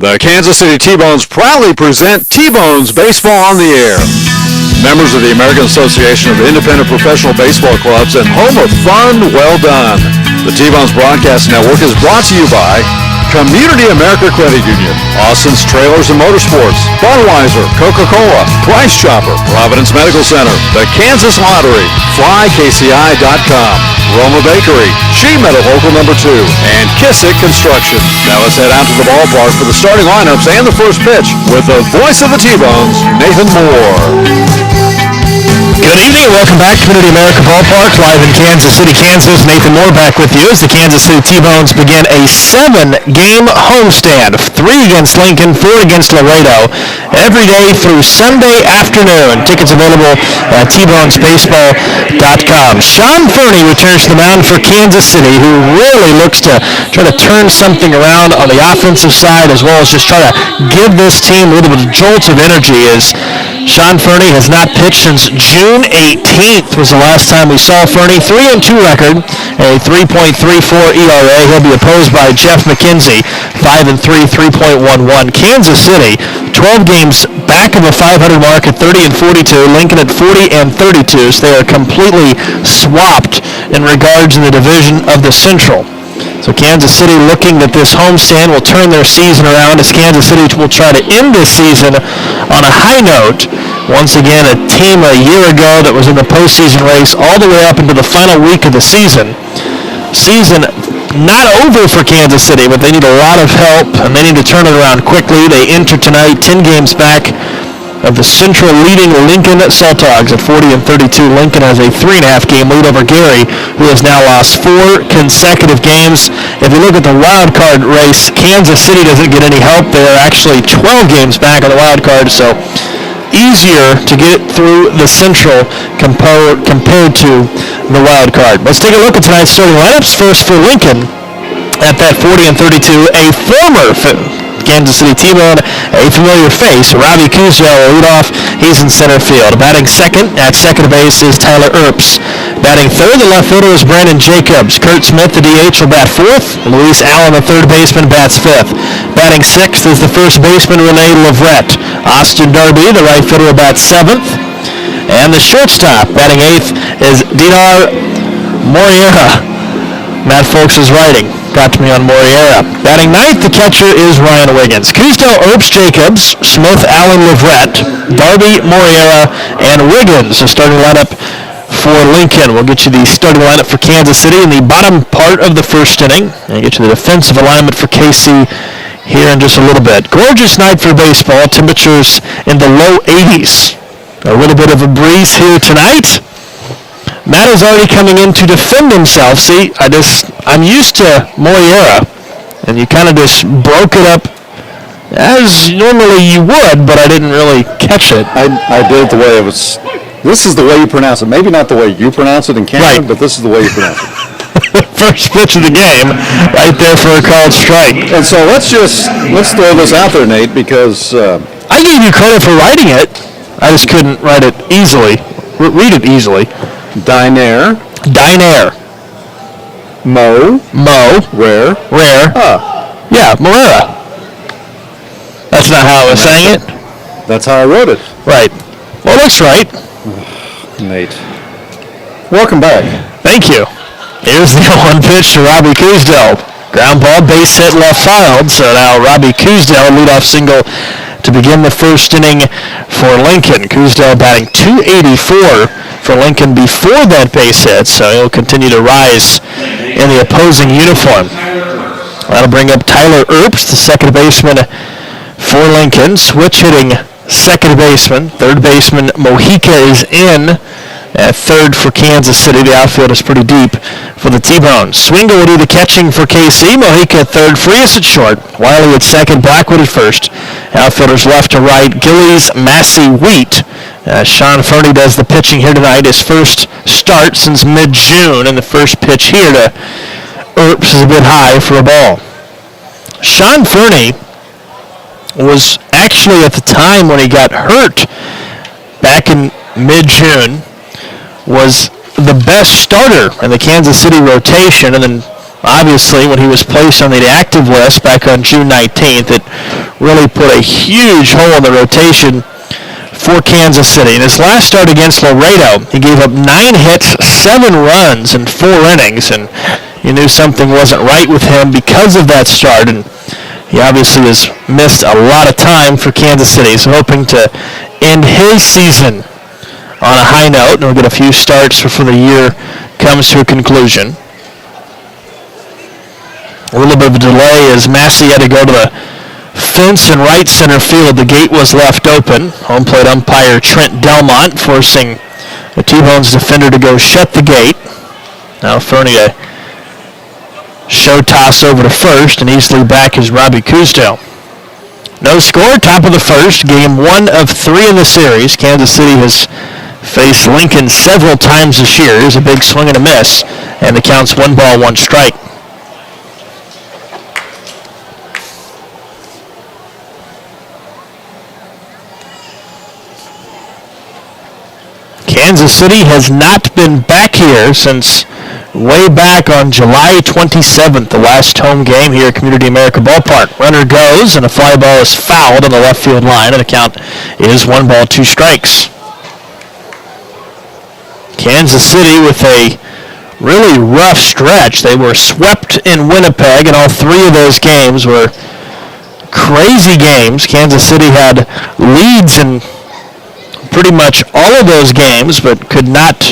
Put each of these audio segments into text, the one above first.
The Kansas City T-Bones proudly present T-Bones Baseball on the Air. Members of the American Association of Independent Professional Baseball Clubs and home of fun well done. The T-Bones Broadcast Network is brought to you by Community America Credit Union, Austin's Trailers and Motorsports, Budweiser, Coca-Cola, Price Chopper, Providence Medical Center, the Kansas Lottery, FlyKCI.com, Roma Bakery, She Metal Local Number 2, and Kissick Construction. Now let's head out to the ballpark for the starting lineups and the first pitch with the voice of the T-Bones, Nathan Moore. Good evening. Welcome back to Community America Ballpark, live in Kansas City, Kansas. Nathan Moore back with you as the Kansas City T-Bones begin a 7-game homestand. 3 against Lincoln, 4 against Laredo. Every day through Sunday afternoon. Tickets available at tbonesbaseball.com. Sean Fernie returns to the mound for Kansas City, who really looks to try to turn something around on the offensive side, as well as just try to give this team a little bit of jolts of energy, as Sean Fernie has not pitched since June 18th was the last time we saw Fernie. 3-2 record, a 3.34 ERA. He'll be opposed by Jeff McKenzie, 5-3, 3.11. Kansas City, 12 games back of a 500 mark at 30-42. Lincoln at 40-32. So they are completely swapped in regards to the division of the Central. So Kansas City looking that this homestand will turn their season around, as Kansas City will try to end this season on a high note. Once again, a team a year ago that was in the postseason race all the way up into the final week of the season. Season not over for Kansas City, but they need a lot of help, and they need to turn it around quickly. They enter tonight 10 games back of the Central leading Lincoln Saltdogs at 40-32. Lincoln has a 3.5 game lead over Gary, who has now lost 4 consecutive games. If you look at the wild card race, Kansas City doesn't get any help. They are actually 12 games back on the wild card, so easier to get through the Central compared to the wild card. Let's take a look at tonight's starting lineups. First for Lincoln at that 40-32, a former Kansas City T-Bone, a familiar face, Robbie Kuzel will lead off. He's in center field. Batting second at second base is Tyler Earps. Batting third, the left fielder is Brandon Jacobs. Kurt Smith, the DH, will bat fourth. Luis Allen, the third baseman, bats fifth. Batting sixth is the first baseman, Rene Leverett. Austin Darby, the right fielder, will bat seventh. And the shortstop, batting eighth, is Dinar Moriera. Matt Folks is writing. Got to me on Moriera. Batting ninth, the catcher is Ryan Wiggins. Kuzdel, Earps, Jacobs, Smith, Allen, Leverett, Darby, Moriera, and Wiggins. The starting lineup for Lincoln. We'll get you the starting lineup for Kansas City in the bottom part of the first inning. And get you the defensive alignment for KC here in just a little bit. Gorgeous night for baseball. Temperatures in the low 80s. A little bit of a breeze here tonight. Matt is already coming in to defend himself. See, I'm used to Moriera, and you kind of just broke it up as normally you would, but I didn't really catch it. I did it the way it was. This is the way you pronounce it. Maybe not the way you pronounce it in Canada, right, but this is the way you pronounce it. First pitch of the game, right there for a called strike. And so let's throw this out there, Nate, because I gave you credit for writing it. I just couldn't write it easily. Read it easily. Diner. Mo. Rare. Yeah, Morera. That's not how I was saying it? That's how I wrote it. Right. Well, it looks right. Nate. Welcome back. Thank you. Here's the 1 pitch to Robbie Kuzdel. Ground ball, base hit, left field. So now Robbie Kuzdel, leadoff single to begin the first inning for Lincoln. Kuzdel batting .284 for Lincoln before that base hit, so he'll continue to rise in the opposing uniform. That'll bring up Tyler Earps, the second baseman for Lincoln. Switch hitting second baseman. Third baseman Mojica is in at third for Kansas City. The outfield is pretty deep for the T-Bones. Swingle will do the catching for KC. Mojica at third, Frias at short. Wiley at second, Blackwood at first. Outfielders left to right, Gillies, Massey, Wheat. Sean Fernie does the pitching here tonight. His first start since mid-June, and the first pitch here to Earps is a bit high for a ball. Sean Fernie was actually, at the time when he got hurt back in mid-June, was the best starter in the Kansas City rotation, and then Obviously, when he was placed on the active list back on June 19th, it really put a huge hole in the rotation for Kansas City. In his last start against Laredo, he gave up 9 hits, 7 runs in 4 innings, and you knew something wasn't right with him because of that start, and he obviously has missed a lot of time for Kansas City. So hoping to end his season on a high note, and we'll get a few starts before the year comes to a conclusion. A little bit of a delay as Massey had to go to the fence in right center field. The gate was left open. Home plate umpire Trent Delmont forcing the T-Bones defender to go shut the gate. Now Fernie a show toss over to first, and easily back is Robbie Cousdale. No score, top of the first, game 1 of 3 in the series. Kansas City has faced Lincoln several times this year. Here's a big swing and a miss, and the count's 1 ball, 1 strike. Kansas City has not been back here since way back on July 27th, the last home game here at Community America Ballpark. Runner goes, and a fly ball is fouled on the left field line, and the count is 1 ball, 2 strikes. Kansas City with a really rough stretch. They were swept in Winnipeg, and all 3 of those games were crazy games. Kansas City had leads in pretty much all of those games, but could not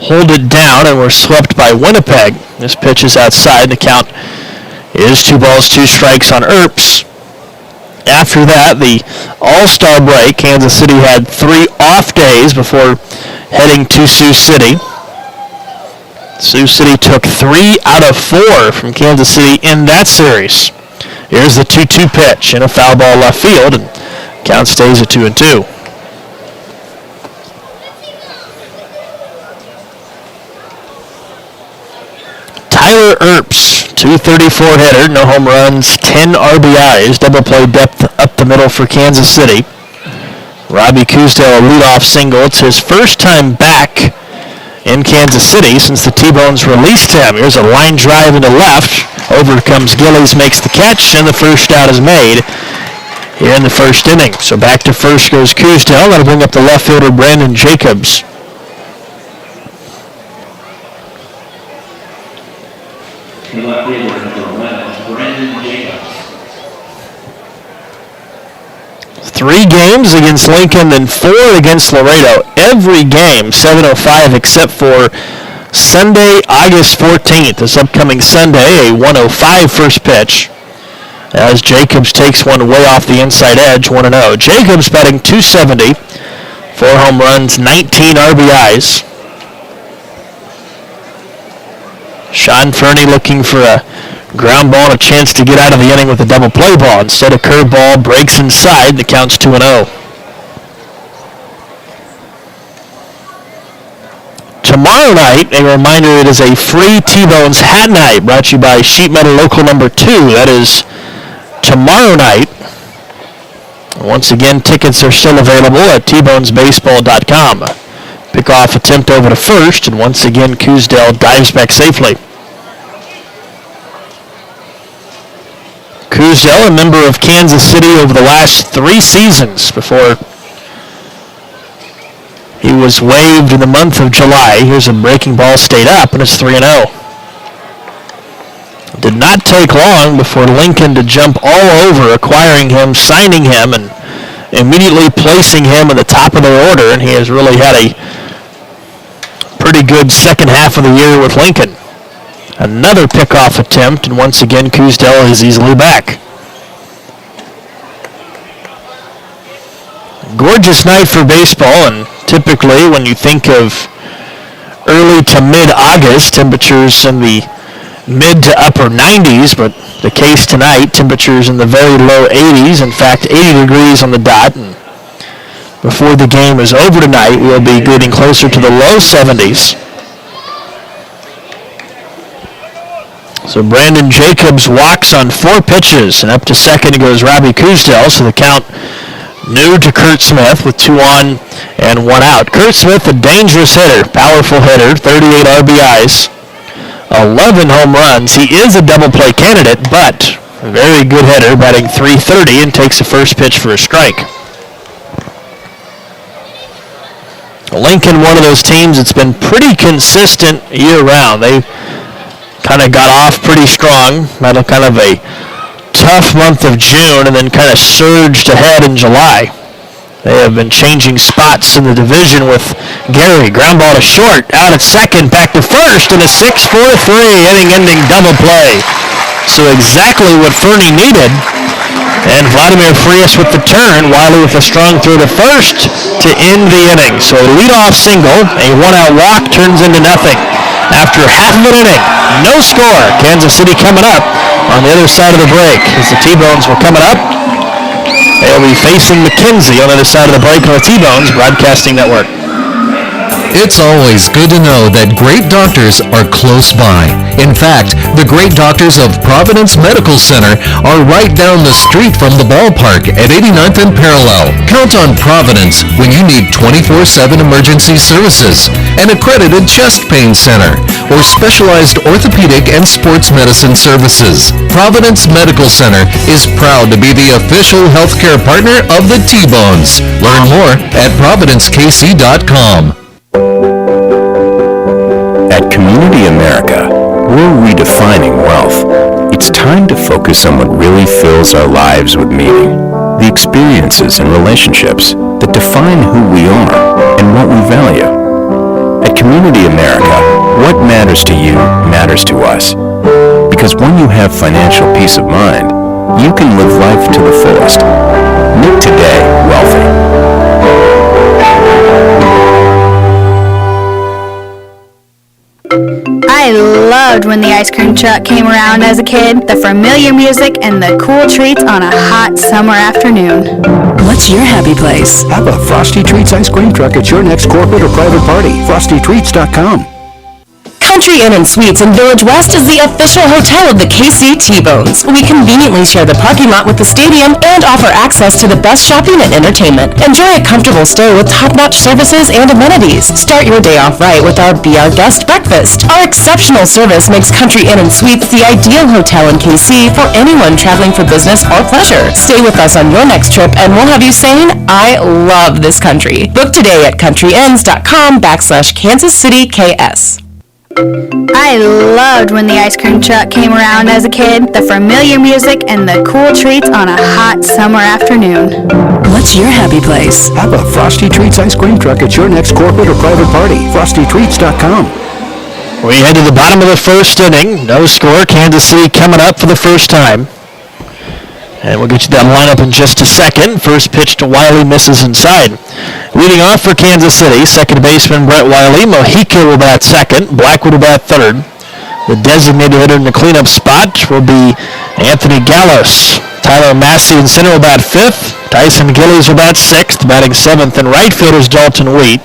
hold it down and were swept by Winnipeg. This pitch is outside. The count is 2 balls, 2 strikes on Earps. After that, the All-Star break, Kansas City had 3 off days before heading to Sioux City. Sioux City took 3 out of 4 from Kansas City in that series. Here's the 2-2 pitch in a foul ball left field, and count stays at 2-2. Tyler Earps, .234 hitter, no home runs, 10 RBIs, double play depth up the middle for Kansas City. Robbie Cousdale, a leadoff single. It's his first time back in Kansas City since the T-Bones released him. Here's a line drive into left. Over comes Gillies, makes the catch, and the first out is made here in the first inning. So back to first goes Cousdale. That'll bring up the left fielder Brandon Jacobs. The left fielder, number 1, Brandon Jacobs. 3 games against Lincoln and 4 against Laredo. Every game 7:05 except for Sunday, August 14th. This upcoming Sunday, a 1:05 first pitch, as Jacobs takes one way off the inside edge, 1-0. Jacobs batting .270, 4 home runs, 19 RBIs. Sean Fernie looking for a ground ball and a chance to get out of the inning with a double play ball. Instead, a curveball breaks inside. The count's 2-0. Tomorrow night, a reminder, it is a free T-Bones hat night brought to you by Sheet Metal Local number 2. That is tomorrow night. Once again, tickets are still available at tbonesbaseball.com. Pickoff attempt over to first, and once again, Cousdale dives back safely. Cousdale, a member of Kansas City over the last 3 seasons before he was waived in the month of July. Here's a breaking ball, stayed up, and it's 3-0. It did not take long before Lincoln to jump all over, acquiring him, signing him, and immediately placing him in the top of their order, and he has really had a pretty good second half of the year with Lincoln. Another pickoff attempt, and once again, Cousdale is easily back. Gorgeous night for baseball, and typically when you think of early to mid-August, temperatures in the mid to upper 90s, but the case tonight, temperatures in the very low 80s, in fact 80 degrees on the dot, and before the game is over tonight, we'll be getting closer to the low 70s. So Brandon Jacobs walks on 4 pitches, and up to second goes Robbie Cousdale, so the count new to Kurt Smith with 2 on and 1 out. Kurt Smith, a dangerous hitter, powerful hitter, 38 RBIs, 11 home runs. He is a double play candidate, but a very good hitter, batting .330, and takes the first pitch for a strike. Lincoln, one of those teams that's been pretty consistent year-round. They kind of got off pretty strong, had a kind of a tough month of June, and then kind of surged ahead in July. They have been changing spots in the division with Gary. Ground ball to short, out at second, back to first, and a 6-4-3 inning-ending double play. So exactly what Fernie needed. And Vladimir Frias with the turn, Wiley with a strong throw to first to end the inning. So a leadoff single, a one-out walk turns into nothing. After half of an inning, no score. Kansas City coming up on the other side of the break. As the T-Bones were coming up, they'll be facing McKenzie on the other side of the break on the T-Bones Broadcasting Network. It's always good to know that great doctors are close by. In fact, the great doctors of Providence Medical Center are right down the street from the ballpark at 89th and Parallel. Count on Providence when you need 24/7 emergency services, an accredited chest pain center, or specialized orthopedic and sports medicine services. Providence Medical Center is proud to be the official healthcare partner of the T-Bones. Learn more at providencekc.com. At Community America, we're redefining wealth. It's time to focus on what really fills our lives with meaning. The experiences and relationships that define who we are and what we value. At Community America, what matters to you matters to us. Because when you have financial peace of mind, you can live life to the fullest. Make today wealthy. I loved when the ice cream truck came around as a kid, the familiar music and the cool treats on a hot summer afternoon. What's your happy place? Have a Frosty Treats ice cream truck at your next corporate or private party. FrostyTreats.com. Country Inn & Suites in Village West is the official hotel of the KC T-Bones. We conveniently share the parking lot with the stadium and offer access to the best shopping and entertainment. Enjoy a comfortable stay with top-notch services and amenities. Start your day off right with our Be Our Guest breakfast. Our exceptional service makes Country Inn & Suites the ideal hotel in KC for anyone traveling for business or pleasure. Stay with us on your next trip and we'll have you saying, I love this country. Book today at countryinns.com/Kansas City KS. I loved when the ice cream truck came around as a kid, the familiar music and the cool treats on a hot summer afternoon. What's your happy place? Have a Frosty Treats ice cream truck at your next corporate or private party. FrostyTreats.com. We head to the bottom of the first inning. No score. Kansas City coming up for the first time. And we'll get you that lineup in just a second. First pitch to Wiley, misses inside. Leading off for Kansas City, second baseman Brett Wiley. Mojica will bat second. Blackwood will bat third. The designated hitter in the cleanup spot will be Anthony Gallos. Tyler Massey in center will bat fifth. Tyson Gillies will bat sixth. Batting seventh and right fielder is Dalton Wheat.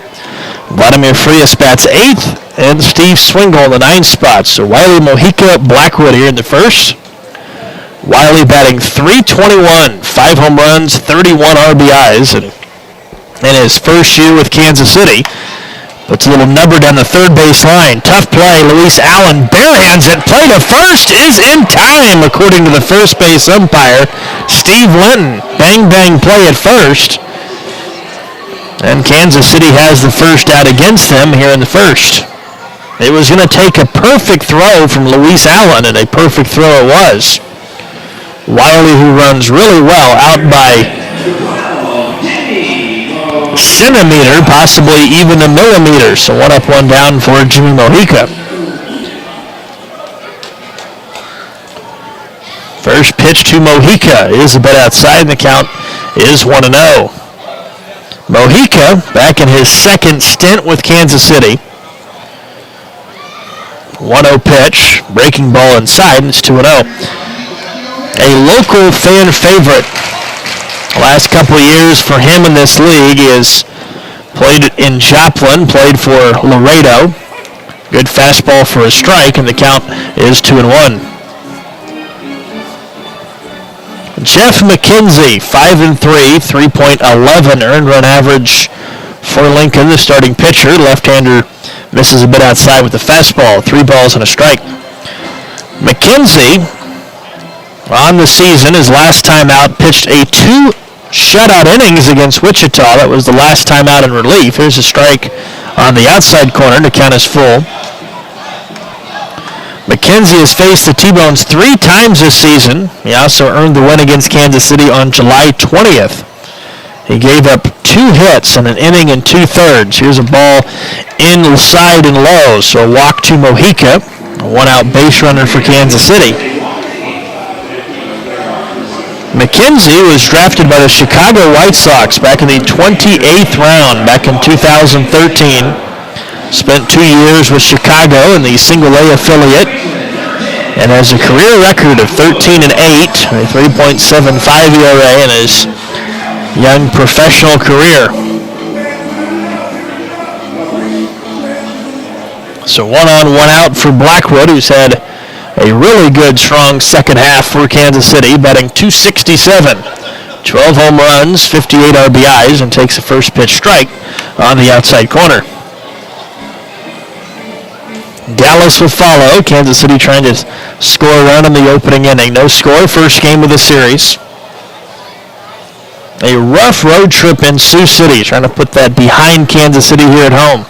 Vladimir Frias bats eighth. And Steve Swingle in the ninth spot. So Wiley, Mojica, Blackwood here in the first. Wiley batting .321, 5 home runs, 31 RBIs, and in his first year with Kansas City. Puts a little number down the third base line. Tough play. Luis Allen barehands it. Play to first is in time, according to the first base umpire, Steve Linton. Bang, bang play at first. And Kansas City has the first out against them here in the first. It was going to take a perfect throw from Luis Allen, and a perfect throw it was. Wiley, who runs really well, out by centimeter, possibly even a millimeter. So 1 up, 1 down for Jimmy Mojica. First pitch to Mojica is a bit outside, and the count is 1-0. Mojica back in his second stint with Kansas City. 1-0 pitch, breaking ball inside, and it's 2-0. A local fan favorite the last couple of years for him in this league is played in Joplin, played for Laredo. Good fastball for a strike, and the count is 2-1. Jeff McKenzie, 5-3, 3.11 earned run average for Lincoln. The starting pitcher, left-hander, misses a bit outside with the fastball. 3 balls and a strike. McKenzie, on the season, his last time out, pitched a 2 shutout innings against Wichita. That was the last time out in relief. Here's a strike on the outside corner to count as full. McKenzie has faced the T-Bones 3 times this season. He also earned the win against Kansas City on July 20th. He gave up 2 hits in an inning and 2/3. Here's a ball inside and low, so a walk to Mojica, a 1-out base runner for Kansas City. McKenzie was drafted by the Chicago White Sox back in the 28th round back in 2013. Spent 2 years with Chicago in the Single-A affiliate and has a career record of 13-8, a 3.75 ERA in his young professional career. So 1-on, 1-out for Blackwood, who's had a really good, strong second half for Kansas City, batting .267, 12 home runs, 58 RBIs, and takes a first pitch strike on the outside corner. Gallus will follow. Kansas City trying to score a run in the opening inning. No score, first game of the series. A rough road trip in Sioux City, trying to put that behind Kansas City here at home.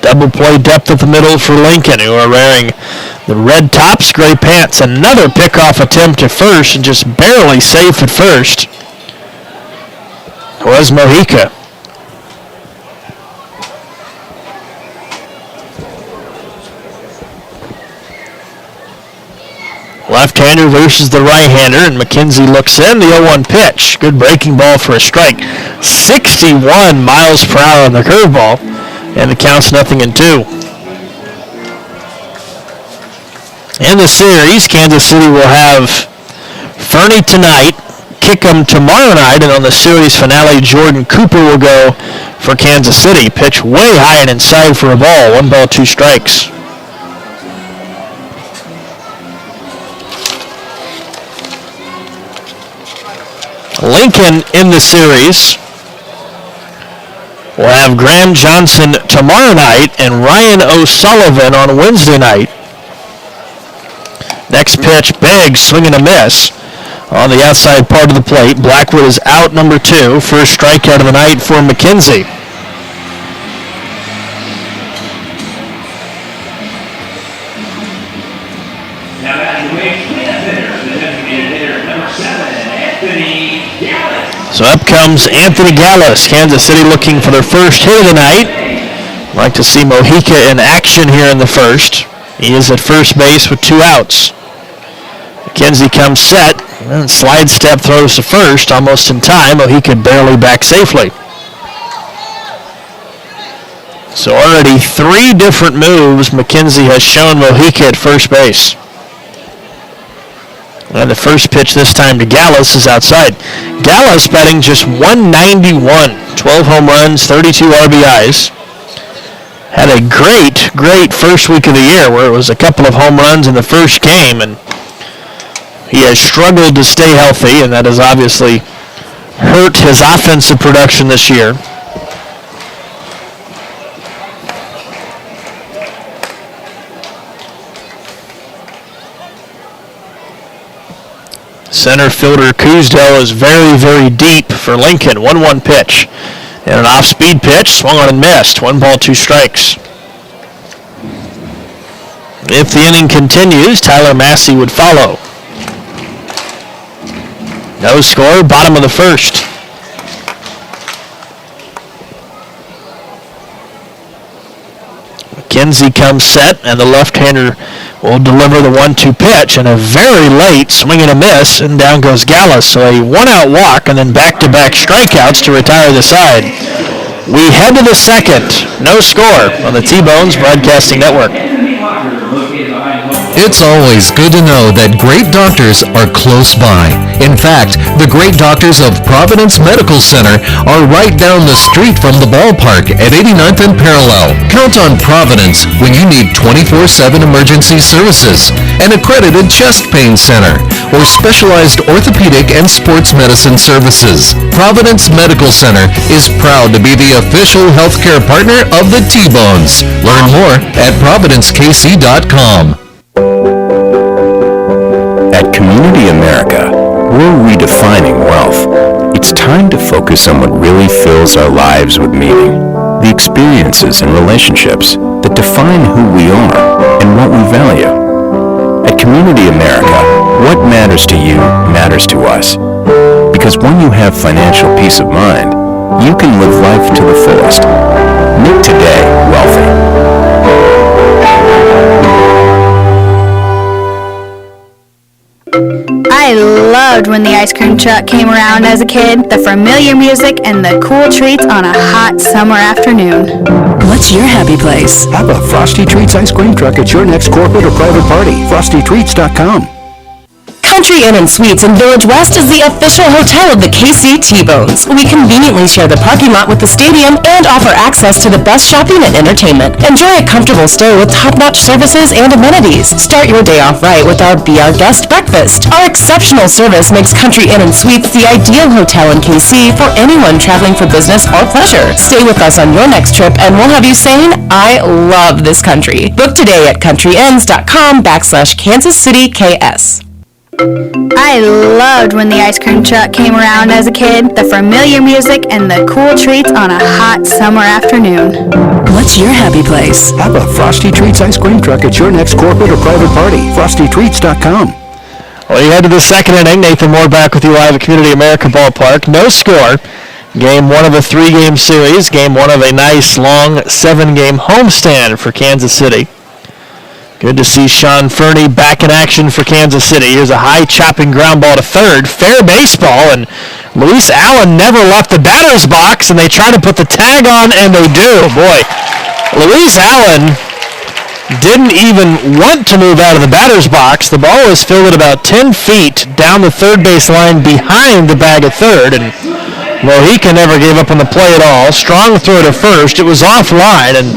Double play depth at the middle for Lincoln, who are wearing the red tops, gray pants. Another pickoff attempt at first, and just barely safe at first was Mojica. Left-hander versus the right-hander, and McKenzie looks in. The 0-1 pitch. Good breaking ball for a strike. 61 miles per hour on the curveball, and the count's 0-2. In the series, Kansas City will have Fernie tonight, Kickham tomorrow night, and on the series finale, Jordan Cooper will go for Kansas City. Pitch way high and inside for a ball. 1 ball, 2 strikes. Lincoln in the series will have Graham Johnson tomorrow night and Ryan O'Sullivan on Wednesday night. Next pitch, big, swing and a miss on the outside part of the plate. Blackwood is out, number 2. First strikeout of the night for McKenzie. Now batting away, cleanup hitter, the designated hitter, number 7, Anthony Gallus. So up comes Anthony Gallus. Kansas City looking for their first hit of the night. Like to see Mojica in action here in the first. He is at first base with 2 outs. McKenzie comes set, and slide step throws to first, almost in time. Mojica barely back safely. So already 3 different moves McKenzie has shown Mojica at first base. And the first pitch this time to Gallus is outside. Gallus batting just .191, 12 home runs, 32 RBIs. Had a great first week of the year where it was a couple of home runs in the first game, and he has struggled to stay healthy, and that has obviously hurt his offensive production this year. Center fielder Kuzdell is very deep for Lincoln. 1-1 pitch. And an off-speed pitch, swung on and missed. 1 ball, 2 strikes. If the inning continues, Tyler Massey would follow. No score, bottom of the first. McKenzie comes set, and the left-hander will deliver the 1-2 pitch, and a very late swing and a miss, and down goes Gallus. So a 1-out walk and then back-to-back strikeouts to retire the side. We head to the second. No score on the T-Bones Broadcasting Network. It's always good to know that great doctors are close by. In fact, the great doctors of Providence Medical Center are right down the street from the ballpark at 89th and Parallel. Count on Providence when you need 24/7 emergency services. An accredited chest pain center or specialized orthopedic and sports medicine services. Providence Medical Center is proud to be the official healthcare partner of the T-Bones. Learn more at providencekc.com. At Community America, we're redefining wealth. It's time to focus on what really fills our lives with meaning. The experiences and relationships that define who we are and what we value. At Community America, what matters to you matters to us. Because when you have financial peace of mind, you can live life to the fullest. Make today wealthy. I loved when the ice cream truck came around as a kid, the familiar music and the cool treats on a hot summer afternoon. What's your happy place? Have a Frosty Treats ice cream truck at your next corporate or private party. FrostyTreats.com. Country Inn & Suites in Village West is the official hotel of the KC T-Bones. We conveniently share the parking lot with the stadium and offer access to the best shopping and entertainment. Enjoy a comfortable stay with top-notch services and amenities. Start your day off right with our Be Our Guest breakfast. Our exceptional service makes Country Inn & Suites the ideal hotel in KC for anyone traveling for business or pleasure. Stay with us on your next trip and we'll have you saying, I love this country. Book today at countryinns.com/Kansas City KS. I loved when the ice cream truck came around as a kid, the familiar music and the cool treats on a hot summer afternoon. What's your happy place? Have a Frosty Treats ice cream truck at your next corporate or private party. FrostyTreats.com. Well, you head to the second inning. Nathan Moore back with you live at Community America Ballpark. No score. Game one of a three-game series. Game one of a nice, long, seven-game homestand for Kansas City. Good to see Sean Fernie back in action for Kansas City. Here's a high chopping ground ball to third. Fair baseball, and Luis Allen never left the batter's box, and they try to put the tag on, and they do. Boy, Luis Allen didn't even want to move out of the batter's box. The ball was fielded about 10 feet down the third base line behind the bag at third, and Mojica never gave up on the play at all. Strong throw to first. It was offline, and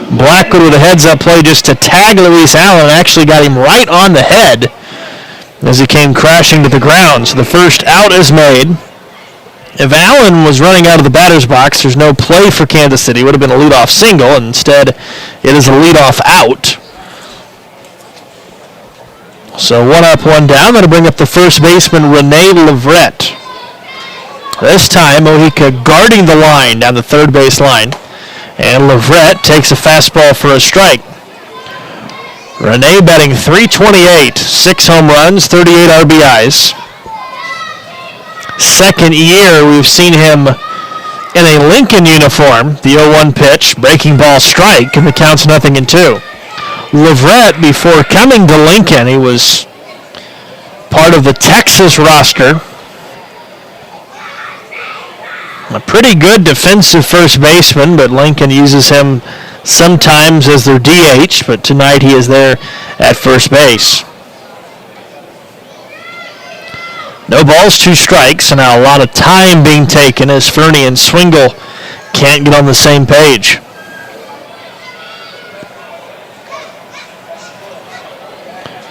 Blackwood with a heads-up play just to tag Luis Allen, actually got him right on the head as he came crashing to the ground. So the first out is made. If Allen was running out of the batter's box, there's no play for Kansas City. It would have been a leadoff single. Instead, it is a leadoff out. So one up, one down. That'll bring up the first baseman, Rene Leverett. This time, Mojica guarding the line down the third base line. And Leverett takes a fastball for a strike. Rene batting .328, 6 home runs, 38 RBIs. Second year we've seen him in a Lincoln uniform. The 0-1 pitch, breaking ball strike, and the count's 0-2. Leverett, before coming to Lincoln, he was part of the Texas roster. A pretty good defensive first baseman, but Lincoln uses him sometimes as their DH, but tonight he is there at first base. No balls, 2 strikes, and now a lot of time being taken as Fernie and Swingle can't get on the same page.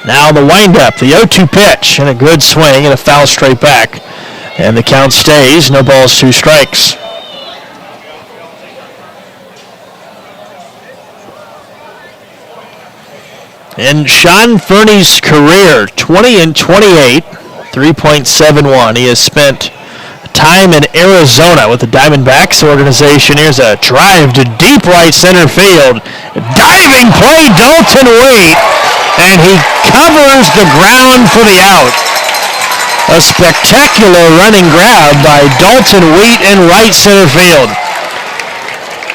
Now the windup, the 0-2 pitch, and a good swing and a foul straight back. And the count stays, no balls, 2 strikes. In Sean Fernie's career, 20-28, 3.71. He has spent time in Arizona with the Diamondbacks organization. Here's a drive to deep right center field. Diving play, Dalton Waite, and he covers the ground for the out. A spectacular running grab by Dalton Waite in right center field.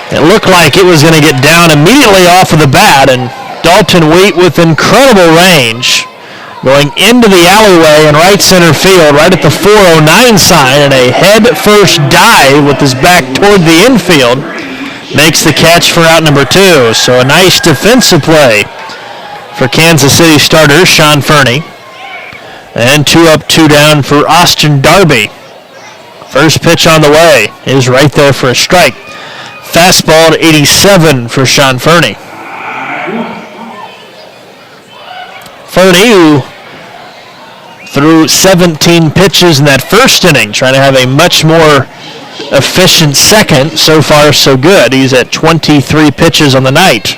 It looked like it was going to get down immediately off of the bat, and Dalton Waite with incredible range going into the alleyway in right center field, right at the 409 sign, and a head-first dive with his back toward the infield makes the catch for out number 2. So a nice defensive play for Kansas City starter Sean Fernie. And 2 up, 2 down for Austin Darby. First pitch on the way is right there for a strike. Fastball at 87 for Sean Fernie. Fernie, who threw threw 17 pitches in that first inning, trying to have a much more efficient second. So far, so good. He's at 23 pitches on the night.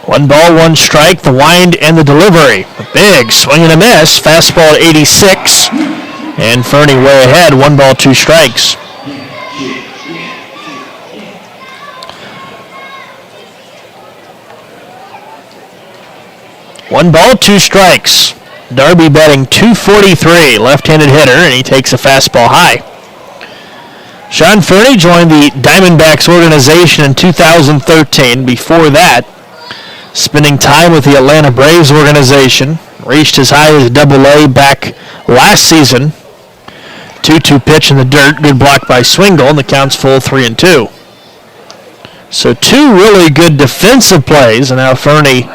One ball, one strike, the wind and the delivery. A big swing and a miss. Fastball at 86. And Fernie way ahead. 1 ball, 2 strikes. One ball, 2 strikes. Darby batting .243, left-handed hitter, and he takes a fastball high. Sean Fernie joined the Diamondbacks organization in 2013. Before that, spending time with the Atlanta Braves organization, reached as high as AA back last season. 2-2 pitch in the dirt, good block by Swingle, and the count's full 3-2. So 2 really good defensive plays, and now Fernie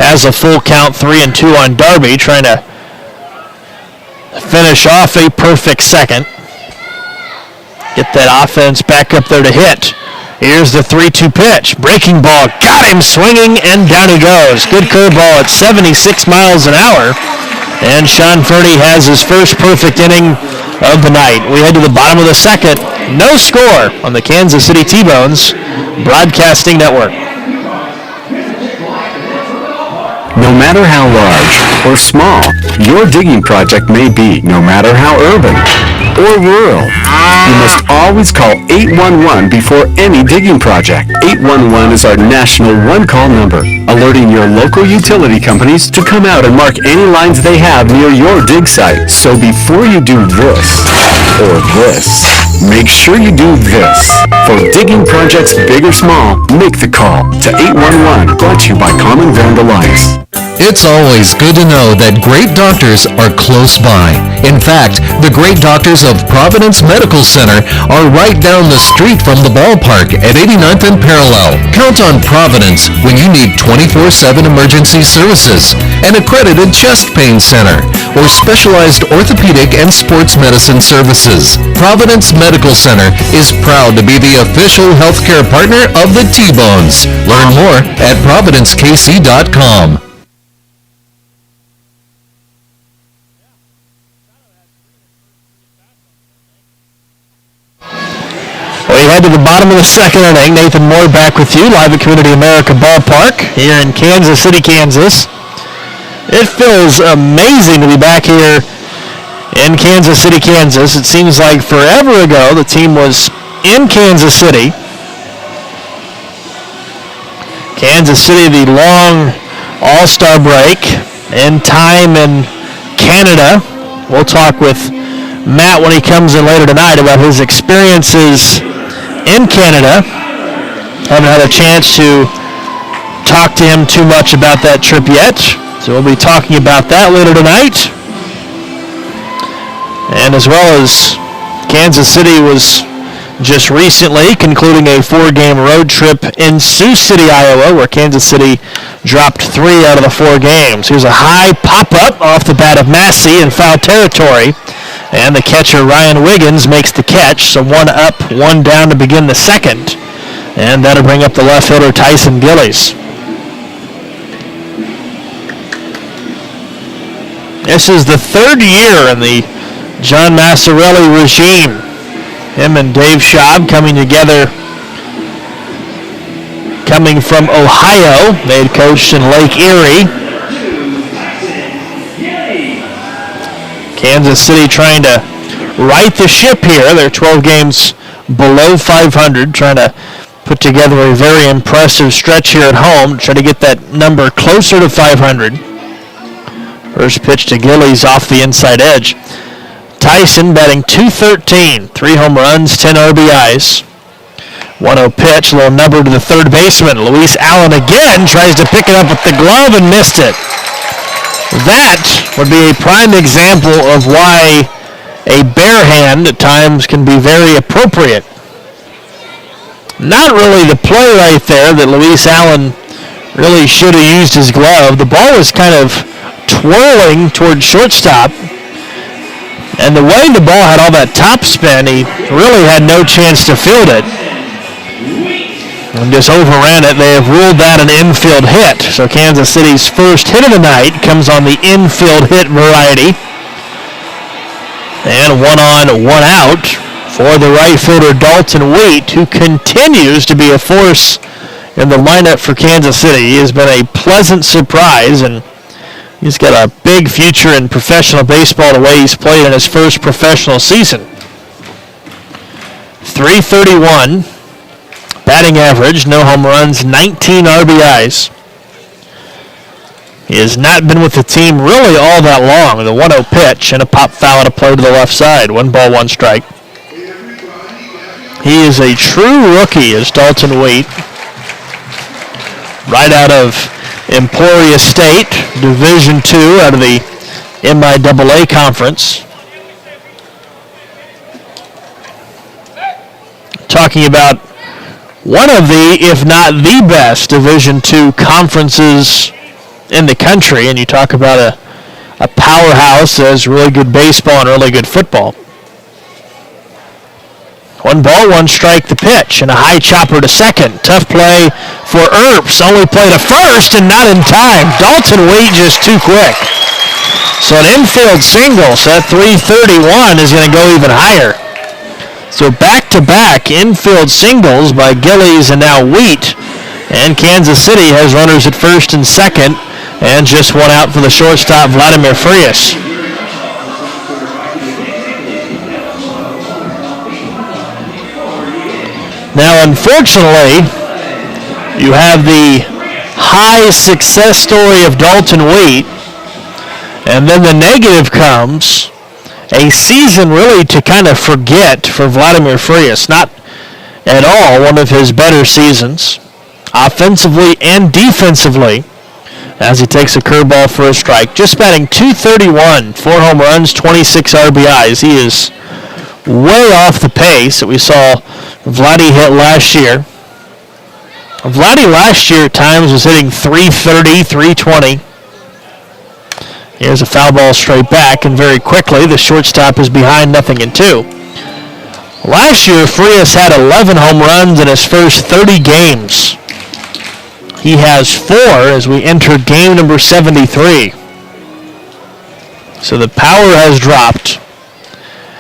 has a full count 3-2 on Darby, trying to finish off a perfect second. Get that offense back up there to hit. Here's the 3-2 pitch. Breaking ball. Got him swinging, and down he goes. Good curveball at 76 miles an hour. And Sean Fernie has his first perfect inning of the night. We head to the bottom of the second. No score on the Kansas City T-Bones Broadcasting Network. No matter how large or small your digging project may be, no matter how urban or rural, you must always call 811 before any digging project. 811 is our national one-call number, alerting your local utility companies to come out and mark any lines they have near your dig site. So before you do this or this, make sure you do this. For digging projects big or small, make the call to 811, brought to you by Common Vandalize. It's always good to know that great doctors are close by. In fact, the great doctors of Providence Medical Center are right down the street from the ballpark at 89th and Parallel. Count on Providence when you need 24/7 emergency services, an accredited chest pain center, or specialized orthopedic and sports medicine services. Providence Medical Center is proud to be the official healthcare partner of the T-Bones. Learn more at providencekc.com. We head to the bottom of the second inning. Nathan Moore back with you live at Community America Ballpark here in Kansas City, Kansas. It feels amazing to be back here in Kansas City, Kansas. It seems like forever ago the team was in Kansas City. Kansas City, the long All-Star break, and time in Canada. We'll talk with Matt when he comes in later tonight about his experiences in Canada. Haven't had a chance to talk to him too much about that trip yet, so we'll be talking about that later tonight. And as well as Kansas City was just recently concluding a 4-game road trip in Sioux City, Iowa, where Kansas City dropped 3 out of the 4 games. Here's a high pop-up off the bat of Massey in foul territory. And the catcher, Ryan Wiggins, makes the catch. So 1 up, 1 down to begin the second. And that'll bring up the left fielder, Tyson Gillies. This is the 3rd year in the John Massarelli regime. Him and Dave Schaub coming together, coming from Ohio. They had coached in Lake Erie. Kansas City trying to right the ship here. They're 12 games below 500, trying to put together a very impressive stretch here at home, try to get that number closer to 500. First pitch to Gillies off the inside edge. Tyson batting .213, 3 home runs, 10 RBIs. 1-0 pitch, a little number to the third baseman. Luis Allen again tries to pick it up with the glove and missed it. That would be a prime example of why a bare hand at times can be very appropriate. Not really the play right there that Luis Allen really should have used his glove. The ball was kind of twirling towards shortstop. And the way the ball had all that top spin, he really had no chance to field it. and just overran it. They have ruled that an infield hit. So Kansas City's first hit of the night comes on the infield hit variety. And 1 on, 1 out for the right fielder Dalton Wheat, who continues to be a force in the lineup for Kansas City. He has been a pleasant surprise, and he's got a big future in professional baseball the way he's played in his first professional season. .331 batting average, no home runs, 19 RBIs. He has not been with the team really all that long. The 1-0 pitch and a pop foul to play to the left side. 1 ball, 1 strike. He is a true rookie, is Dalton Wheat. Right out of Emporia State, Division II, out of the MIAA conference. Talking about one of the, if not the best, Division II conferences in the country, and you talk about a powerhouse that has really good baseball and really good football. 1 ball, 1 strike the pitch, and a high chopper to second. Tough play for Earps. Only play to first and not in time. Dalton Wheat just too quick. So an infield single, so that .331 is going to go even higher. So back-to-back infield singles by Gillies and now Wheat. And Kansas City has runners at first and second, and just 1 out for the shortstop, Vladimir Frias. Now, unfortunately, you have the high success story of Dalton Wheat, and then the negative comes, a season really to kind of forget for Vladimir Frias. Not at all one of his better seasons, offensively and defensively, as he takes a curveball for a strike. Just batting .231, 4 home runs, 26 RBIs. He is way off the pace that we saw Vladdy hit last year. Vladdy last year at times was hitting .330, .320. Here's a foul ball straight back, and very quickly the shortstop is behind 0-2. Last year, Frias had 11 home runs in his first 30 games. He has 4 as we enter game number 73. So the power has dropped.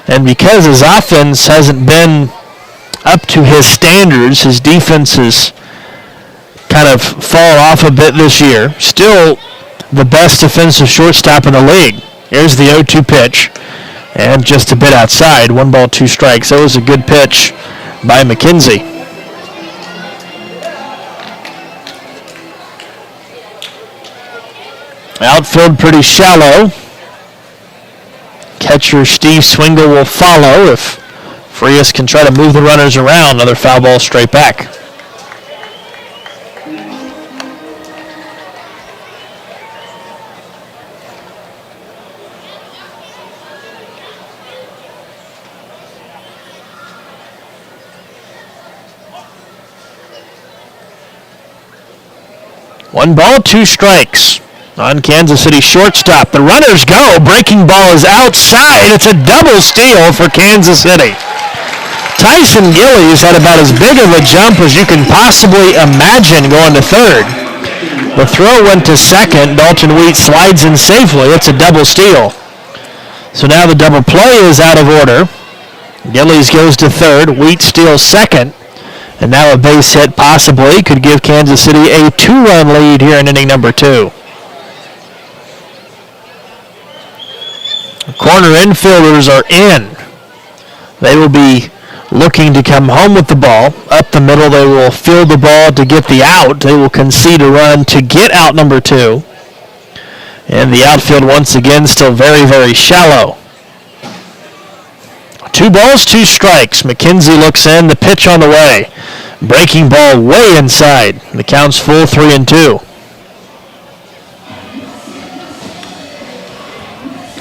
And because his offense hasn't been up to his standards, his defense has kind of fallen off a bit this year. Still the best defensive shortstop in the league. Here's the 0-2 pitch, and just a bit outside. 1 ball, 2 strikes. That was a good pitch by McKenzie. Outfield pretty shallow. Catcher Steve Swingle will follow if Frias can try to move the runners around. Another foul ball straight back. One ball, 2 strikes on Kansas City shortstop. The runners go. Breaking ball is outside. It's a double steal for Kansas City. Tyson Gillies had about as big of a jump as you can possibly imagine going to third. The throw went to second. Dalton Wheat slides in safely. It's a double steal. So now the double play is out of order. Gillies goes to third. Wheat steals second. And now a base hit possibly could give Kansas City a 2-run lead here in inning number 2. The corner infielders are in. They will be looking to come home with the ball. Up the middle, they will field the ball to get the out. They will concede a run to get out number 2. And the outfield once again still very, very shallow. 2 balls, 2 strikes. McKenzie looks in. The pitch on the way. Breaking ball way inside. The count's full, 3-2.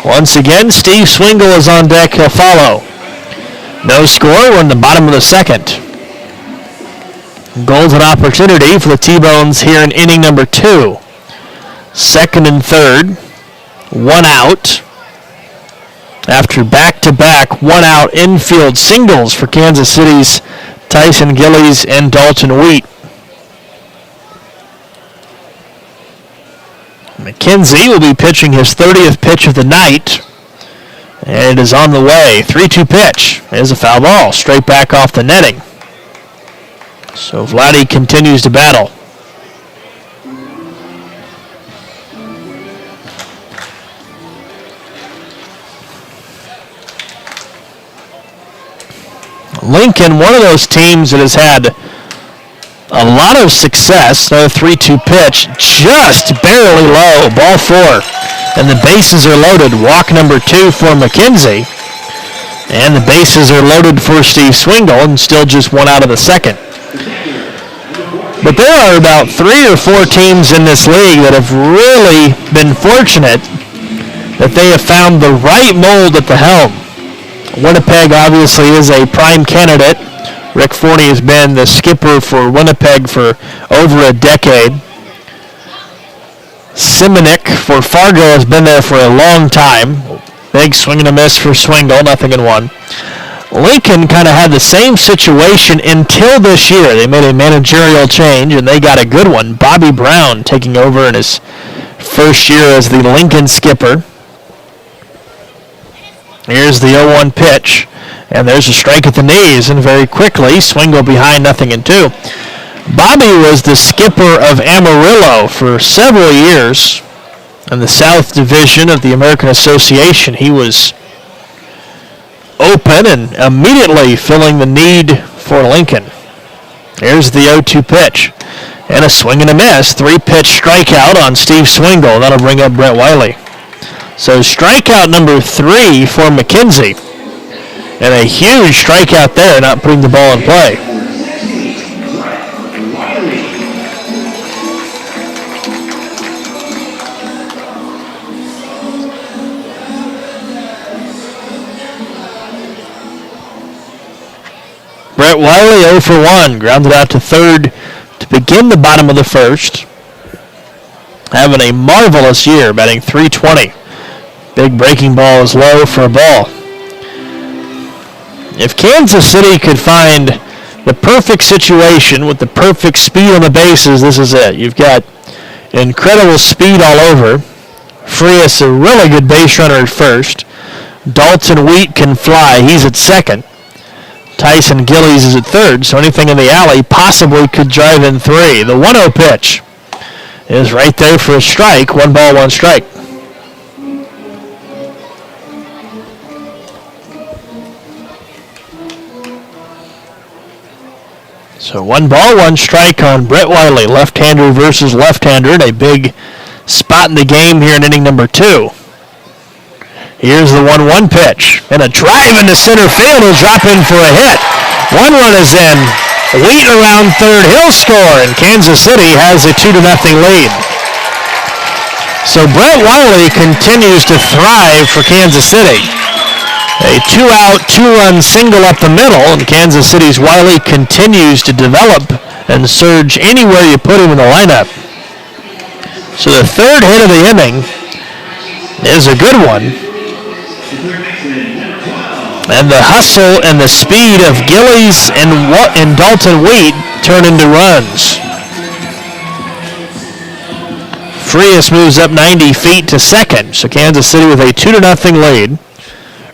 Once again, Steve Swingle is on deck. He'll follow. No score. We're in the bottom of the second. Golden opportunity for the T-Bones here in inning number 2. Second and third. 1 out. After back-to-back 1-out infield singles for Kansas City's Tyson Gillies and Dalton Wheat. McKenzie will be pitching his 30th pitch of the night. And it is on the way. 3-2 pitch. There's a foul ball. Straight back off the netting. So Vladdy continues to battle. Lincoln, one of those teams that has had a lot of success. Another 3-2 pitch, just barely low. Ball 4. And the bases are loaded. Walk number 2 for McKenzie. And the bases are loaded for Steve Swingle, and still just 1 out of the second. But there are about 3 or 4 teams in this league that have really been fortunate that they have found the right mold at the helm. Winnipeg obviously is a prime candidate. Rick Forney has been the skipper for Winnipeg for over a decade. Simonik for Fargo has been there for a long time. Big swing and a miss for Swingle, 0-1. Lincoln kind of had the same situation until this year. They made a managerial change, and they got a good one. Bobby Brown taking over in his first year as the Lincoln skipper. Here's the 0-1 pitch, and there's a strike at the knees, and very quickly, Swingle behind 0-2. Bobby was the skipper of Amarillo for several years in the South Division of the American Association. He was open and immediately filling the need for Lincoln. Here's the 0-2 pitch, and a swing and a miss. 3-pitch strikeout on Steve Swingle. That'll bring up Brett Wiley. So strikeout number 3 for McKenzie. And a huge strikeout there, not putting the ball in play. Brett Wiley 0 for 1, grounded out to third to begin the bottom of the first. Having a marvelous year, batting .320. Big breaking ball is low for a ball. If Kansas City could find the perfect situation with the perfect speed on the bases, this is it. You've got incredible speed all over. Frias, a really good base runner at first. Dalton Wheat can fly. He's at second. Tyson Gillies is at third, so anything in the alley possibly could drive in 3. The 1-0 pitch is right there for a strike. 1 ball, 1 strike. So 1 ball, 1 strike on Brett Wiley. Left-hander versus left-hander in a big spot in the game here in inning number 2. Here's the 1-1 pitch. And a drive into center field. He'll drop in for a hit. 1 run is in. Wheat around third. He'll score. And Kansas City has a 2-0 lead. So Brett Wiley continues to thrive for Kansas City. A 2-out, 2-run single up the middle, and Kansas City's Wiley continues to develop and surge anywhere you put him in the lineup. So the third hit of the inning is a good one. And the hustle and the speed of Gillies and Dalton Wheat turn into runs. Frias moves up 90 feet to second, so Kansas City with a 2-0 lead.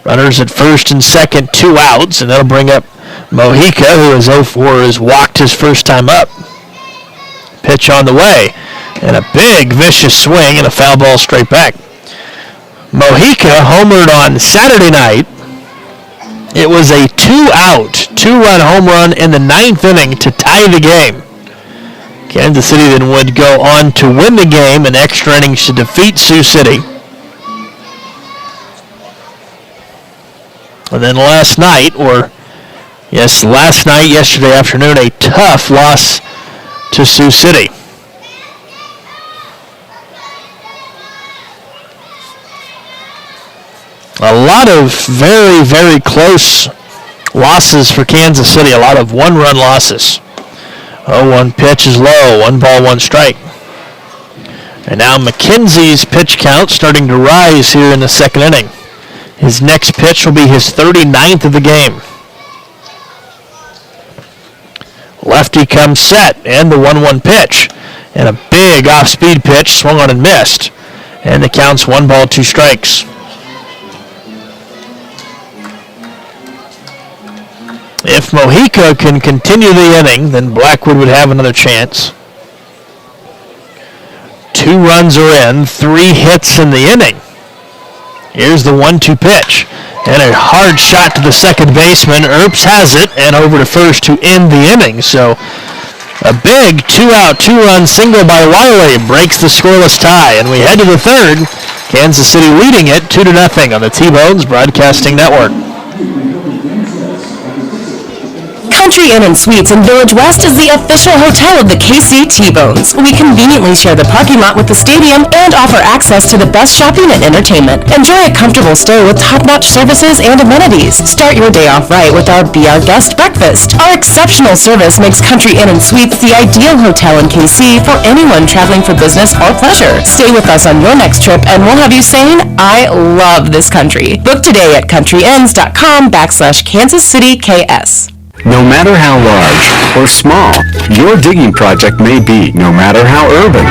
Runners at first and second, 2 outs, and that'll bring up Mojica, who is 0-4, has walked his first time up. Pitch on the way, and a big vicious swing and a foul ball straight back. Mojica homered on Saturday night. It was a 2-out, 2-run home run in the 9th inning to tie the game. Kansas City then would go on to win the game in extra innings to defeat Sioux City. And then yesterday afternoon, a tough loss to Sioux City. A lot of very, very close losses for Kansas City, a lot of 1-run losses. 0-1 pitch is low, 1 ball, 1 strike. And now McKenzie's pitch count starting to rise here in the second inning. His next pitch will be his 39th of the game. Lefty comes set, and the 1-1 pitch. And a big off-speed pitch swung on and missed. And the count's 1 ball, 2 strikes. If Mojica can continue the inning, then Blackwood would have another chance. 2 runs are in, 3 hits in the inning. Here's the 1-2 pitch. And a hard shot to the second baseman. Earps has it, and over to first to end the inning. So a big 2-out, 2-run single by Wiley breaks the scoreless tie. And we head to the third. Kansas City leading it 2-0 on the T-Bones Broadcasting Network. Country Inn & Suites in Village West is the official hotel of the KC T-Bones. We conveniently share the parking lot with the stadium and offer access to the best shopping and entertainment. Enjoy a comfortable stay with top-notch services and amenities. Start your day off right with our Be Our Guest breakfast. Our exceptional service makes Country Inn & Suites the ideal hotel in KC for anyone traveling for business or pleasure. Stay with us on your next trip and we'll have you saying, I love this country. Book today at countryinns.com/Kansas City KS. No matter how large or small your digging project may be, no matter how urban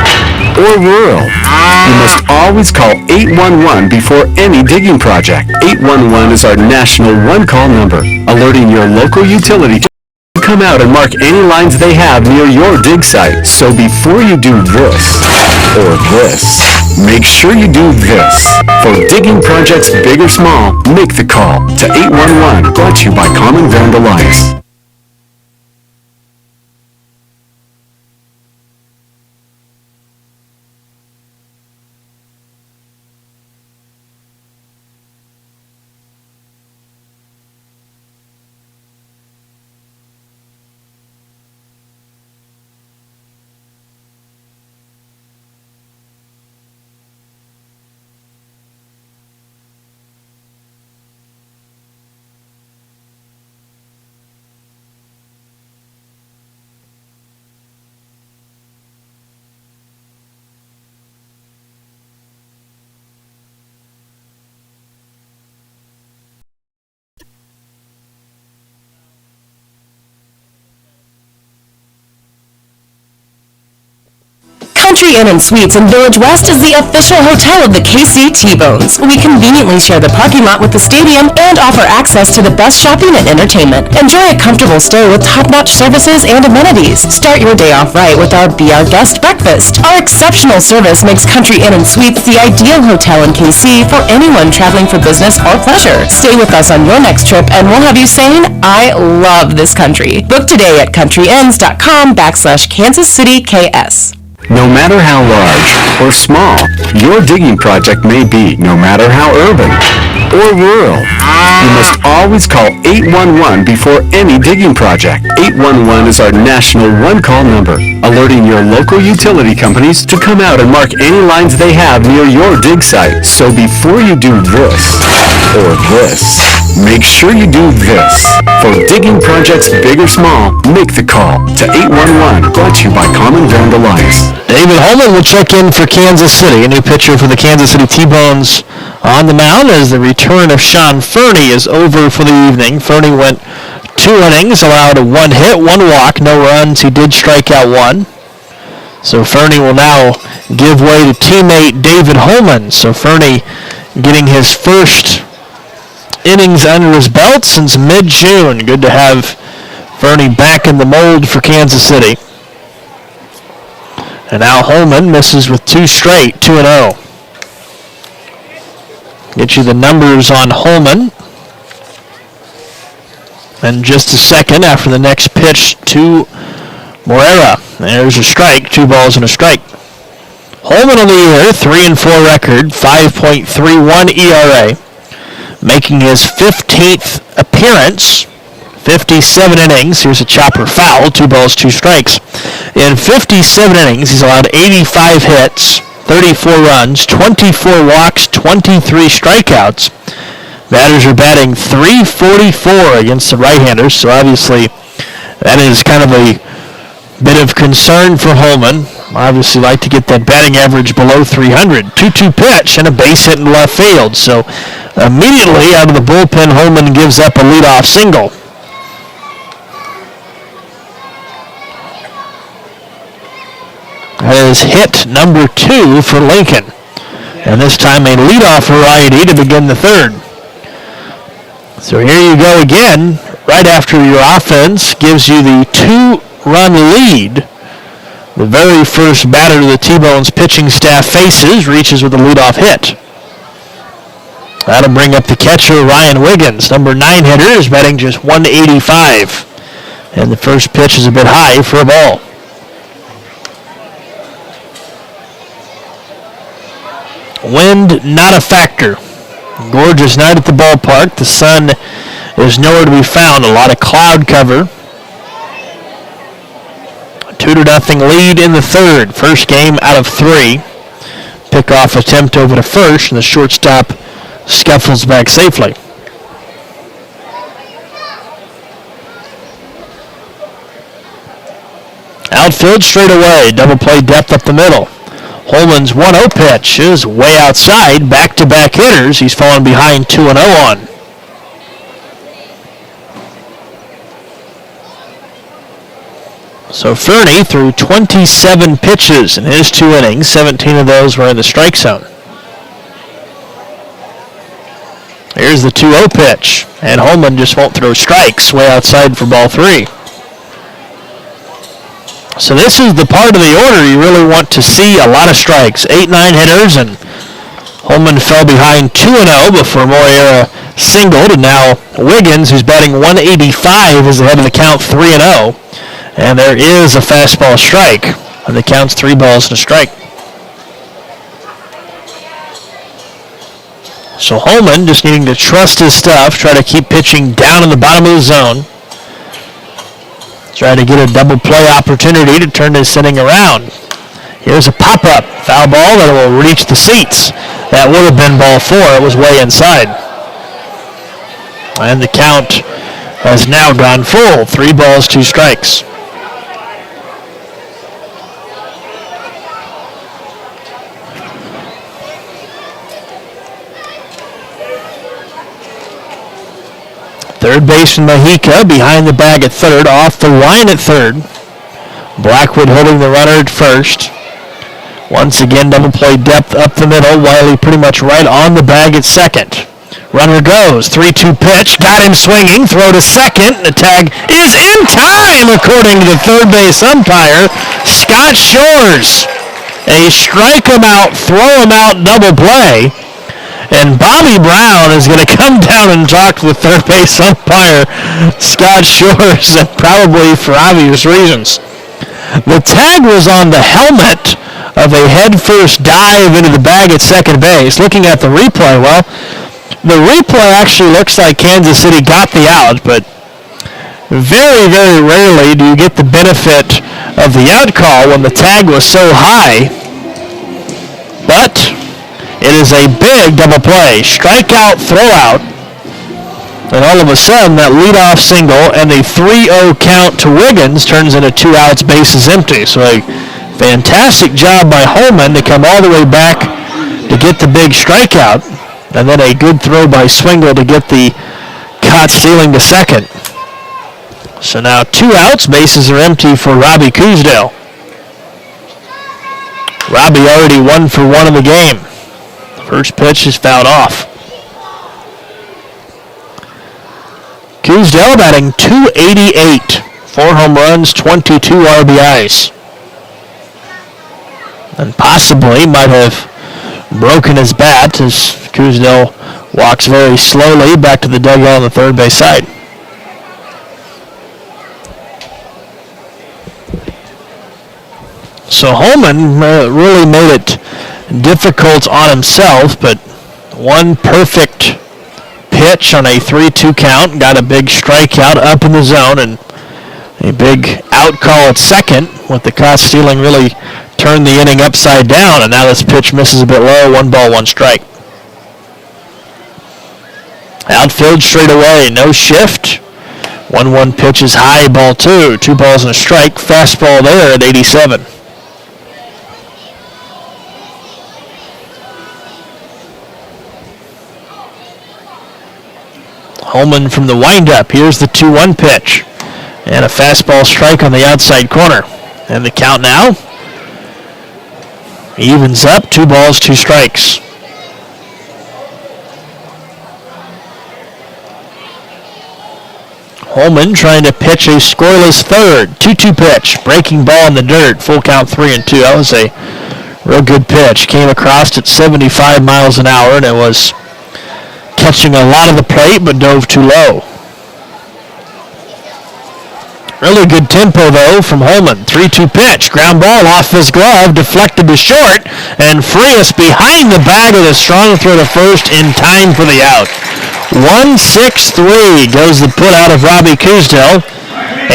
or rural, you must always call 811 before any digging project. 811 is our national one-call number, alerting your local utility to come out and mark any lines they have near your dig site. So before you do this or this, make sure you do this. For digging projects big or small, make the call to 811, brought to you by Common Ground Alliance. Country Inn & Suites in Village West is the official hotel of the KC T-Bones. We conveniently share the parking lot with the stadium and offer access to the best shopping and entertainment. Enjoy a comfortable stay with top-notch services and amenities. Start your day off right with our Be Our Guest breakfast. Our exceptional service makes Country Inn & Suites the ideal hotel in KC for anyone traveling for business or pleasure. Stay with us on your next trip and we'll have you saying, I love this country. Book today at countryinns.com/Kansas City KS. No matter how large or small your digging project may be, no matter how urban or rural, you must always call 811 before any digging project. 811 is our national one-call number, alerting your local utility companies to come out and mark any lines they have near your dig site. So before you do this or this, make sure you do this. For digging projects big or small, make the call to 811, brought to you by Common Ground Alliance. David Holman will check in for Kansas City, a new pitcher for the Kansas City T-Bones on the mound as the return of Sean Fernie is over for the evening. Fernie went 2 innings, allowed 1 hit, 1 walk, no runs. He did strike out 1. So Fernie will now give way to teammate David Holman. So Fernie getting his first innings under his belt since mid-June. Good to have Fernie back in the mold for Kansas City. And now Holman misses with 2 straight, 2-0. Get you the numbers on Holman. And just a second after the next pitch to Morera. There's a strike, 2 balls and a strike. Holman on the year, 3-4 record, 5.31 ERA. Making his 15th appearance. 57 innings. Here's a chopper foul. 2 balls, 2 strikes. In 57 innings, he's allowed 85 hits, 34 runs, 24 walks, 23 strikeouts. Batters are batting .344 against the right-handers, so obviously that is kind of a bit of concern for Holman. Obviously like to get that batting average below 300. 2-2 pitch and a base hit in left field. So immediately out of the bullpen, Holman gives up a leadoff single. That is hit number 2 for Lincoln. And this time a leadoff variety to begin the third. So here you go again, right after your offense gives you the 2-run lead. The very first batter the T-Bones pitching staff faces reaches with a leadoff hit. That'll bring up the catcher, Ryan Wiggins. Number 9 hitter is batting just 185. And the first pitch is a bit high for a ball. Wind, not a factor. Gorgeous night at the ballpark. The sun is nowhere to be found. A lot of cloud cover. 2-0 lead in the third. First game out of 3. Pickoff attempt over to first, and the shortstop scuffles back safely. Outfield straight away. Double play depth up the middle. Holman's 1-0 pitch is way outside. Back-to-back hitters. He's fallen behind 2-0 on. So Fernie threw 27 pitches in his 2 innings. 17 of those were in the strike zone. Here's the 2-0 pitch. And Holman just won't throw strikes. Way outside for ball 3. So this is the part of the order you really want to see a lot of strikes. 8-9 hitters, and Holman fell behind 2-0 before Moreira singled, and now Wiggins, who's batting 185, is ahead of the count 3-0. And there is a fastball strike, and the count's 3 balls and a strike. So Holman just needing to trust his stuff, try to keep pitching down in the bottom of the zone. Try to get a double play opportunity to turn this inning around. Here's a pop-up foul ball that will reach the seats. That would have been ball 4. It was way inside. And the count has now gone full. 3 balls, 2 strikes. Third baseman Mahika behind the bag at third, off the line at third. Blackwood holding the runner at first. Once again, double play depth up the middle. Wiley pretty much right on the bag at second. Runner goes. 3-2 pitch. Got him swinging. Throw to second. The tag is in time, according to the third base umpire, Scott Shores. A strike him out, throw him out double play. And Bobby Brown is going to come down and talk to the third base umpire, Scott Shores, and probably for obvious reasons. The tag was on the helmet of a head-first dive into the bag at second base. Looking at the replay, well, the replay actually looks like Kansas City got the out, but very, very rarely do you get the benefit of the out call when the tag was so high. But it is a big double play. Strikeout, throwout. And all of a sudden, that leadoff single and a 3-0 count to Wiggins turns into 2 outs, bases empty. So a fantastic job by Holman to come all the way back to get the big strikeout. And then a good throw by Swingle to get the caught stealing to second. So now 2 outs, bases are empty for Robbie Coosdale. Robbie already 1 for 1 in the game. First pitch is fouled off. Coosdale batting .288. 4 home runs, 22 RBIs. And possibly might have broken his bat as Coosdale walks very slowly back to the dugout on the third base side. So Holman really made it difficult on himself, but one perfect pitch on a 3-2 count, got a big strikeout up in the zone, and a big out call at second with the caught stealing really turned the inning upside down, and now this pitch misses a bit low, 1 ball, 1 strike. Outfield straight away, no shift. 1-1 pitch is high, ball 2, 2 balls and a strike, fastball there at 87. Holman from the windup. Here's the 2-1 pitch. And a fastball strike on the outside corner. And the count now evens up, 2 balls, 2 strikes. Holman trying to pitch a scoreless third. 2-2 pitch. Breaking ball in the dirt. Full count 3-2. That was a real good pitch. Came across at 75 miles an hour, and it was catching a lot of the plate, but dove too low. Really good tempo, though, from Holman. 3-2 pitch. Ground ball off his glove, deflected to short, and Frias behind the bag with a strong throw to first in time for the out. 1-6-3 goes the put out of Robbie Cousdale,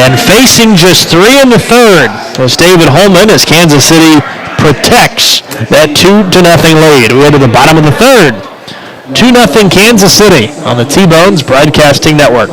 and facing just 3 in the third was David Holman as Kansas City protects that 2-0 lead. We go to the bottom of the third. 2-0 Kansas City on the T-Bones Broadcasting Network.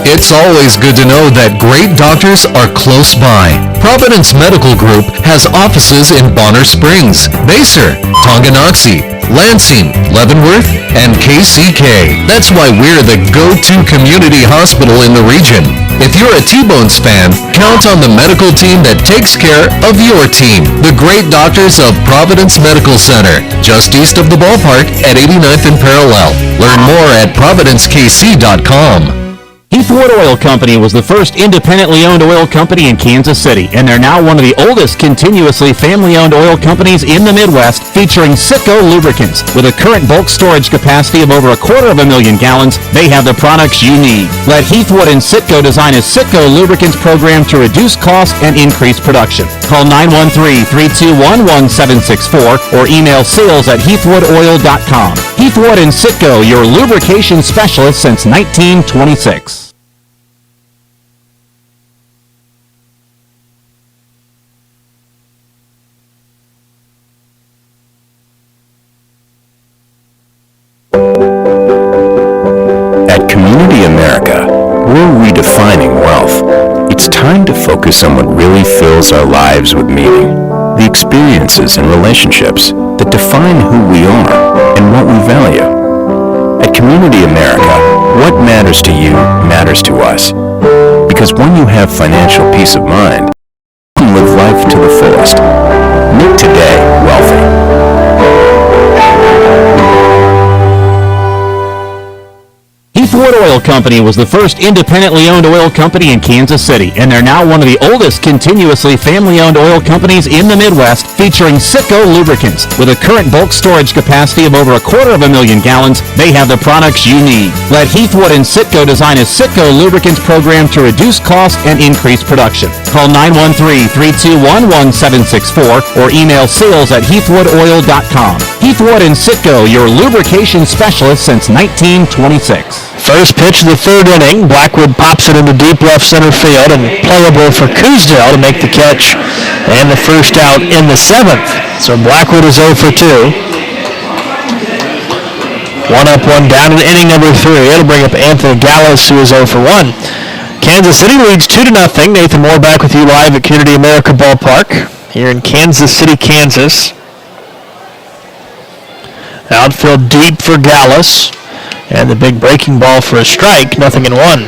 It's always good to know that great doctors are close by. Providence Medical Group has offices in Bonner Springs, Basehor, Tonganoxie, Lansing, Leavenworth, and KCK. That's why we're the go-to community hospital in the region. If you're a T-Bones fan, count on the medical team that takes care of your team. The great doctors of Providence Medical Center, just east of the ballpark at 89th and Parallel. Learn more at providencekc.com. Heathwood Oil Company was the first independently owned oil company in Kansas City, and they're now one of the oldest continuously family-owned oil companies in the Midwest, featuring Citgo lubricants. With a current bulk storage capacity of over 250,000 gallons, they have the products you need. Let Heathwood and Citgo design a Citgo lubricants program to reduce cost and increase production. Call 913-321-1764 or email sales@heathwoodoil.com. Heathwood and Citgo, your lubrication specialist since 1926. At Community America, we're redefining wealth. It's time to focus on what really fills our lives with meaning. The experiences and relationships that define who we are and what we value. At Community America, what matters to you matters to us. Because when you have financial peace of mind, you can live life to the fullest. Make today wealthy. Heathwood Oil Company was the first independently owned oil company in Kansas City, and they're now one of the oldest continuously family-owned oil companies in the Midwest, featuring Citgo lubricants. With a current bulk storage capacity of over 250,000 gallons, they have the products you need. Let Heathwood and Citgo design a Citgo lubricants program to reduce cost and increase production. Call 913-321-1764 or email sales@heathwoodoil.com. Heathwood and Citgo, your lubrication specialist since 1926. First pitch of the third inning, Blackwood pops it into deep left center field and playable for Cousdale to make the catch and the first out in the seventh. So Blackwood is 0 for 2. 1 up, 1 down in inning number 3. It'll bring up Anthony Gallus, who is 0 for 1. Kansas City leads 2-0. Nathan Moore back with you live at Community America Ballpark here in Kansas City, Kansas. Outfield deep for Gallus. And the big breaking ball for a strike, 0-1.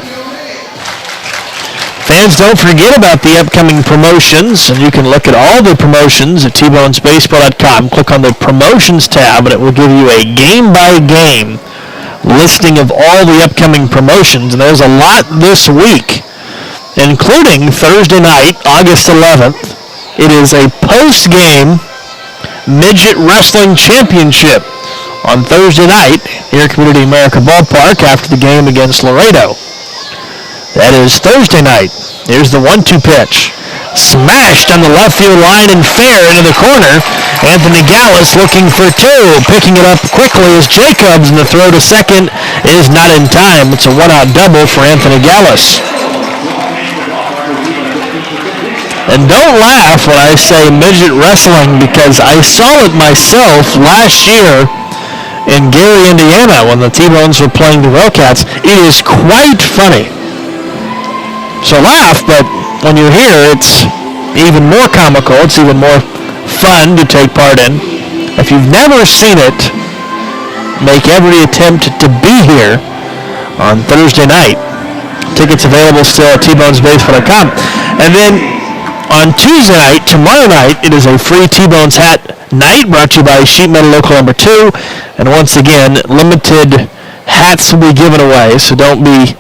Fans, don't forget about the upcoming promotions, and you can look at all the promotions at tbonesbaseball.com. Click on the promotions tab, and it will give you a game-by-game listing of all the upcoming promotions. And there's a lot this week, including Thursday night, August 11th. It is a post-game Midget Wrestling Championship on Thursday night here at Community America Ballpark after the game against Laredo. That is Thursday night. Here's the 1-2 pitch. Smashed on the left field line and fair into the corner. Anthony Gallus looking for 2. Picking it up quickly as Jacobs, and the throw to second is not in time. It's a 1-out double for Anthony Gallus. And don't laugh when I say midget wrestling, because I saw it myself last year in Gary, Indiana, when the T-Bones were playing the Wildcats. It is quite funny. So laugh, but when you're here, it's even more comical. It's even more fun to take part in. If you've never seen it, make every attempt to be here on Thursday night. Tickets available still at tbonesbaseball.com. And then on Tuesday night, tomorrow night, it is a free T-Bones hat night brought to you by Sheet Metal Local Number 2. And once again, limited hats will be given away, so don't be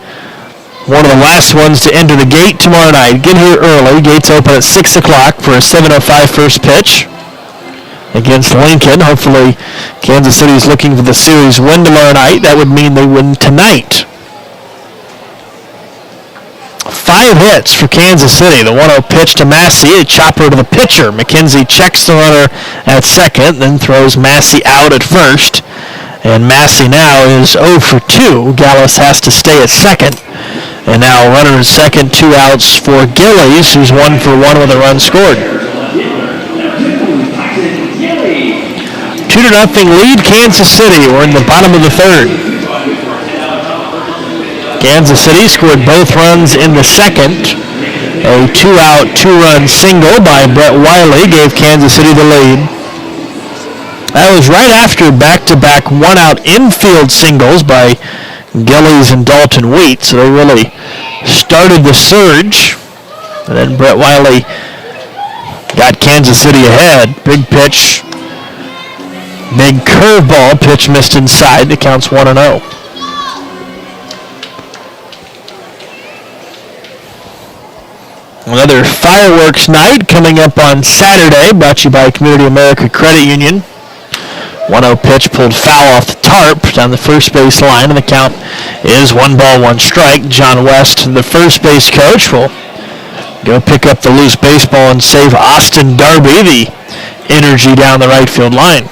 one of the last ones to enter the gate tomorrow night. Get here early. Gates open at 6 o'clock for a 7:05 first pitch against Lincoln. Hopefully, Kansas City is looking for the series win tomorrow night. That would mean they win tonight. 5 hits for Kansas City. The 1-0 pitch to Massey, a chopper to the pitcher. McKenzie checks the runner at second, then throws Massey out at first. And Massey now is 0 for 2. Gallus has to stay at second. And now runner at second, 2 outs for Gillies, who's 1 for 1 with a run scored. 2-0 lead Kansas City. We're in the bottom of the third. Kansas City scored both runs in the second. A 2-out, 2-run single by Brett Wiley gave Kansas City the lead. That was right after back-to-back 1-out infield singles by Gillies and Dalton Wheat, so they really started the surge. And then Brett Wiley got Kansas City ahead. Big pitch, big curveball, pitch missed inside. The count's 1-0. Another fireworks night coming up on Saturday, brought to you by Community America Credit Union. 1-0 pitch pulled foul off the tarp down the first base line, and the count is 1-1 strike. John West, the first base coach, will go pick up the loose baseball and save Austin Darby the energy down the right field line.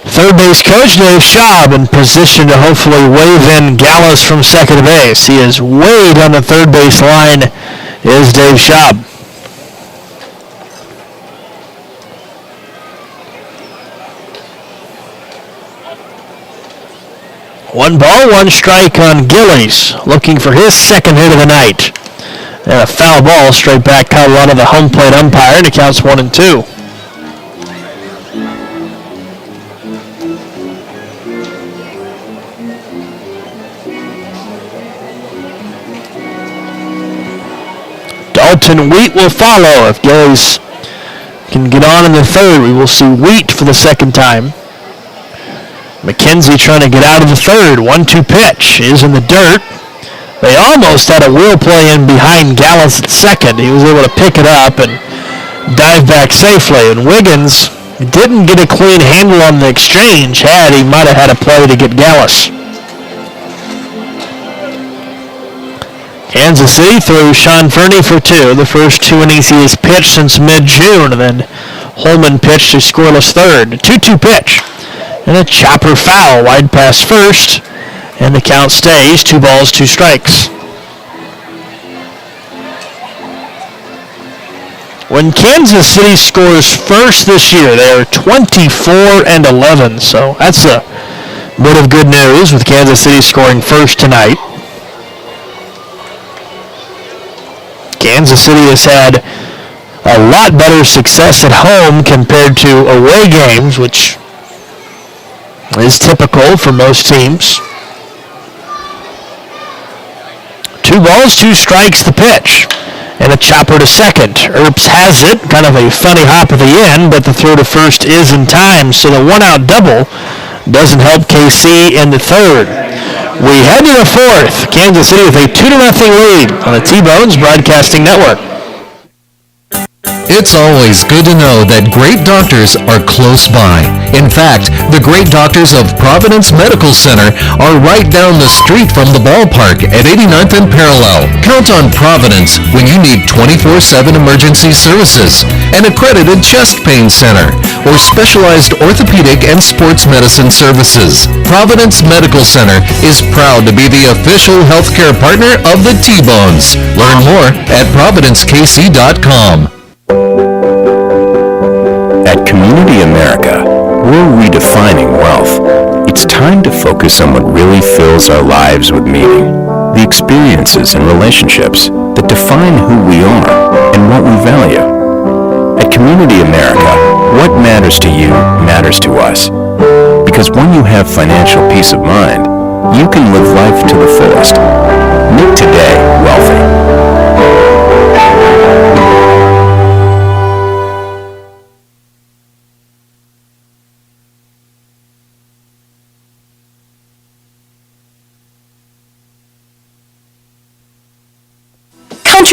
Third base coach Dave Schaub in position to hopefully wave in Gallus from second base. He is way down the third base line is Dave Schaub. 1-1 strike on Gillies, looking for his second hit of the night. And a foul ball straight back caught out of the home plate umpire, and it counts 1-2. Dalton Wheat will follow. If Gillies can get on in the third, we will see Wheat for the second time. McKenzie trying to get out of the third. 1-2 pitch is in the dirt. They almost had a wheel play in behind Gallus at second. He was able to pick it up and dive back safely. And Wiggins didn't get a clean handle on the exchange. Had he might have had a play to get Gallus. Kansas City throws Sean Fernie for 2. The first 2 innings he has pitched since mid-June. And then Holman pitched a scoreless third. 2-2 pitch. And a chopper foul wide past first. And the count stays 2 balls, 2 strikes. When Kansas City scores first this year, they are 24-11. So that's a bit of good news with Kansas City scoring first tonight. Kansas City has had a lot better success at home compared to away games, which is typical for most teams. 2 balls, 2 strikes the pitch. And a chopper to second. Earps has it. Kind of a funny hop at the end, but the throw to first is in time. So the 1-out double doesn't help KC in the third. We head to the fourth. Kansas City with a 2-0 lead on the T-Bones Broadcasting Network. It's always good to know that great doctors are close by. In fact, the great doctors of Providence Medical Center are right down the street from the ballpark at 89th and Parallel. Count on Providence when you need 24/7 emergency services, an accredited chest pain center, or specialized orthopedic and sports medicine services. Providence Medical Center is proud to be the official healthcare partner of the T-Bones. Learn more at providencekc.com. At Community America, we're redefining wealth. It's time to focus on what really fills our lives with meaning. The experiences and relationships that define who we are and what we value. At Community America, what matters to you matters to us. Because when you have financial peace of mind, you can live life to the fullest. Make today wealthy.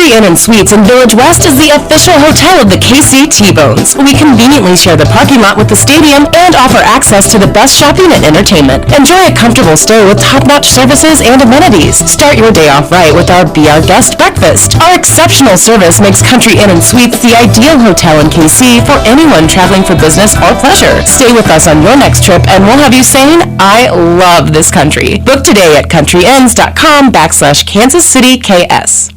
Country Inn and Suites in Village West is the official hotel of the KC T-Bones. We conveniently share the parking lot with the stadium and offer access to the best shopping and entertainment. Enjoy a comfortable stay with top-notch services and amenities. Start your day off right with our Be Our Guest breakfast. Our exceptional service makes Country Inn and Suites the ideal hotel in KC for anyone traveling for business or pleasure. Stay with us on your next trip and we'll have you saying, I love this country. Book today at countryinns.com/Kansas City KS.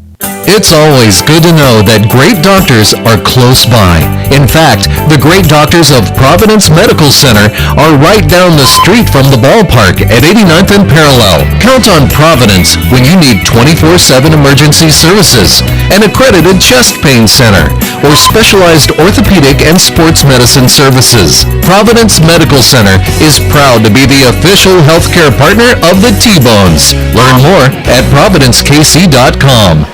It's always good to know that great doctors are close by. In fact, the great doctors of Providence Medical Center are right down the street from the ballpark at 89th and Parallel. Count on Providence when you need 24/7 emergency services, an accredited chest pain center, or specialized orthopedic and sports medicine services. Providence Medical Center is proud to be the official healthcare partner of the T-Bones. Learn more at providencekc.com.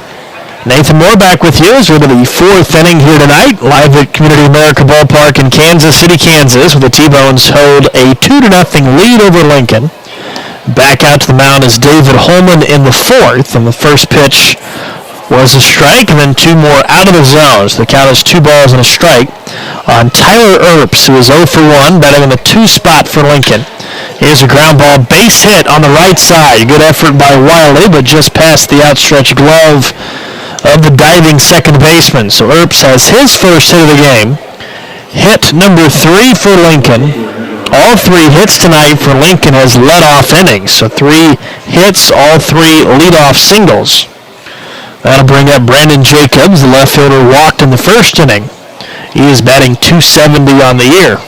Nathan Moore back with you as we're to the fourth inning here tonight, live at Community America Ballpark in Kansas City, Kansas, where the T-Bones hold a 2-0 lead over Lincoln. Back out to the mound is David Holman in the fourth, and the first pitch was a strike, and then two more out of the zone. So the count is 2 balls and a strike on Tyler Earps, who is 0 for 1, batting in the 2 spot for Lincoln. Here's a ground ball base hit on the right side. Good effort by Wiley, but just past the outstretched glove of the diving second baseman. So Earps has his first hit of the game. Hit number 3 for Lincoln. All 3 hits tonight for Lincoln has led off innings. So 3 hits, all 3 leadoff singles. That'll bring up Brandon Jacobs. The left fielder walked in the first inning. He is batting .270 on the year.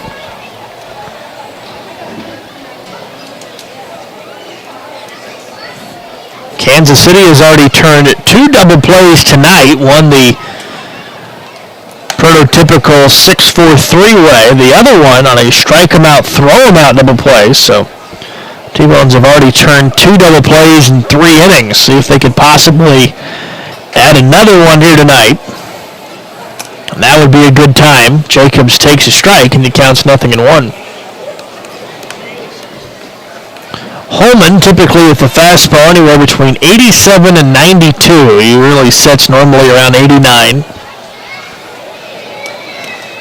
Kansas City has already turned 2 double plays tonight. One the prototypical 6-4-3 way. The other one on a strike 'em out, throw 'em out double play. So T-Bones have already turned 2 double plays in 3 innings. See if they could possibly add another one here tonight. And that would be a good time. Jacobs takes a strike and he counts 0-1. Holman, typically with the fastball, anywhere between 87 and 92. He really sets normally around 89.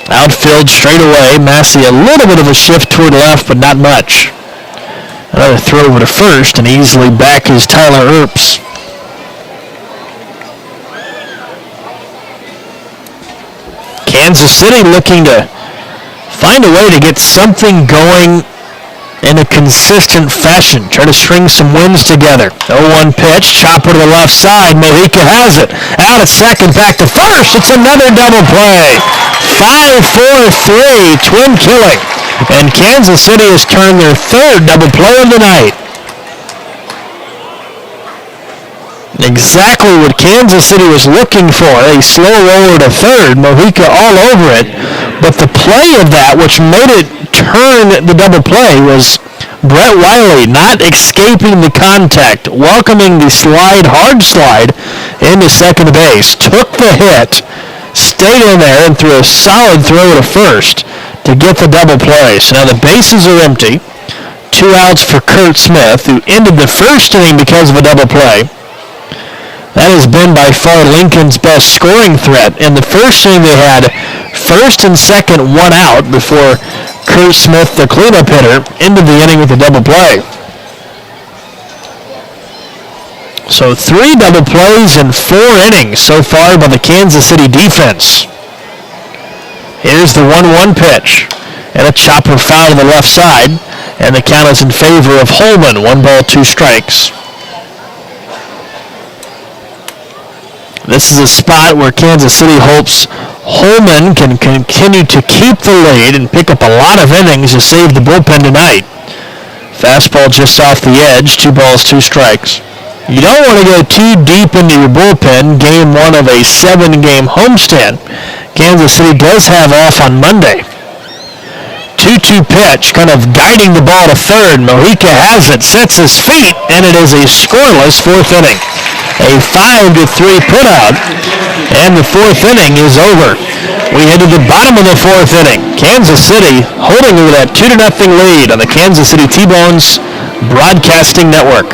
Outfield straight away. Massey a little bit of a shift toward left, but not much. Another throw over to first, and easily back is Tyler Earps. Kansas City looking to find a way to get something going in a consistent fashion. Try to string some wins together. 0-1 pitch, chopper to the left side. Mojica has it. Out at second, back to first. It's another double play. 5-4-3, twin killing. And Kansas City has turned their 3rd double play of the night. Exactly what Kansas City was looking for. A slow roller to third. Mojica all over it. But the play of that, which made it turn the double play, was Brett Wiley not escaping the contact, welcoming the hard slide into second base, took the hit, stayed in there, and threw a solid throw to first to get the double play. So now the bases are empty. 2 outs for Kurt Smith, who ended the first inning because of a double play. That has been by far Lincoln's best scoring threat. In the first inning, they had first and second 1 out before Kurt Smith, the cleanup hitter, ended the inning with a double play. So 3 double plays in 4 innings so far by the Kansas City defense. Here's the 1-1 pitch. And a chopper foul to the left side. And the count is in favor of Holman. 1 ball, 2 strikes. This is a spot where Kansas City hopes Holman can continue to keep the lead and pick up a lot of innings to save the bullpen tonight. Fastball just off the edge, 2 balls, 2 strikes. You don't want to go too deep into your bullpen, game 1 of a 7-game homestand. Kansas City does have off on Monday. 2-2 pitch, kind of guiding the ball to third. Mojica has it, sets his feet, and it is a scoreless 4th inning. A 5-3 putout, and the 4th inning is over. We head to the bottom of the 4th inning. Kansas City holding with that 2-0 lead on the Kansas City T-Bones Broadcasting Network.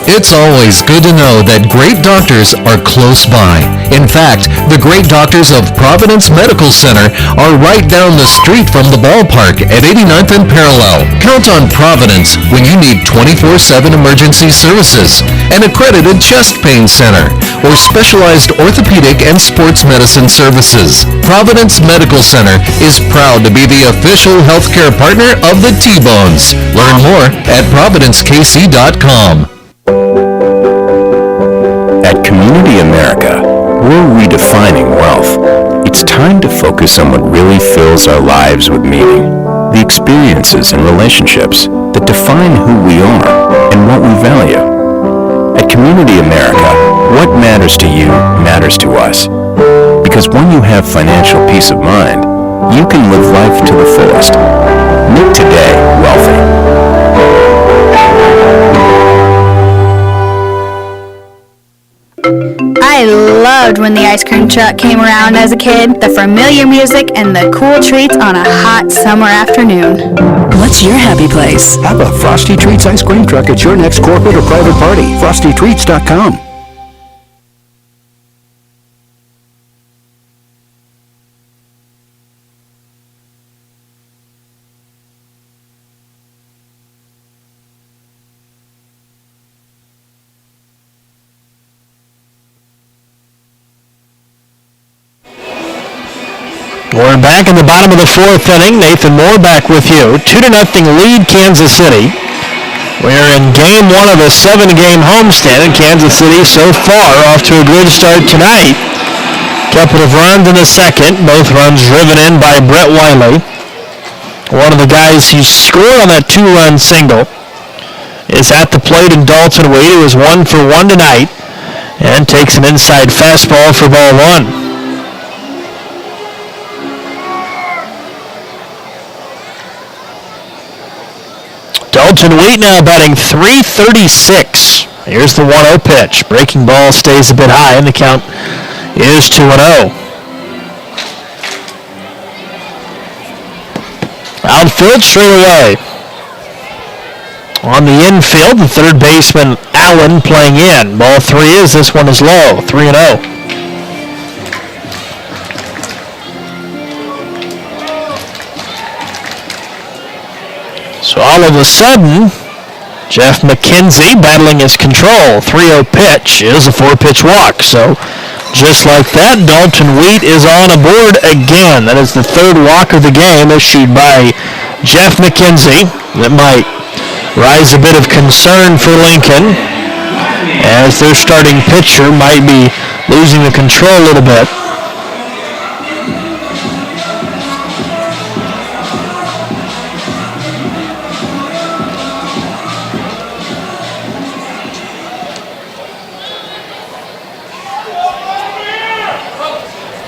It's always good to know that great doctors are close by. In fact, the great doctors of Providence Medical Center are right down the street from the ballpark at 89th and Parallel. Count on Providence when you need 24/7 emergency services, an accredited chest pain center, or specialized orthopedic and sports medicine services. Providence Medical Center is proud to be the official healthcare partner of the T-Bones. Learn more at providencekc.com. At Community America, we're redefining wealth. It's time to focus on what really fills our lives with meaning. The experiences and relationships that define who we are and what we value. At Community America, what matters to you matters to us. Because when you have financial peace of mind, you can live life to the fullest. Make today wealthy. I loved when the ice cream truck came around as a kid, the familiar music and the cool treats on a hot summer afternoon. What's your happy place? Have a Frosty Treats ice cream truck at your next corporate or private party. FrostyTreats.com. We're back in the bottom of the fourth inning. Nathan Moore back with you. 2-0 lead Kansas City. We're in game one of a 7-game homestand, and Kansas City so far off to a good start tonight. Couple of runs in the second, both runs driven in by Brett Wiley. One of the guys who scored on that 2-run single is at the plate in Dalton Wade, who is 1 for 1 tonight, and takes an inside fastball for ball one. Dalton Wheat now batting .336. Here's the 1-0 pitch. Breaking ball stays a bit high, and the count is 2-0. Outfield straight away. On the infield, the third baseman Allen playing in. Ball 3 is, this one is low, 3-0. So all of a sudden, Jeff McKenzie battling his control. 3-0 pitch is a 4-pitch walk. So just like that, Dalton Wheat is on aboard again. That is the third walk of the game issued by Jeff McKenzie. That might rise a bit of concern for Lincoln, as their starting pitcher might be losing the control a little bit.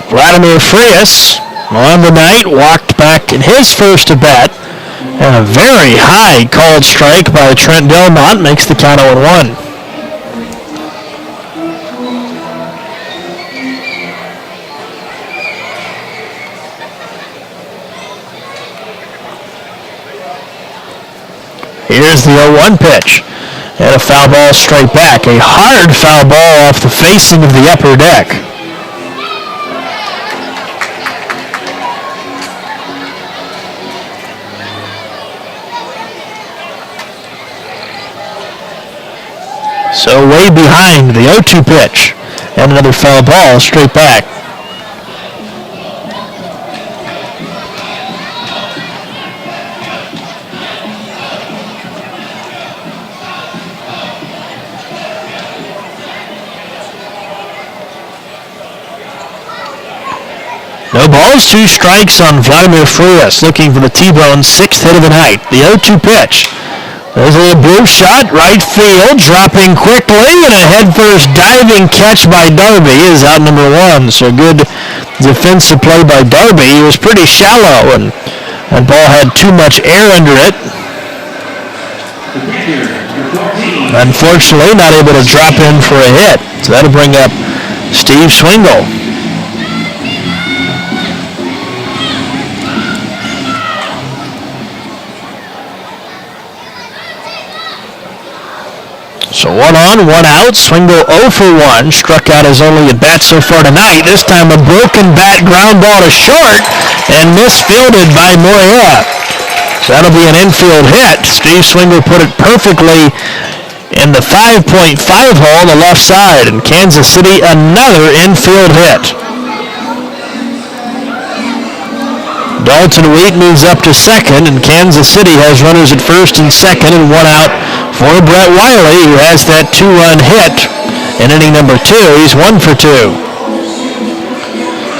Vladimir Frias on the night walked back in his first at bat, and a very high called strike by Trent Delmont makes the count 0-1. Here's the 0-1 pitch, and a foul ball straight back. A hard foul ball off the facing of the upper deck. So way behind the 0-2 pitch, and another foul ball straight back. No balls, 2 strikes on Vladimir Frias, looking for the T-Bone's 6th hit of the night. The 0-2 pitch. There's a little blue shot, right field, dropping quickly, and a headfirst diving catch by Darby is out number 1. So good defensive play by Darby. He was pretty shallow, and that ball had too much air under it. Unfortunately, not able to drop in for a hit. So that'll bring up Steve Swingle. So One on, one out. Swingle 0 for 1. Struck out his only at bat so far tonight. This time a broken bat ground ball to short and misfielded by Moria. So that'll be an infield hit. Steve Swingle put it perfectly in the 5.5 hole on the left side. And Kansas City, another infield hit. Dalton Wheat moves up to second, and Kansas City has runners at first and second, and one out for Brett Wiley, who has that 2-run hit in inning number 2. He's 1 for 2.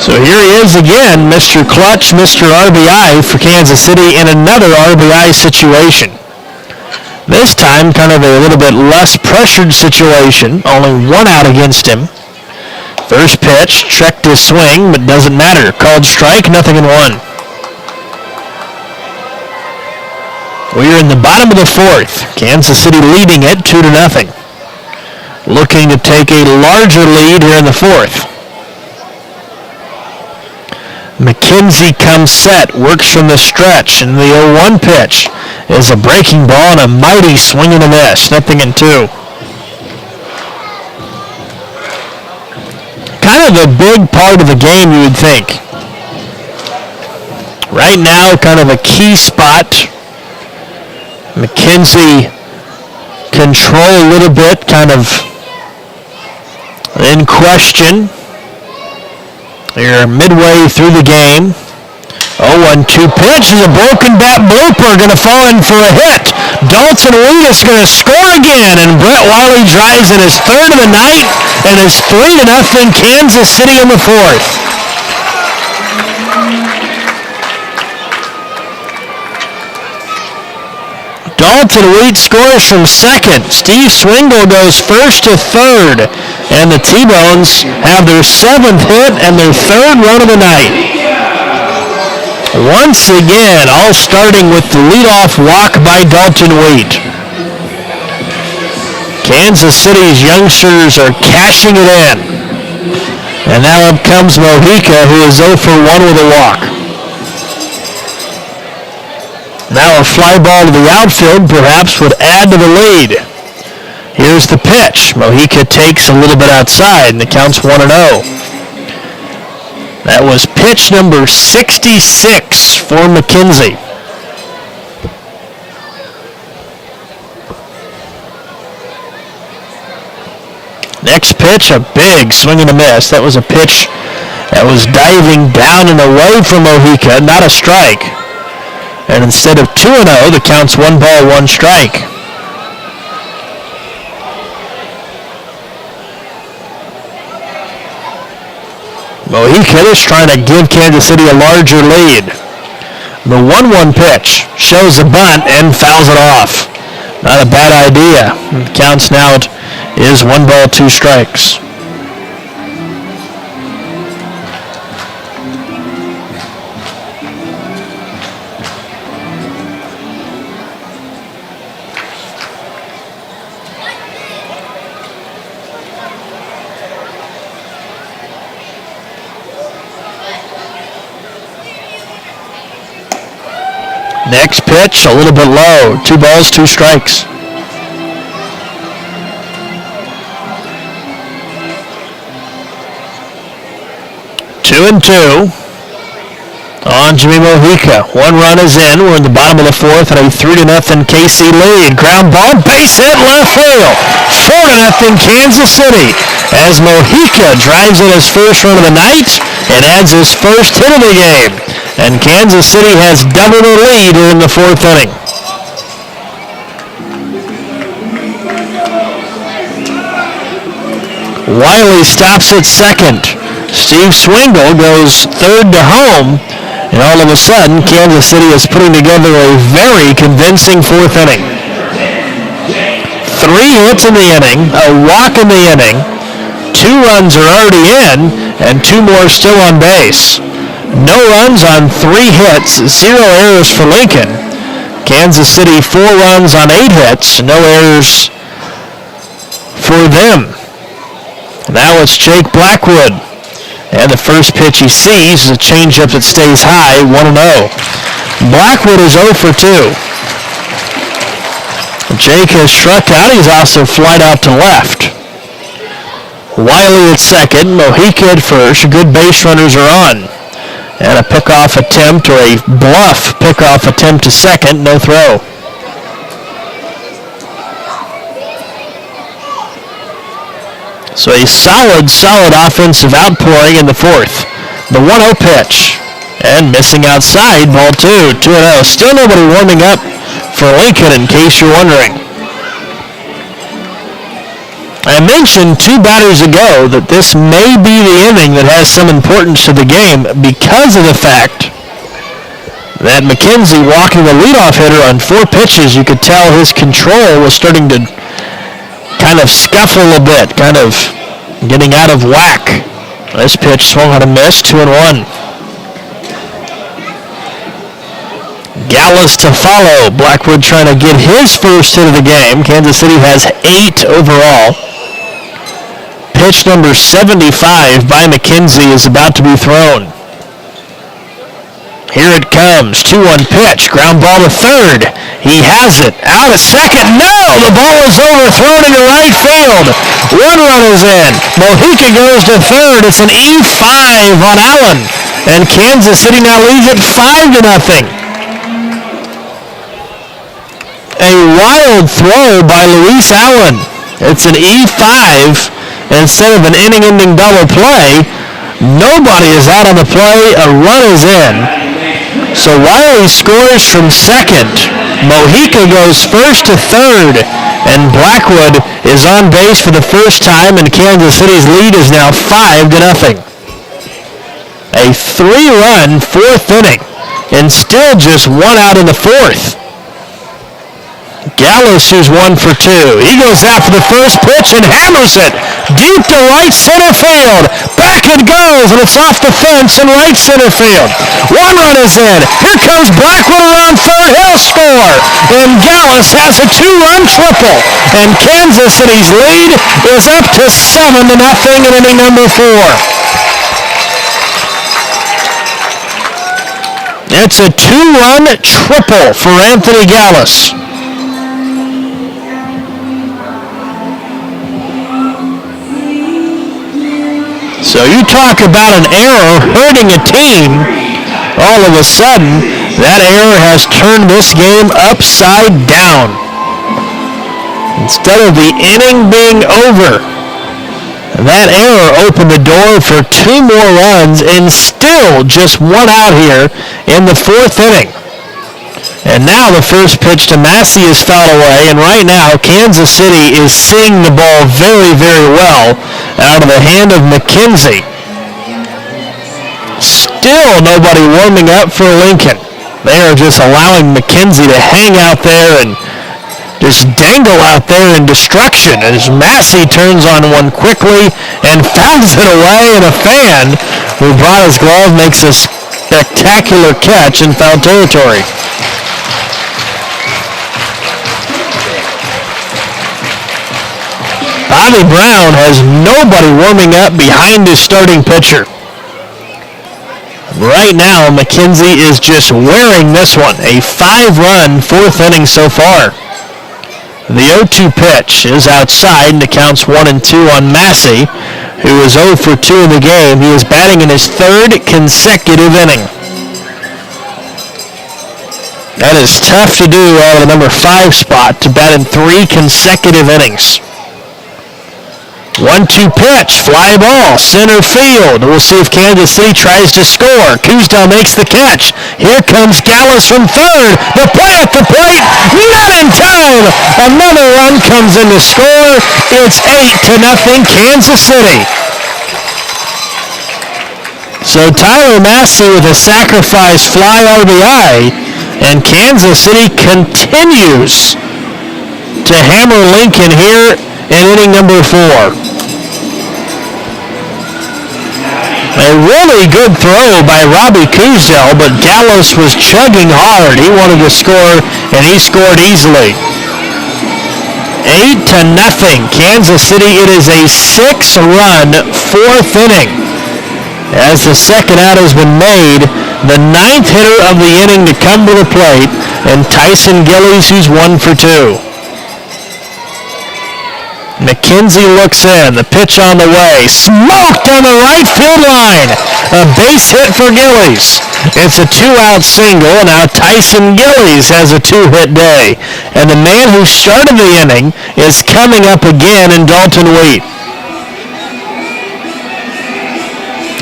So here he is again, Mr. Clutch, Mr. RBI for Kansas City in another RBI situation. This time, kind of a little bit less pressured situation, only one out against him. First pitch, checked his swing, but doesn't matter. Called strike, 0-1. We're in the bottom of the fourth. Kansas City leading it 2-0. Looking to take a larger lead here in the fourth. McKenzie comes set, works from the stretch, and the 0-1 pitch is a breaking ball and a mighty swing and a miss. 0-2. Kind of a big part of the game, you would think. Right now, kind of a key spot. McKenzie control a little bit, kind of in question. You're midway through the game. 0-1-2 pitch is a broken bat blooper, going to fall in for a hit. Dalton Wheat is going to score again, and Brett Wiley drives in his third of the night, and it's 3-0 Kansas City in the fourth. Dalton Wheat scores from second. Steve Swingle goes first to third. And the T-Bones have their 7th hit and their 3rd run of the night. Once again, all starting with the leadoff walk by Dalton Wheat. Kansas City's youngsters are cashing it in. And now up comes Mojica, who is 0 for 1 with a walk. Now a fly ball to the outfield perhaps would add to the lead. Here's the pitch. Mojica takes a little bit outside, and the count's 1-0. That was pitch number 66 for McKenzie. Next pitch, a big swing and a miss. That was a pitch that was diving down and away from Mojica, not a strike. And instead of 2-0, the count's 1 ball, 1 strike. Mojica is trying to give Kansas City a larger lead. The 1-1 pitch shows a bunt and fouls it off. Not a bad idea. The count's now is 1 ball, 2 strikes. Next pitch, a little bit low. 2 balls, 2 strikes. Two and two on Jimmy Mojica. 1 run is in. We're in the bottom of the fourth and a 3-0 KC lead. Ground ball, base hit, left field. 4-0 Kansas City as Mojica drives in his first run of the night and adds his first hit of the game. And Kansas City has doubled their lead in the 4th inning. Wiley stops at second. Steve Swingle goes third to home. And all of a sudden, Kansas City is putting together a very convincing 4th inning. 3 hits in the inning, a walk in the inning. 2 runs are already in, and 2 more still on base. No runs on 3 hits, 0 errors for Lincoln. Kansas City 4 runs on 8 hits, no errors for them. Now it's Jake Blackwood. And the first pitch he sees is a changeup that stays high, 1-0. Blackwood is 0 for 2. Jake has struck out. He's also flied out to left. Wiley at second, Mojica at first. Good base runners are on. And a pickoff attempt, or a bluff pickoff attempt to second, no throw. So a solid offensive outpouring in the fourth. The 1-0 pitch. And missing outside, ball 2, 2-0. Still nobody warming up for Lincoln, in case you're wondering. I mentioned 2 batters ago that this may be the inning that has some importance to the game because of the fact that McKenzie, walking the leadoff hitter on 4 pitches, you could tell his control was starting to kind of scuffle a bit, kind of getting out of whack. This pitch swung on a miss, 2-1. Gallus to follow. Blackwood trying to get his first hit of the game. Kansas City has 8 overall. Pitch number 75 by McKenzie is about to be thrown. Here it comes. 2-1 pitch. Ground ball to third. He has it. Out at second. No! The ball is overthrown into right field. 1 run is in. Mojica goes to third. It's an E5 on Allen. And Kansas City now leads it 5-0. A wild throw by Luis Allen. It's an E5 instead of an inning-ending double play. Nobody is out on the play. A run is in. So Wiley scores from second. Mojica goes first to third. And Blackwood is on base for the first time, and Kansas City's lead is now 5-0. A 3-run 4th inning, and still just 1 out in the 4th. Gallus, who's 1 for 2. He goes after the first pitch and hammers it deep to right center field. Back it goes, and it's off the fence in right center field. 1 run is in. Here comes Blackwood around third. He'll score. And Gallus has a 2-run triple. And Kansas City's lead is up to 7-0 in inning number 4. It's a 2-run triple for Anthony Gallus. So you talk about an error hurting a team. All of a sudden, that error has turned this game upside down. Instead of the inning being over, that error opened the door for 2 more runs and still just 1 out here in the 4th inning. And now the first pitch to Massey is fouled away, and right now Kansas City is seeing the ball very, very well out of the hand of McKenzie. Still nobody warming up for Lincoln. They are just allowing McKenzie to hang out there and just dangle out there in destruction as Massey turns on one quickly and fouls it away, and a fan who brought his glove makes a spectacular catch in foul territory. Bobby Brown has nobody warming up behind his starting pitcher. Right now, McKenzie is just wearing this one. A 5-run 4th inning so far. The 0-2 pitch is outside, and it counts 1-2 on Massey, who is 0 for 2 in the game. He is batting in his 3rd consecutive inning. That is tough to do out of the number 5 spot, to bat in 3 consecutive innings. 1-2 pitch, fly ball, center field. We'll see if Kansas City tries to score. Kuzdal makes the catch. Here comes Gallus from third. The play at the plate, not in time. Another run comes in to score. It's 8-0 Kansas City. So Tyler Massey with a sacrifice fly RBI, and Kansas City continues to hammer Lincoln here in inning number 4. A really good throw by Robbie Kuzdal, but Gallus was chugging hard. He wanted to score, and he scored easily. 8-0 Kansas City. It is a 6-run 4th inning. As the second out has been made, the 9th hitter of the inning to come to the plate, and Tyson Gillies, who's 1 for 2. McKenzie looks in. The pitch on the way. Smoked on the right field line. A base hit for Gillies. It's a 2-out single. Now Tyson Gillies has a 2-hit day. And the man who started the inning is coming up again in Dalton Wheat.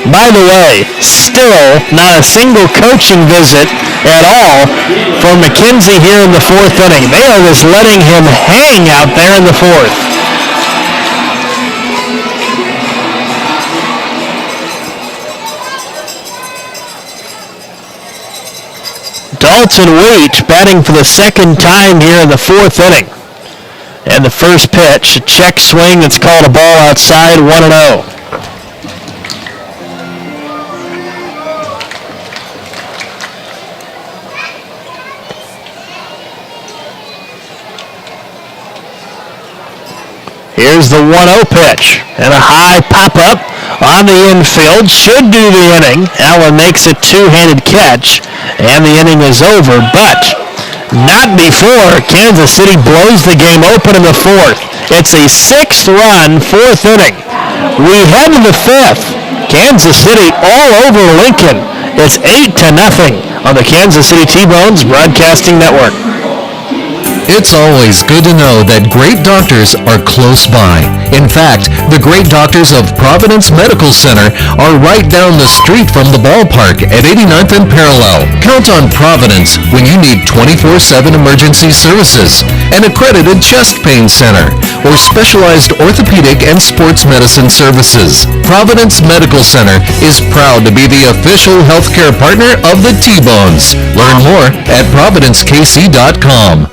By the way, still not a single coaching visit at all for McKenzie here in the 4th inning. They are just letting him hang out there in the 4th. Dalton Wheat batting for the second time here in the 4th inning. And the first pitch, a check swing that's called a ball outside, 1-0. Here's the 1-0 pitch, and a high pop-up on the infield. Should do the inning. Allen makes a two-handed catch, and the inning is over, but not before Kansas City blows the game open in the 4th. It's a 6th-run 4th inning. We head to the 5th. Kansas City all over Lincoln. It's 8-0 on the Kansas City T-Bones Broadcasting Network. It's always good to know that great doctors are close by. In fact, the great doctors of Providence Medical Center are right down the street from the ballpark at 89th and Parallel. Count on Providence when you need 24/7 emergency services, an accredited chest pain center, or specialized orthopedic and sports medicine services. Providence Medical Center is proud to be the official healthcare partner of the T-Bones. Learn more at providencekc.com.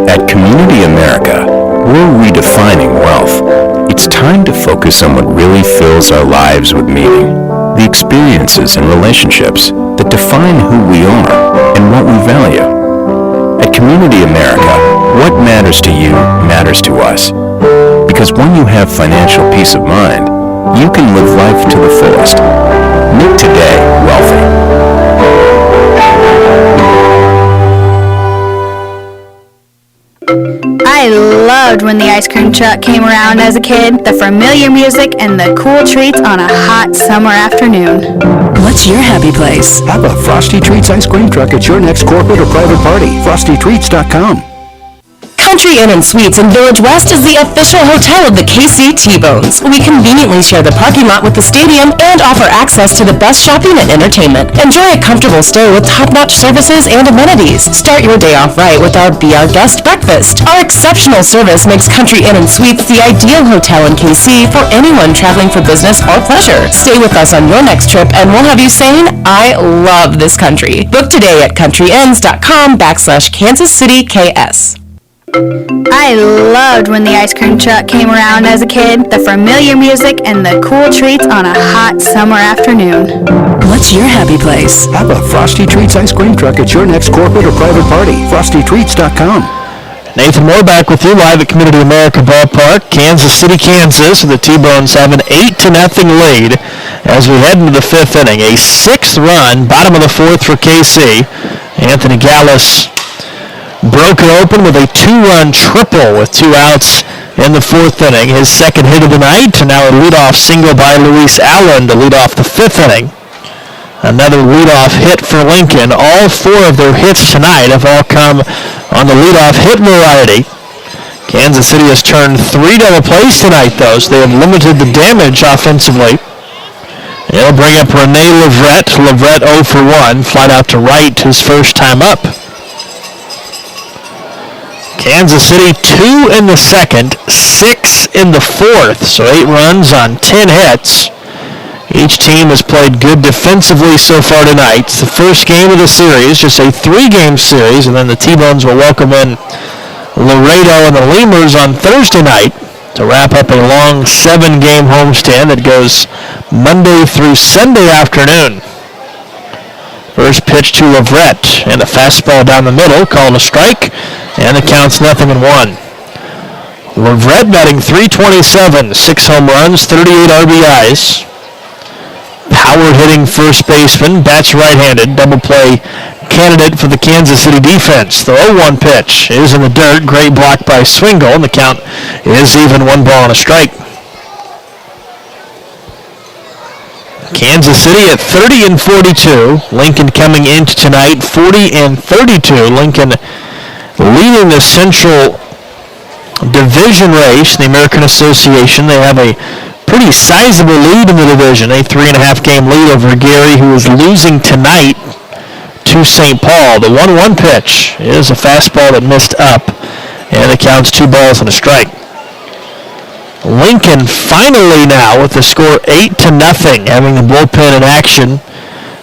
At Community America, we're redefining wealth. It's time to focus on what really fills our lives with meaning. The experiences and relationships that define who we are and what we value. At Community America, what matters to you matters to us. Because when you have financial peace of mind, you can live life to the fullest. Make today wealthy. I loved when the ice cream truck came around as a kid, the familiar music and the cool treats on a hot summer afternoon. What's your happy place? Have a Frosty Treats ice cream truck at your next corporate or private party. FrostyTreats.com. Country Inn & Suites in Village West is the official hotel of the KC T-Bones. We conveniently share the parking lot with the stadium and offer access to the best shopping and entertainment. Enjoy a comfortable stay with top-notch services and amenities. Start your day off right with our Be Our Guest breakfast. Our exceptional service makes Country Inn & Suites the ideal hotel in KC for anyone traveling for business or pleasure. Stay with us on your next trip and we'll have you saying, I love this country. Book today at countryinns.com/Kansas City KS. I loved when the ice cream truck came around as a kid, the familiar music and the cool treats on a hot summer afternoon. What's your happy place? Have a Frosty Treats ice cream truck at your next corporate or private party. FrostyTreats.com. Nathan Moore back with you live at Community America Ballpark, Kansas City, Kansas. The T-Bones have an 8-0 lead as we head into the 5th inning. A 6th run, bottom of the 4th for KC. Anthony Gallus broke it open with a 2-run triple with 2 outs in the 4th inning. His second hit of the night, and now a leadoff single by Luis Allen to lead off the 5th inning. Another leadoff hit for Lincoln. All 4 of their hits tonight have all come on the leadoff hit variety. Kansas City has turned 3 double plays tonight, though, so they have limited the damage offensively. It'll bring up Rene Leverett. Leverett 0 for 1, flied out to right his first time up. Kansas City 2 in the 2nd, 6 in the 4th, so 8 runs on 10 hits. Each team has played good defensively so far tonight. It's the first game of the series, just a 3-game series, and then the T-Bones will welcome in Laredo and the Lemurs on Thursday night to wrap up a long 7-game homestand that goes Monday through Sunday afternoon. First pitch to Leverett, and a fastball down the middle, called a strike, and the count's 0-1. Leverett batting .327, 6 home runs, 38 RBIs. Power hitting first baseman, bats right-handed, double play candidate for the Kansas City defense. The 0-1 pitch is in the dirt. Great block by Swingle, and the count is even, 1 ball and a strike. Kansas City at 30-42. Lincoln coming into tonight 40-32. Lincoln leading the Central Division race in the American Association. They have a pretty sizable lead in the division, a 3.5 game lead over Gary, who is losing tonight to St. Paul. The 1-1 pitch is a fastball that missed up, and it counts 2 balls and a strike. Lincoln finally now with the score 8-0, having the bullpen in action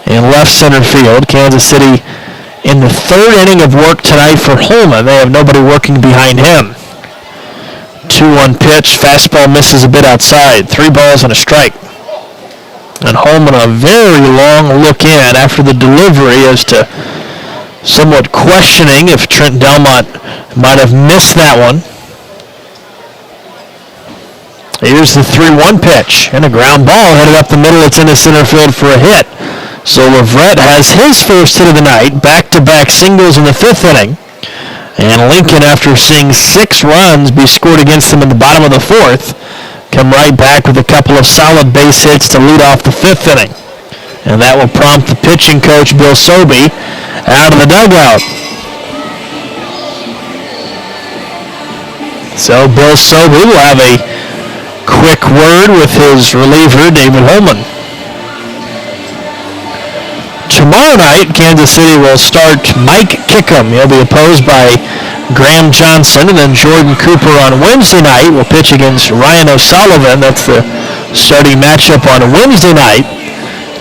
in left center field. Kansas City in the 3rd inning of work tonight for Holman. They have nobody working behind him. 2-1 pitch, fastball misses a bit outside, 3 balls and a strike. And Holman a very long look in after the delivery as to somewhat questioning if Trent Delmont might have missed that one. Here's the 3-1 pitch, and a ground ball headed up the middle. It's into center field for a hit. So Leverett has his first hit of the night, back-to-back singles in the 5th inning. And Lincoln, after seeing 6 runs be scored against them in the bottom of the 4th, come right back with a couple of solid base hits to lead off the 5th inning. And that will prompt the pitching coach, Bill Sobey, out of the dugout. So Bill Sobey will have a quick word with his reliever, David Holman. Tomorrow night, Kansas City will start Mike Kickham. He'll be opposed by Graham Johnson, and then Jordan Cooper on Wednesday night will pitch against Ryan O'Sullivan. That's the starting matchup on Wednesday night.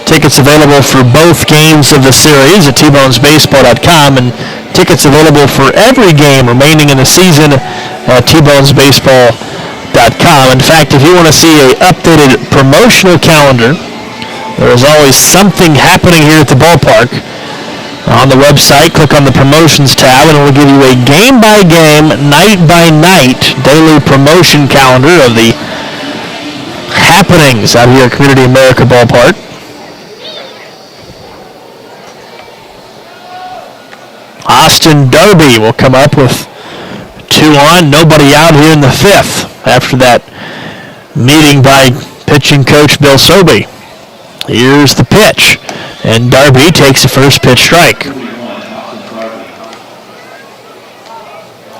Tickets available for both games of the series at tbonesbaseball.com, and tickets available for every game remaining in the season at tbonesbaseball.com. In fact, if you want to see an updated promotional calendar, there is always something happening here at the ballpark. On the website, click on the promotions tab, and it will give you a game-by-game, night-by-night daily promotion calendar of the happenings out here at Community America Ballpark. Austin Darby will come up with 2 on, nobody out here in the 5th after that meeting by pitching coach Bill Sobey. Here's the pitch, and Darby takes the first pitch strike.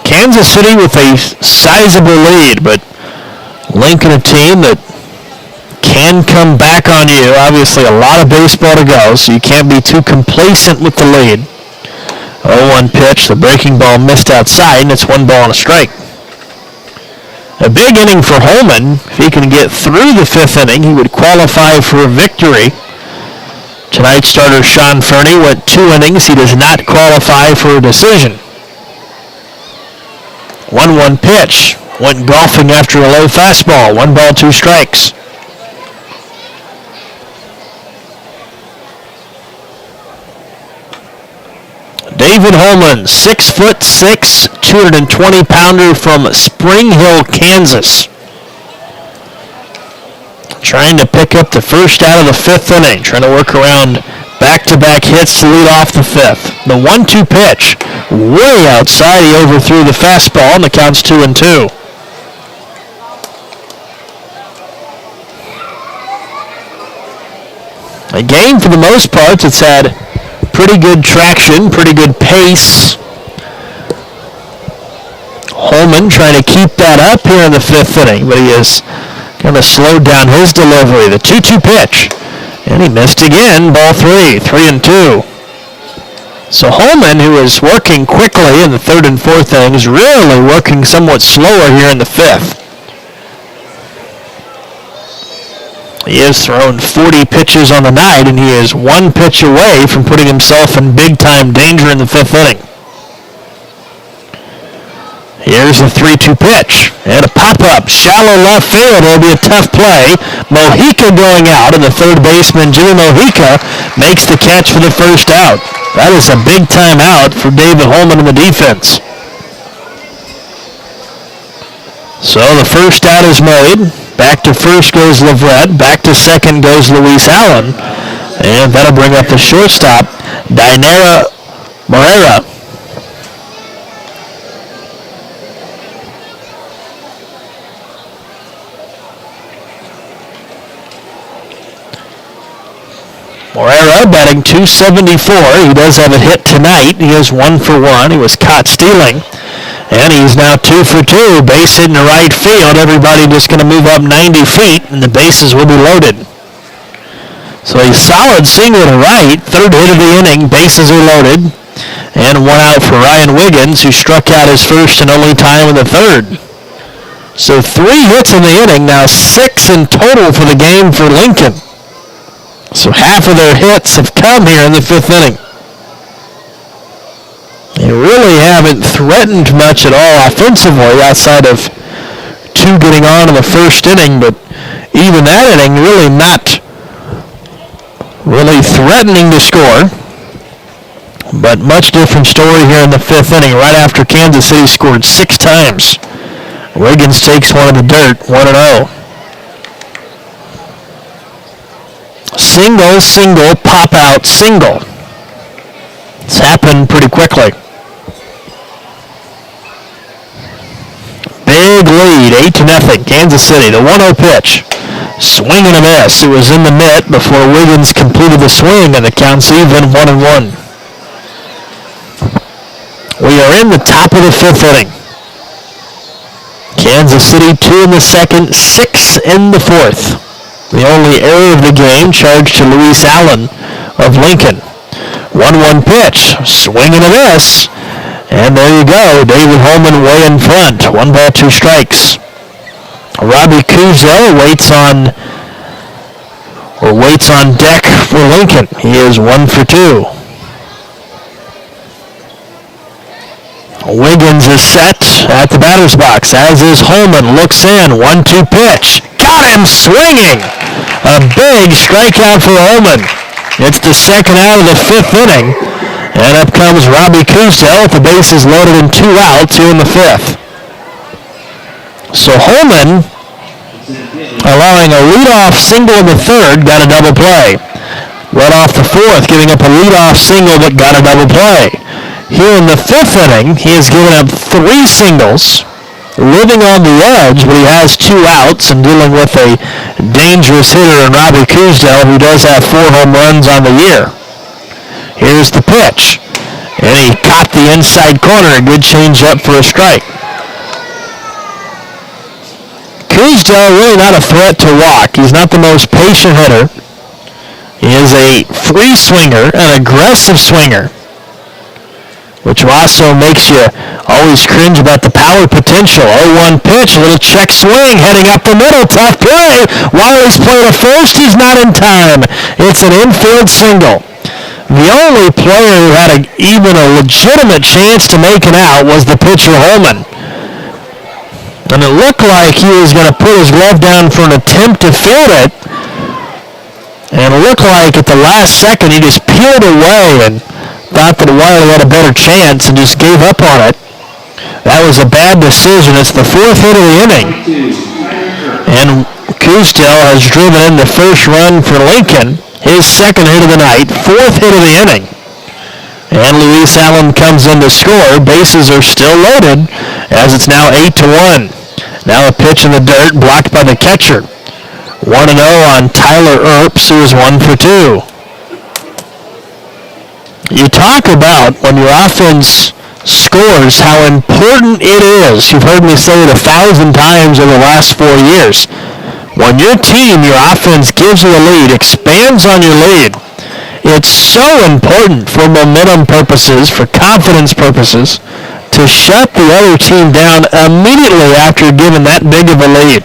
Kansas City with a sizable lead, but Lincoln a team that can come back on you. Obviously a lot of baseball to go, so you can't be too complacent with the lead. 0-1 pitch, the breaking ball missed outside, and it's 1 ball and a strike. A big inning for Holman. If he can get through the 5th inning, he would qualify for a victory. Tonight's starter Sean Fernie went 2 innings. He does not qualify for a decision. 1-1 pitch. Went golfing after a low fastball. 1 ball, 2 strikes. David Holman, 6'6", 220-pounder from Spring Hill, Kansas. Trying to pick up the first out of the 5th inning. Trying to work around back-to-back hits to lead off the 5th. The 1-2 pitch, way outside. He overthrew the fastball, and the count's 2-2. A game, for the most part, that's had pretty good traction, pretty good pace. Holman trying to keep that up here in the 5th inning, but he has kind of slowed down his delivery. The 2-2 pitch, and he missed again. Ball 3, 3-2. So Holman, who is working quickly in the 3rd and 4th innings, really working somewhat slower here in the 5th. He has thrown 40 pitches on the night, and he is 1 pitch away from putting himself in big-time danger in the 5th inning. Here's the 3-2 pitch, and a pop-up, shallow left field. It'll be a tough play. Mojica going out, and the third baseman, Jimmy Mojica, makes the catch for the first out. That is a big-time out for David Holman in the defense. So the first out is made. Back to first goes Leverett. Back to second goes Luis Allen. And that'll bring up the shortstop, Dainara Moreira. Moreira batting .274. He does have a hit tonight. He is 1 for 1. He was caught stealing. And he's now 2 for 2. Base hit in the right field. Everybody just going to move up 90 feet, and the bases will be loaded. So a solid single to right. Third hit of the inning. Bases are loaded. And one out for Ryan Wiggins, who struck out his first and only time in the third. So 3 hits in the inning. Now 6 in total for the game for Lincoln. So half of their hits have come here in the 5th inning. They really haven't threatened much at all offensively outside of 2 getting on in the first inning, but even that inning really not really threatening to score. But much different story here in the 5th inning, right after Kansas City scored 6 times. Wiggins takes one in the dirt, 1-0. Single, single, pop out, single. It's happened pretty quickly. Big lead, 8-0, Kansas City. The 1-0 pitch. Swing and a miss. It was in the mitt before Wiggins completed the swing, and the count's even 1-1. We are in the top of the 5th inning. Kansas City 2 in the second, 6 in the 4th. The only error of the game charged to Luis Allen of Lincoln. 1-1 pitch, swing and a miss, and there you go. David Holman way in front. 1 ball, 2 strikes. Robbie Kuzel waits on deck for Lincoln. He is 1 for 2. Wiggins is set at the batter's box, as is Holman. Looks in, 1-2 pitch. Got him swinging. A big strikeout for Holman. It's the second out of the 5th inning. And up comes Robbie Kuzel with the bases loaded and 2 outs here in the 5th. So Holman, allowing a leadoff single in the 3rd, got a double play. Led off the 4th, giving up a leadoff single but got a double play. Here in the 5th inning, he has given up 3 singles, living on the edge, but he has 2 outs and dealing with a dangerous hitter in Robbie Kuzel, who does have 4 home runs on the year. Here's the pitch, and he caught the inside corner. A good changeup for a strike. Kuzel really not a threat to walk. He's not the most patient hitter. He is a free swinger, an aggressive swinger, which also makes you always cringe about the power potential. 0-1 pitch, a little check swing, heading up the middle, tough play. Wiley's playing at first, he's not in time. It's an infield single. The only player who had even a legitimate chance to make an out was the pitcher Holman. And it looked like he was going to put his glove down for an attempt to field it. And it looked like at the last second he just peeled away and thought that Wiley had a better chance and just gave up on it. That was a bad decision. It's the 4th hit of the inning. And Kuzel has driven in the first run for Lincoln. His 2nd hit of the night, 4th hit of the inning. And Luis Allen comes in to score. Bases are still loaded as it's now 8-1. Now a pitch in the dirt blocked by the catcher. 1-0 on Tyler Earps, who is 1 for 2. You talk about when your offense scores how important it is. You've heard me say it 1,000 times over the last 4 years. When your team, your offense gives you a lead, expands on your lead, it's so important for momentum purposes, for confidence purposes, to shut the other team down immediately after giving that big of a lead.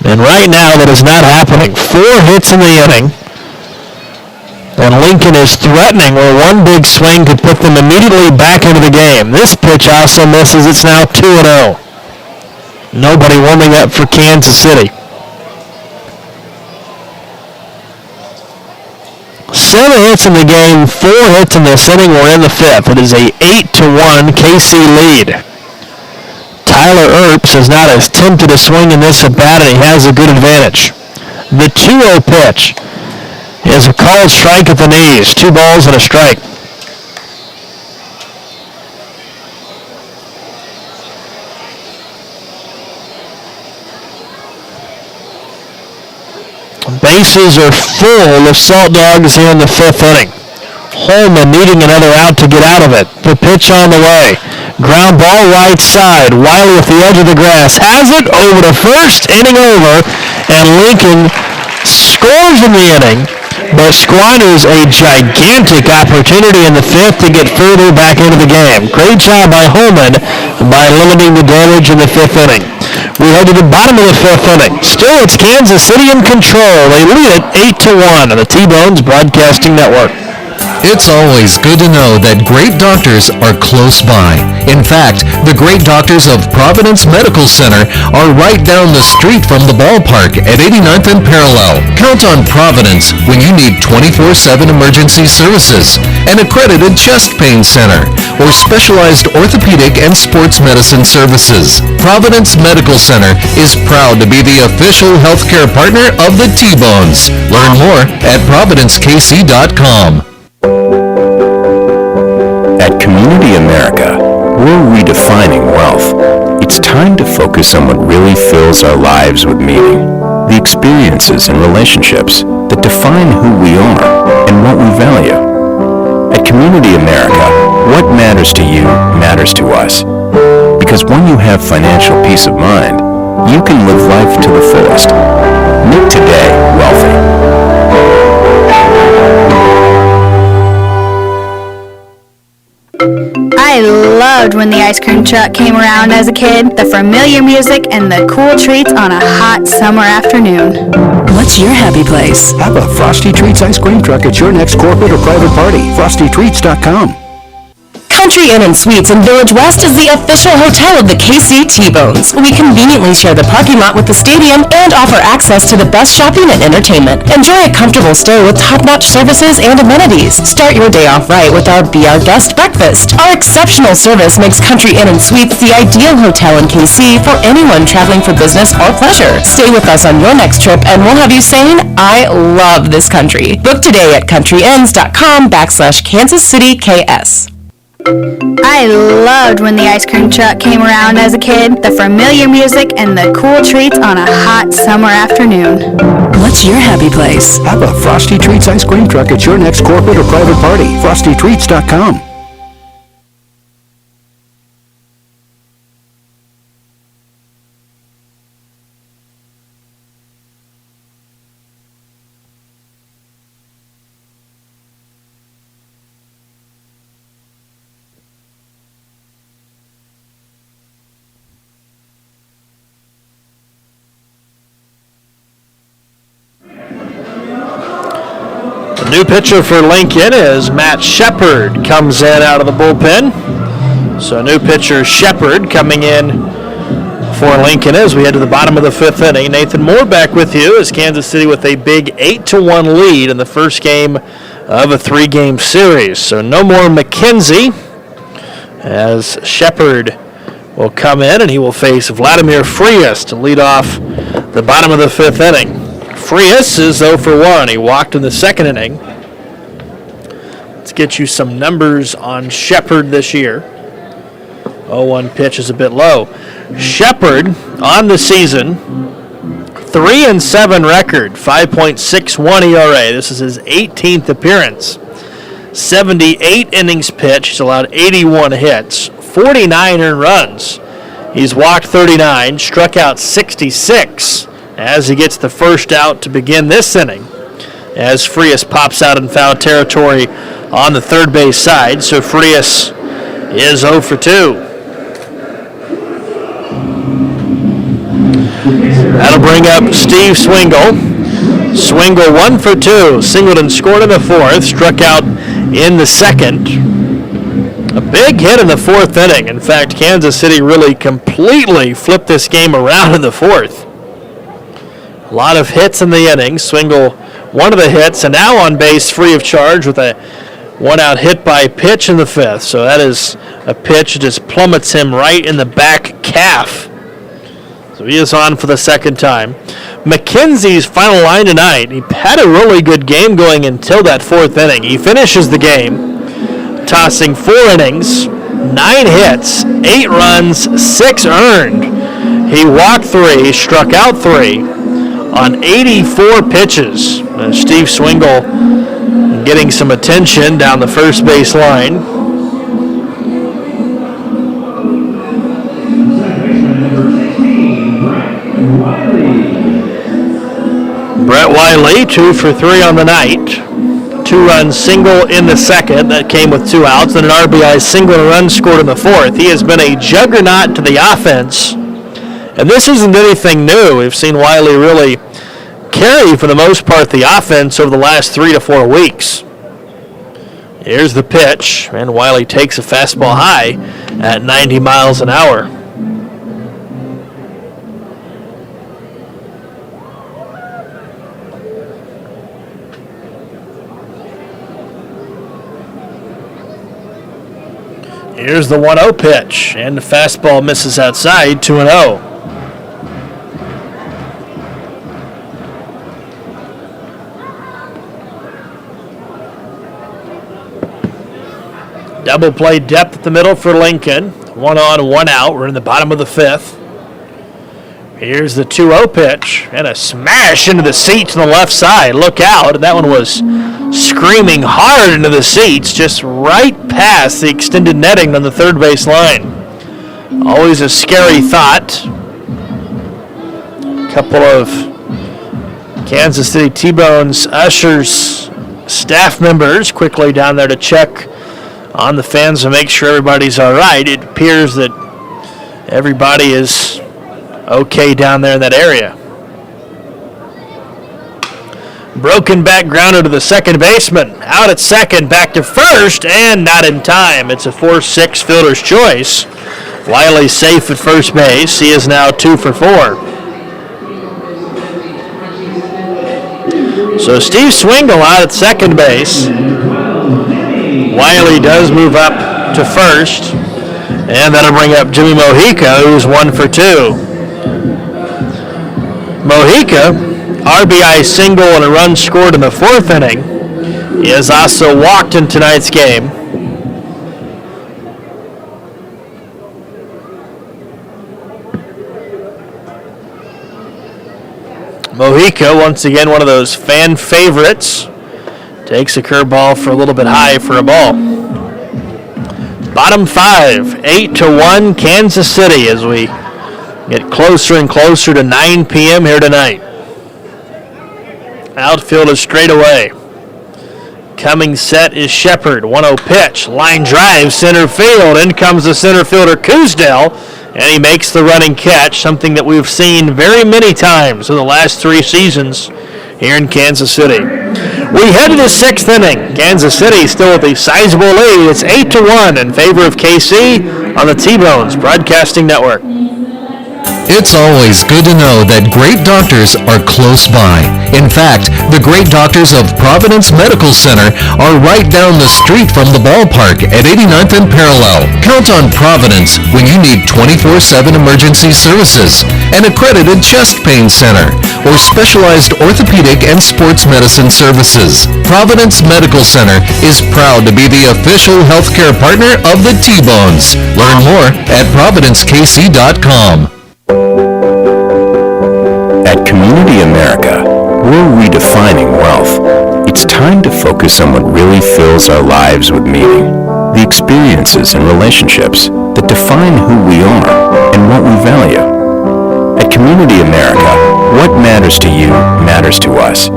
And right now that is not happening. 4 hits in the inning. And Lincoln is threatening where one big swing could put them immediately back into the game. This pitch also misses. It's now 2-0. Nobody warming up for Kansas City. 7 hits in the game, 4 hits in this inning. We're in the 5th. It is a 8-1 KC lead. Tyler Earps has not attempted a swing in this at bat, and he has a good advantage. The 2-0 pitch is a called strike at the knees. 2 balls and a strike. Bases are full of Salt Dogs here in the fifth inning. Holman needing another out to get out of it. The pitch on the way. Ground ball right side. Wiley at the edge of the grass. Has it over to first. Inning over. And Lincoln scores in the inning, but squanders a gigantic opportunity in the fifth to get further back into the game. Great job by Holman by limiting the damage in the fifth inning. We head to the bottom of the fifth inning. Still, it's Kansas City in control. They lead it 8-1 on the T-Bones Broadcasting Network. It's always good to know that great doctors are close by. In fact, the great doctors of Providence Medical Center are right down the street from the ballpark at 89th and Parallel. Count on Providence when you need 24/7 emergency services, an accredited chest pain center, or specialized orthopedic and sports medicine services. Providence Medical Center is proud to be the official healthcare partner of the T-Bones. Learn more at providencekc.com. At Community America, we're redefining wealth. It's time to focus on what really fills our lives with meaning. The experiences and relationships that define who we are and what we value. At Community America, what matters to you matters to us. Because when you have financial peace of mind, you can live life to the fullest. Make today wealthy. I loved when the ice cream truck came around as a kid, the familiar music and the cool treats on a hot summer afternoon. What's your happy place? Have a Frosty Treats ice cream truck at your next corporate or private party. FrostyTreats.com. Country Inn & Suites in Village West is the official hotel of the KC T-Bones. We conveniently share the parking lot with the stadium and offer access to the best shopping and entertainment. Enjoy a comfortable stay with top-notch services and amenities. Start your day off right with our Be Our Guest breakfast. Our exceptional service makes Country Inn & Suites the ideal hotel in KC for anyone traveling for business or pleasure. Stay with us on your next trip and we'll have you saying, I love this country. Book today at countryinns.com/Kansas City KS. I loved when the ice cream truck came around as a kid, the familiar music and the cool treats on a hot summer afternoon. What's your happy place? Have a Frosty Treats ice cream truck at your next corporate or private party. FrostyTreats.com. New pitcher for Lincoln is Matt Shepard comes in out of the bullpen. So new pitcher Shepard coming in for Lincoln as we head to the bottom of the fifth inning. Nathan Moore back with you as Kansas City with a big 8-1 lead in the first game of a three-game series. So no more McKenzie as Shepard will come in and he will face Vladimir Frias to lead off the bottom of the fifth inning. Frias is 0 for 1. He walked in the second inning. Let's get you some numbers on Shepard this year. 0-1 pitch is a bit low. Shepard on the season, 3-7 record, 5.61 ERA. This is his 18th appearance. 78 innings pitched. He's allowed 81 hits, 49 earned runs. He's walked 39, struck out 66. As he gets the first out to begin this inning, as Frias pops out in foul territory on the third base side. So Frias is 0 for 2. That'll bring up Steve Swingle. Swingle 1 for 2. Singleton scored in the fourth, struck out in the second. A big hit in the fourth inning. In fact, Kansas City really completely flipped this game around in the fourth. A lot of hits in the inning. Swingle, one of the hits, and now on base free of charge with a one-out hit by pitch in the fifth. So that is a pitch that just plummets him right in the back calf. So he is on for the second time. McKenzie's final line tonight. He had a really good game going until that fourth inning. He finishes the game, tossing 4 innings, 9 hits, 8 runs, 6 earned. He walked 3, struck out 3. on 84 pitches. Steve Swingle getting some attention down the first base line. Brett Wiley, 2 for 3 on the night. 2-run single in the second. That came with 2 outs. And an RBI single and a run scored in the fourth. He has been a juggernaut to the offense. And this isn't anything new. We've seen Wiley really carry, for the most part, the offense over the last 3 to 4 weeks. Here's the pitch. And Wiley takes a fastball high at 90 miles an hour. Here's the 1-0 pitch, and the fastball misses outside, 2-0. Double play depth at the middle for Lincoln. 1 on, 1 out. We're in the bottom of the 5th. Here's the 2-0 pitch, and a smash into the seats on the left side. Look out, and that one was screaming hard into the seats, just right past the extended netting on the third base line. Always a scary thought. A couple of Kansas City T-Bones ushers, staff members quickly down there to check on the fans to make sure everybody's all right. It appears that everybody is okay down there in that area. Broken back grounder to the second baseman. Out at second, back to first, and not in time. It's a 4-6 fielder's choice. Wiley's safe at first base. He is now 2 for 4. So Steve Swingle out at second base. Wiley does move up to first, and that'll bring up Jimmy Mojica, who's 1 for 2. Mojica, RBI single and a run scored in the 4th inning. He has also walked in tonight's game. Mojica, once again, one of those fan favorites. Takes a curveball for a little bit high for a ball. Bottom 5, 8-1 Kansas City as we get closer and closer to 9 p.m. here tonight. Outfield is straight away. Coming set is Shepard. 1-0 pitch. Line drive, center field. In comes the center fielder, Kuzdell, and he makes the running catch, something that we've seen very many times in the last 3 seasons here in Kansas City. We head to the 6th inning. Kansas City still with a sizable lead. It's 8-1 in favor of KC on the T-Bones Broadcasting Network. It's always good to know that great doctors are close by. In fact, the great doctors of Providence Medical Center are right down the street from the ballpark at 89th and Parallel. Count on Providence when you need 24/7 emergency services, an accredited chest pain center, or specialized orthopedic and sports medicine services. Providence Medical Center is proud to be the official healthcare partner of the T-Bones. Learn more at providencekc.com. At Community America, we're redefining wealth. It's time to focus on what really fills our lives with meaning. The experiences and relationships that define who we are and what we value. At Community America, what matters to you matters to us.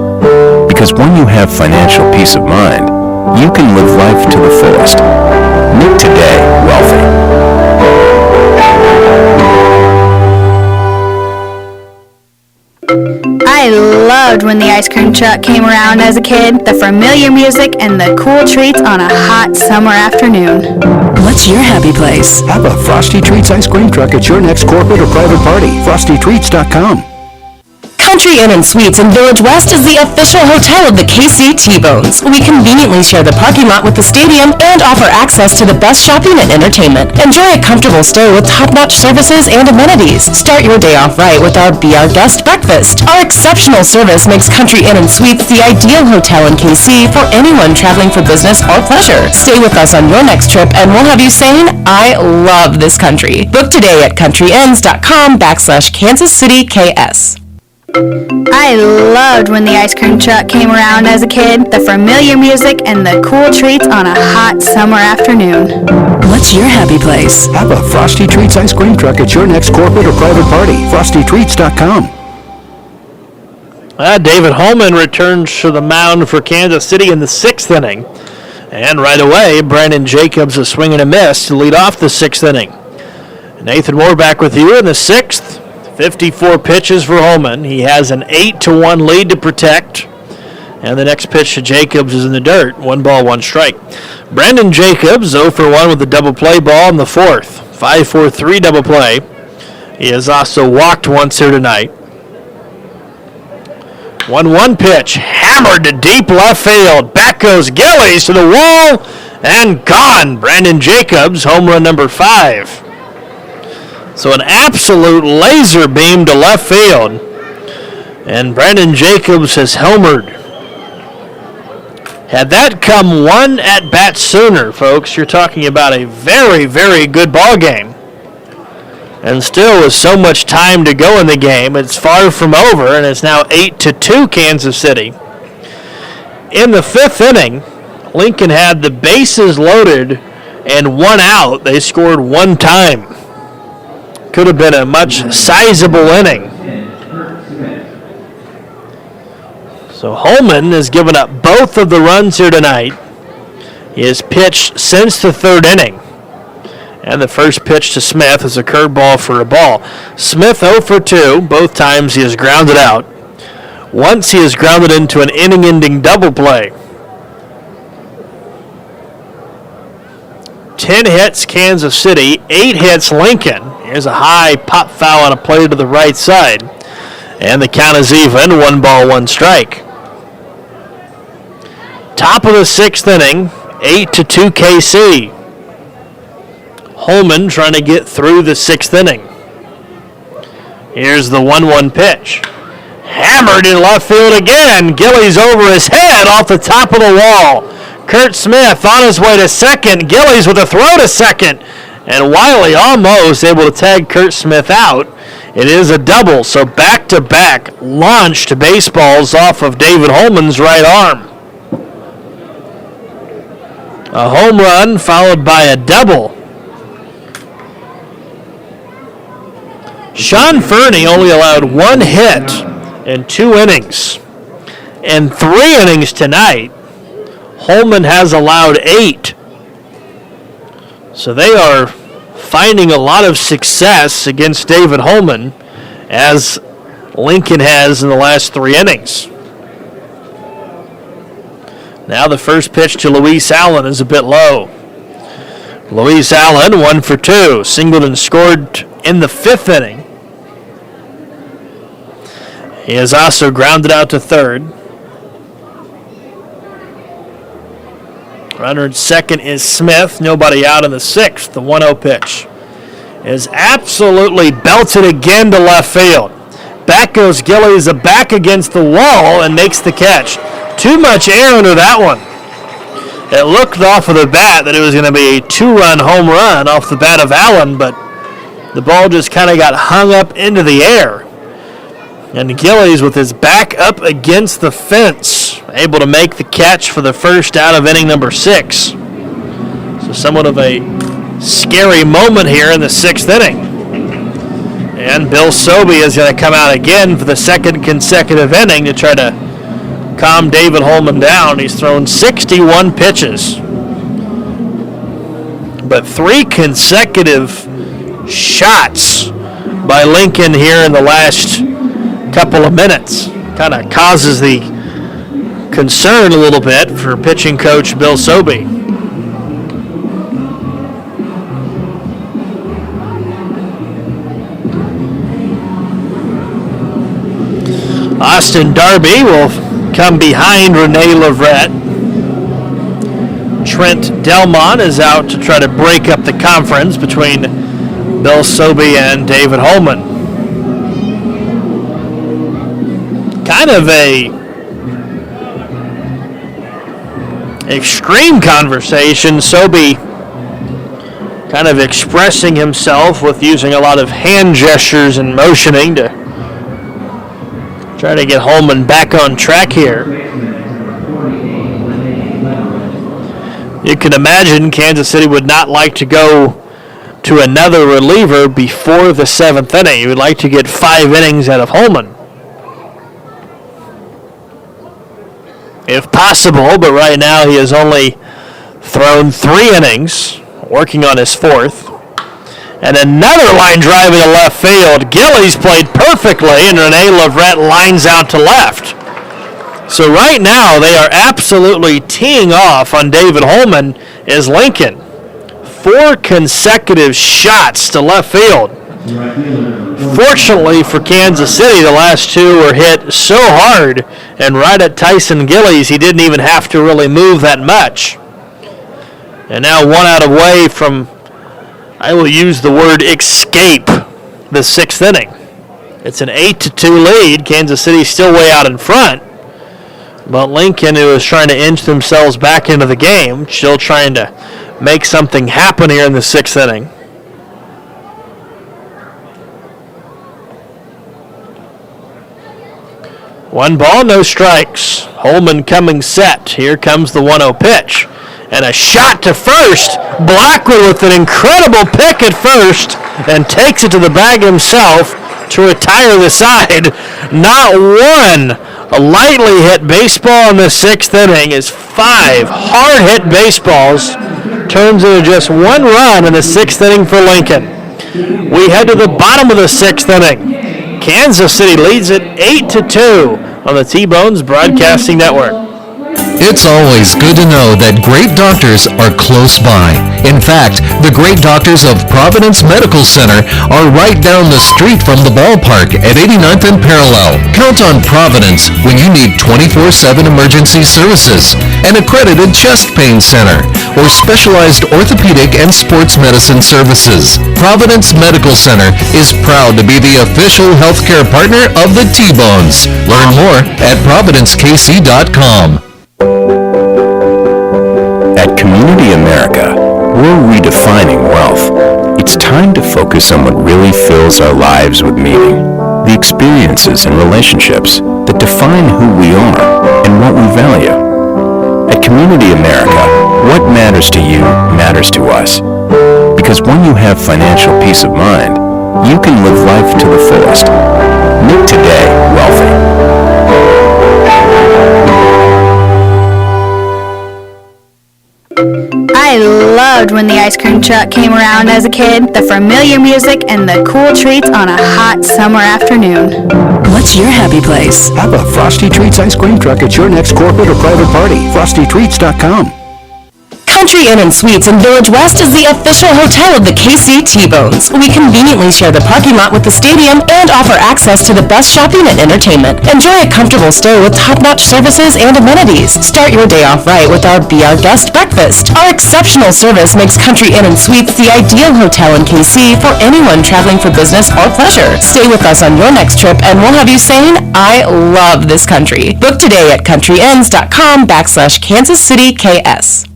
Because when you have financial peace of mind, you can live life to the fullest. Make today wealthy. I loved when the ice cream truck came around as a kid, the familiar music and the cool treats on a hot summer afternoon. What's your happy place? Have a Frosty Treats ice cream truck at your next corporate or private party. FrostyTreats.com. Country Inn & Suites in Village West is the official hotel of the KC T-Bones. We conveniently share the parking lot with the stadium and offer access to the best shopping and entertainment. Enjoy a comfortable stay with top-notch services and amenities. Start your day off right with our Be Our Guest breakfast. Our exceptional service makes Country Inn & Suites the ideal hotel in KC for anyone traveling for business or pleasure. Stay with us on your next trip and we'll have you saying, I love this country. Book today at countryinns.com/Kansas City KS. I loved when the ice cream truck came around as a kid, the familiar music and the cool treats on a hot summer afternoon. What's your happy place? Have a Frosty Treats ice cream truck at your next corporate or private party. FrostyTreats.com. David Holman returns to the mound for Kansas City in the 6th inning. And right away, Brandon Jacobs is swinging a miss to lead off the 6th inning. Nathan Moore back with you in the 6th. 54 pitches for Holman. He has an 8-1 lead to protect. And the next pitch to Jacobs is in the dirt. 1 ball, 1 strike. Brandon Jacobs 0 for 1 with a double play ball in the 4th. 5-4-3 double play. He has also walked once here tonight. 1-1 pitch. Hammered to deep left field. Back goes Gillies to the wall. And gone. Brandon Jacobs, home run number 5. So an absolute laser beam to left field. And Brandon Jacobs has homered. Had that come one at bat sooner, folks, you're talking about a very, very good ball game. And still with so much time to go in the game, it's far from over, and it's now 8-2 Kansas City. In the 5th inning, Lincoln had the bases loaded and 1 out. They scored 1 time. Could have been a much sizable inning. So Holman has given up both of the runs here tonight. He has pitched since the 3rd inning. And the first pitch to Smith is a curveball for a ball. Smith 0 for 2. Both times he has grounded out. Once he has grounded into an inning-ending double play. 10 hits Kansas City, 8 hits Lincoln. Here's a high pop foul on a play to the right side. And the count is even, 1 ball, 1 strike. Top of the 6th inning, 8-2 KC. Holman trying to get through the 6th inning. Here's the 1-1 pitch. Hammered in left field again. Gillies over his head off the top of the wall. Kurt Smith on his way to second. Gillies with a throw to second. And Wiley almost able to tag Kurt Smith out. It is a double, so back-to-back launched baseballs off of David Holman's right arm. A home run followed by a double. Sean Fernie only allowed 1 hit in 2 innings. In 3 innings tonight, Holman has allowed 8. So they are finding a lot of success against David Holman, as Lincoln has in the last 3 innings. Now the first pitch to Luis Allen is a bit low. Luis Allen 1 for 2. Singleton scored in the 5th inning. He has also grounded out to 3rd. Runner at second is Smith. Nobody out in the 6th. The 1-0 pitch is absolutely belted again to left field. Back goes Gillies, back against the wall, and makes the catch. Too much air under that one. It looked off of the bat that it was going to be a 2-run home run off the bat of Allen, but the ball just kind of got hung up into the air. And Gillies, with his back up against the fence, able to make the catch for the first out of inning number 6. So somewhat of a scary moment here in the 6th inning. And Bill Sobey is going to come out again for the 2nd consecutive inning to try to calm David Holman down. He's thrown 61 pitches. But 3 consecutive shots by Lincoln here in the last couple of minutes. Kind of causes the concern a little bit for pitching coach Bill Sobey. Austin Darby will come behind Rene Leverett. Trent Delmont is out to try to break up the conference between Bill Sobey and David Holman. Kind of a extreme conversation. Sobey kind of expressing himself with using a lot of hand gestures and motioning to Trying to get Holman back on track here. You can imagine Kansas City would not like to go to another reliever before the 7th inning. You would like to get 5 innings out of Holman, if possible, but right now he has only thrown 3 innings, working on his 4th. And another line drive into left field. Gillies played perfectly, and Rene Leverett lines out to left. So right now, they are absolutely teeing off on David Holman as Lincoln. 4 consecutive shots to left field. Fortunately for Kansas City, the last 2 were hit so hard and right at Tyson Gillies, he didn't even have to really move that much. And now 1 out away from, I will use the word escape, the 6th inning. It's an 8-2 lead. Kansas City still way out in front. But Lincoln, who is trying to inch themselves back into the game, still trying to make something happen here in the 6th inning. One ball, no strikes. Holman coming set. Here comes the 1-0 pitch. And a shot to first. Blackwood with an incredible pick at first and takes it to the bag himself to retire the side. Not one lightly hit baseball in the 6th inning as 5 hard-hit baseballs turns into just 1 run in the 6th inning for Lincoln. We head to the bottom of the 6th inning. Kansas City leads it 8-2 on the T-Bones Broadcasting Network. It's always good to know that great doctors are close by. In fact, the great doctors of Providence Medical Center are right down the street from the ballpark at 89th and Parallel. Count on Providence when you need 24/7 emergency services, an accredited chest pain center, or specialized orthopedic and sports medicine services. Providence Medical Center is proud to be the official healthcare partner of the T-Bones. Learn more at providencekc.com. At Community America, we're redefining wealth. It's time to focus on what really fills our lives with meaning. The experiences and relationships that define who we are and what we value. At Community America, what matters to you matters to us. Because when you have financial peace of mind, you can live life to the fullest. Make today wealthy. I loved when the ice cream truck came around as a kid, the familiar music and the cool treats on a hot summer afternoon. What's your happy place? Have a Frosty Treats ice cream truck at your next corporate or private party. FrostyTreats.com. Country Inn & Suites in Village West is the official hotel of the KC T-Bones. We conveniently share the parking lot with the stadium and offer access to the best shopping and entertainment. Enjoy a comfortable stay with top-notch services and amenities. Start your day off right with our Be Our Guest breakfast. Our exceptional service makes Country Inn & Suites the ideal hotel in KC for anyone traveling for business or pleasure. Stay with us on your next trip and we'll have you saying, I love this country. Book today at countryinns.com/Kansas City KS.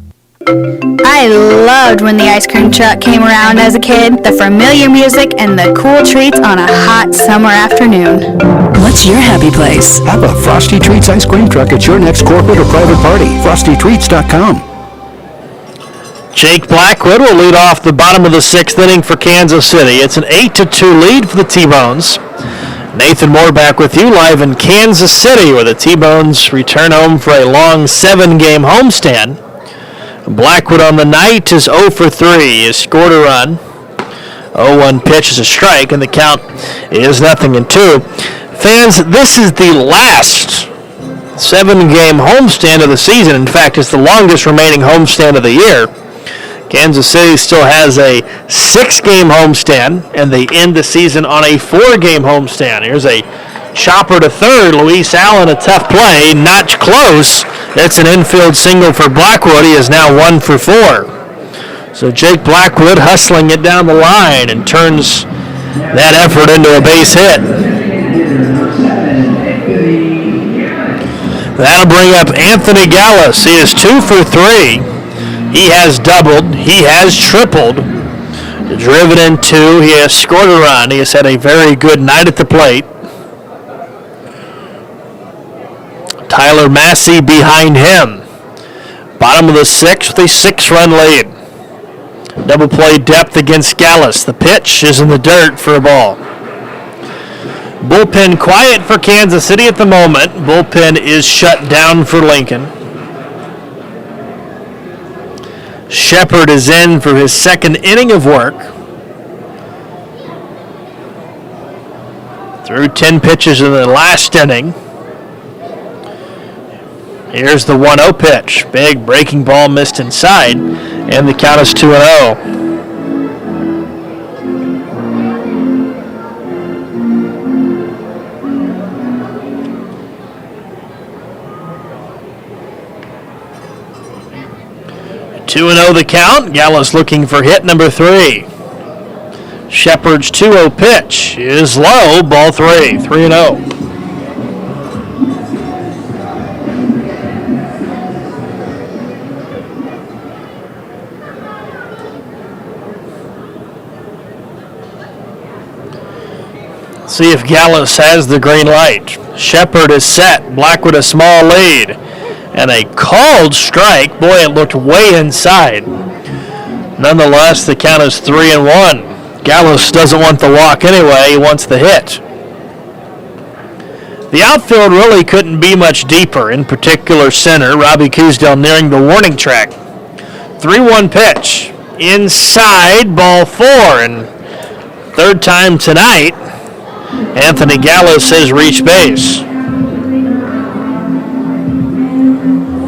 I loved when the ice cream truck came around as a kid, the familiar music and the cool treats on a hot summer afternoon. What's your happy place? Have a Frosty Treats ice cream truck at your next corporate or private party. FrostyTreats.com. Jake Blackwood will lead off the bottom of the 6th inning for Kansas City. It's an 8-2 lead for the T-Bones. Nathan Moore back with you live in Kansas City, where the T-Bones return home for a long 7-game homestand. Blackwood on the night is 0 for 3. He has scored a run. 0-1 pitch is a strike, and the count is 0-2. Fans, this is the last 7-game homestand of the season. In fact, it's the longest remaining homestand of the year. Kansas City still has a 6-game homestand, and they end the season on a 4-game homestand. Here's a chopper to third. Luis Allen, a tough play. Not close. It's an infield single for Blackwood. He is now 1 for 4. So Jake Blackwood hustling it down the line and turns that effort into a base hit. That'll bring up Anthony Gallus. He is 2 for 3. He has doubled. He has tripled. Driven in 2. He has scored a run. He has had a very good night at the plate. Tyler Massey behind him. Bottom of the sixth with a 6-run lead. Double play depth against Gallus. The pitch is in the dirt for a ball. Bullpen quiet for Kansas City at the moment. Bullpen is shut down for Lincoln. Shepard is in for his second inning of work. Threw 10 pitches in the last inning. Here's the 1-0 pitch. Big breaking ball missed inside, and the count is 2-0. The count. Gallus looking for hit number 3. Shepard's 2-0 pitch is low. Ball 3. 3-0. See if Gallus has the green light. Shepard is set. Blackwood a small lead. And a called strike. Boy, it looked way inside. Nonetheless, the count is 3-1. Gallus doesn't want the walk anyway. He wants the hit. The outfield really couldn't be much deeper, in particular center. Robbie Coosdale nearing the warning track. 3-1 pitch. Inside, ball 4. And third time tonight, Anthony Gallus has reached base.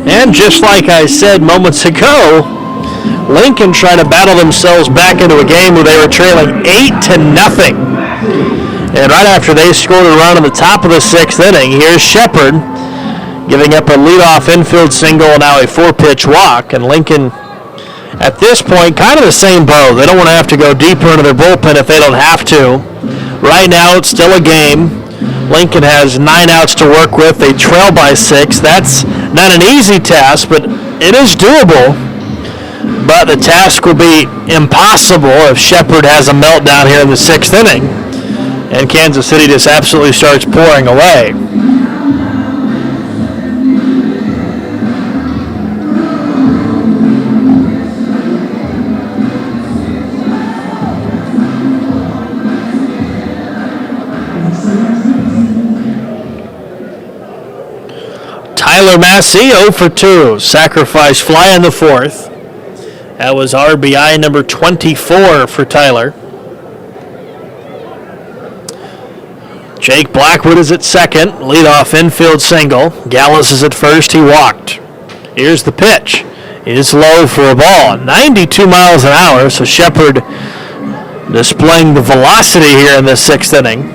And just like I said moments ago, Lincoln tried to battle themselves back into a game where they were trailing 8-0. And right after they scored a run in the top of the 6th inning, here's Shepard giving up a leadoff infield single and now a 4-pitch walk. And Lincoln, at this point, kind of the same boat. They don't want to have to go deeper into their bullpen if they don't have to. Right now, it's still a game. Lincoln has 9 outs to work with. They trail by 6. That's not an easy task, but it is doable. But the task will be impossible if Shepard has a meltdown here in the 6th inning and Kansas City just absolutely starts pouring away. Tyler Massey 0 for 2. Sacrifice fly in the 4th. That was RBI number 24 for Tyler. Jake Blackwood is at second. Leadoff infield single. Gallus is at first. He walked. Here's the pitch. It is low for a ball. 92 miles an hour, so Shepard displaying the velocity here in the 6th inning.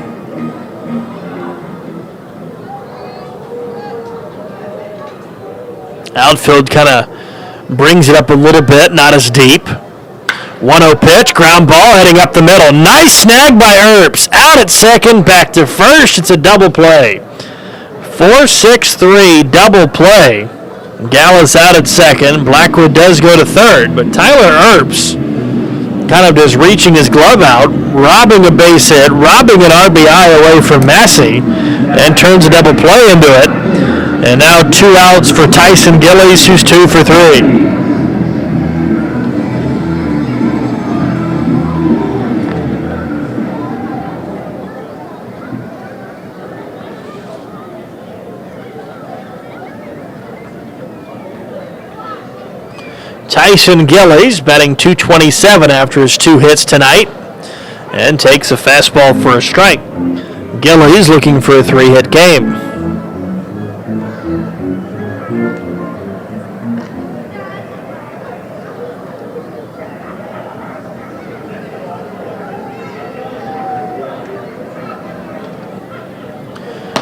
Outfield kind of brings it up a little bit, not as deep. 1-0 pitch, ground ball heading up the middle. Nice snag by Earps. Out at second, back to first. It's a double play. 4-6-3 double play. Gallus out at second. Blackwood does go to third, but Tyler Earps kind of just reaching his glove out, robbing a base hit, robbing an RBI away from Massey, and turns a double play into it. And now 2 outs for Tyson Gillies, who's 2 for 3. Tyson Gillies batting .227 after his 2 hits tonight and takes a fastball for a strike. Gillies looking for a 3-hit game.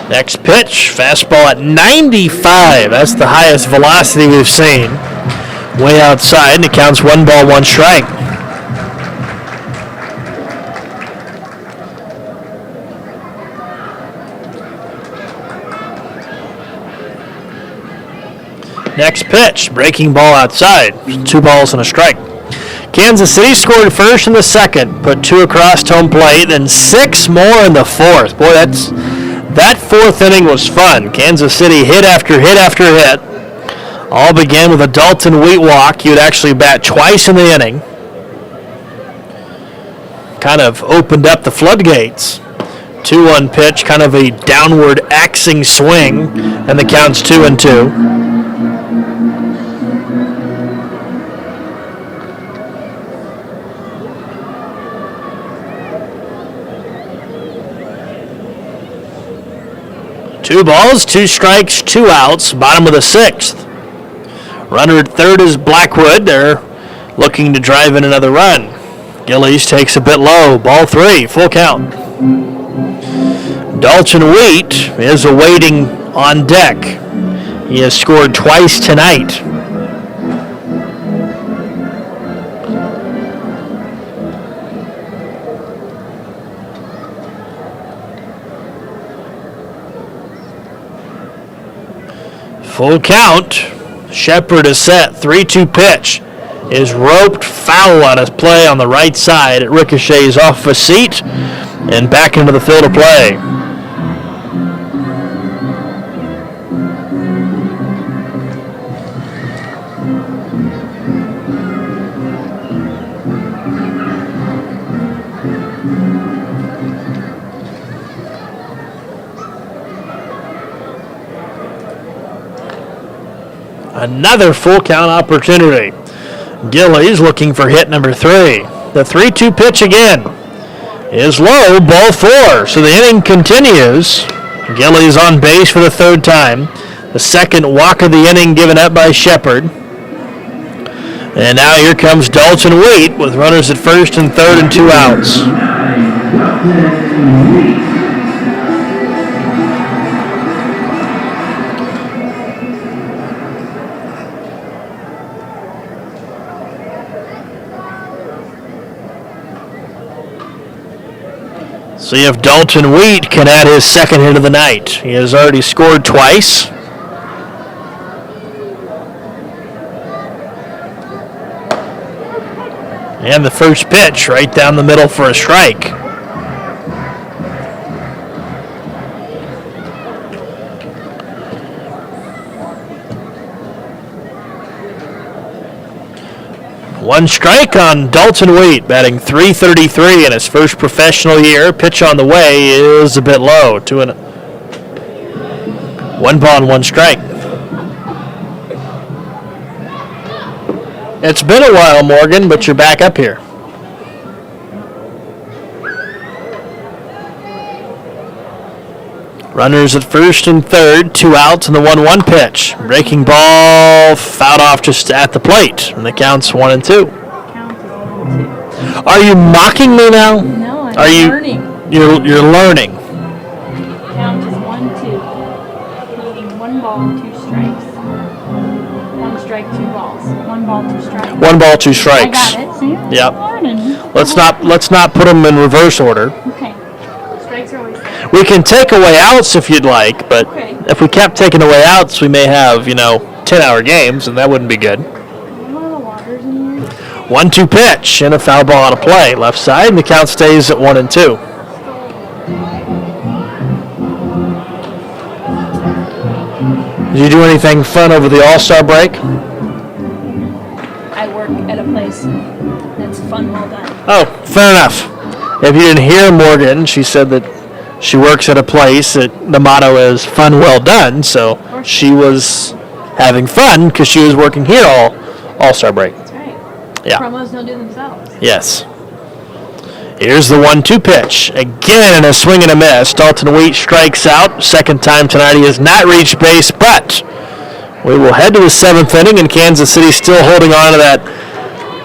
Next pitch, fastball at 95. That's the highest velocity we've seen. Way outside, and it counts 1 ball, 1 strike. Next pitch, breaking ball outside. 2 balls and a strike. Kansas City scored first in the 2nd, put 2 across home plate, then 6 more in the 4th. Boy, That fourth inning was fun. Kansas City hit after hit after hit. All began with a Dalton Wheat walk. He would actually bat twice in the inning. Kind of opened up the floodgates. 2-1 pitch, kind of a downward axing swing, and the count's 2-2. Two balls, 2 strikes, 2 outs, bottom of the 6th. Runner at third is Blackwood. They're looking to drive in another run. Gillies takes a bit low. Ball 3, full count. Dalton Wheat is awaiting on deck. He has scored twice tonight. Full count. Shepard is set. 3-2 pitch is roped foul on his play on the right side. It ricochets off a seat and back into the field of play. Another full count opportunity. Gillies looking for hit number 3. The 3-2 pitch again is low, ball 4. So the inning continues. Gillies on base for the third time. The second walk of the inning given up by Shepard. And now here comes Dalton Wheat with runners at first and third and 2 outs. See if Dalton Wheat can add his second hit of the night. He has already scored twice. And the first pitch right down the middle for a strike. One strike on Dalton Wheat, batting .333 in his first professional year. Pitch on the way is a bit low. 1 ball and 1 strike. It's been a while, Morgan, but you're back up here. Runners at first and third, 2 outs, and the 1-1 pitch. Breaking ball, fouled off just at the plate, and the count's 1-2. Are you mocking me now? No, I'm learning. You're learning. Count is 1-2. Meaning 1 ball, 2 strikes. 1 strike, 2 balls. 1 ball, 2 strikes. 1 ball, 2 strikes. I got it. See? Yep. I'm learning. Let's not put them in reverse order. Okay. Strikes are always there. We can take away outs if you'd like, but Okay. if we kept taking away outs, we may have 10-hour games, and that wouldn't be good. 1-2 pitch and a foul ball on a play. Left side, and the count stays at 1-2. Did you do anything fun over the All-Star break? I work at a place that's fun, well done. Oh, fair enough. If you didn't hear Morgan, she said that she works at a place that the motto is fun, well done. So she was having fun because she was working here All-Star break. That's right. Yeah. Promos don't do themselves. Yes. Here's the 1-2 pitch. Again, a swing and a miss. Dalton Wheat strikes out. Second time tonight he has not reached base, but we will head to the 7th inning, and Kansas City still holding on to that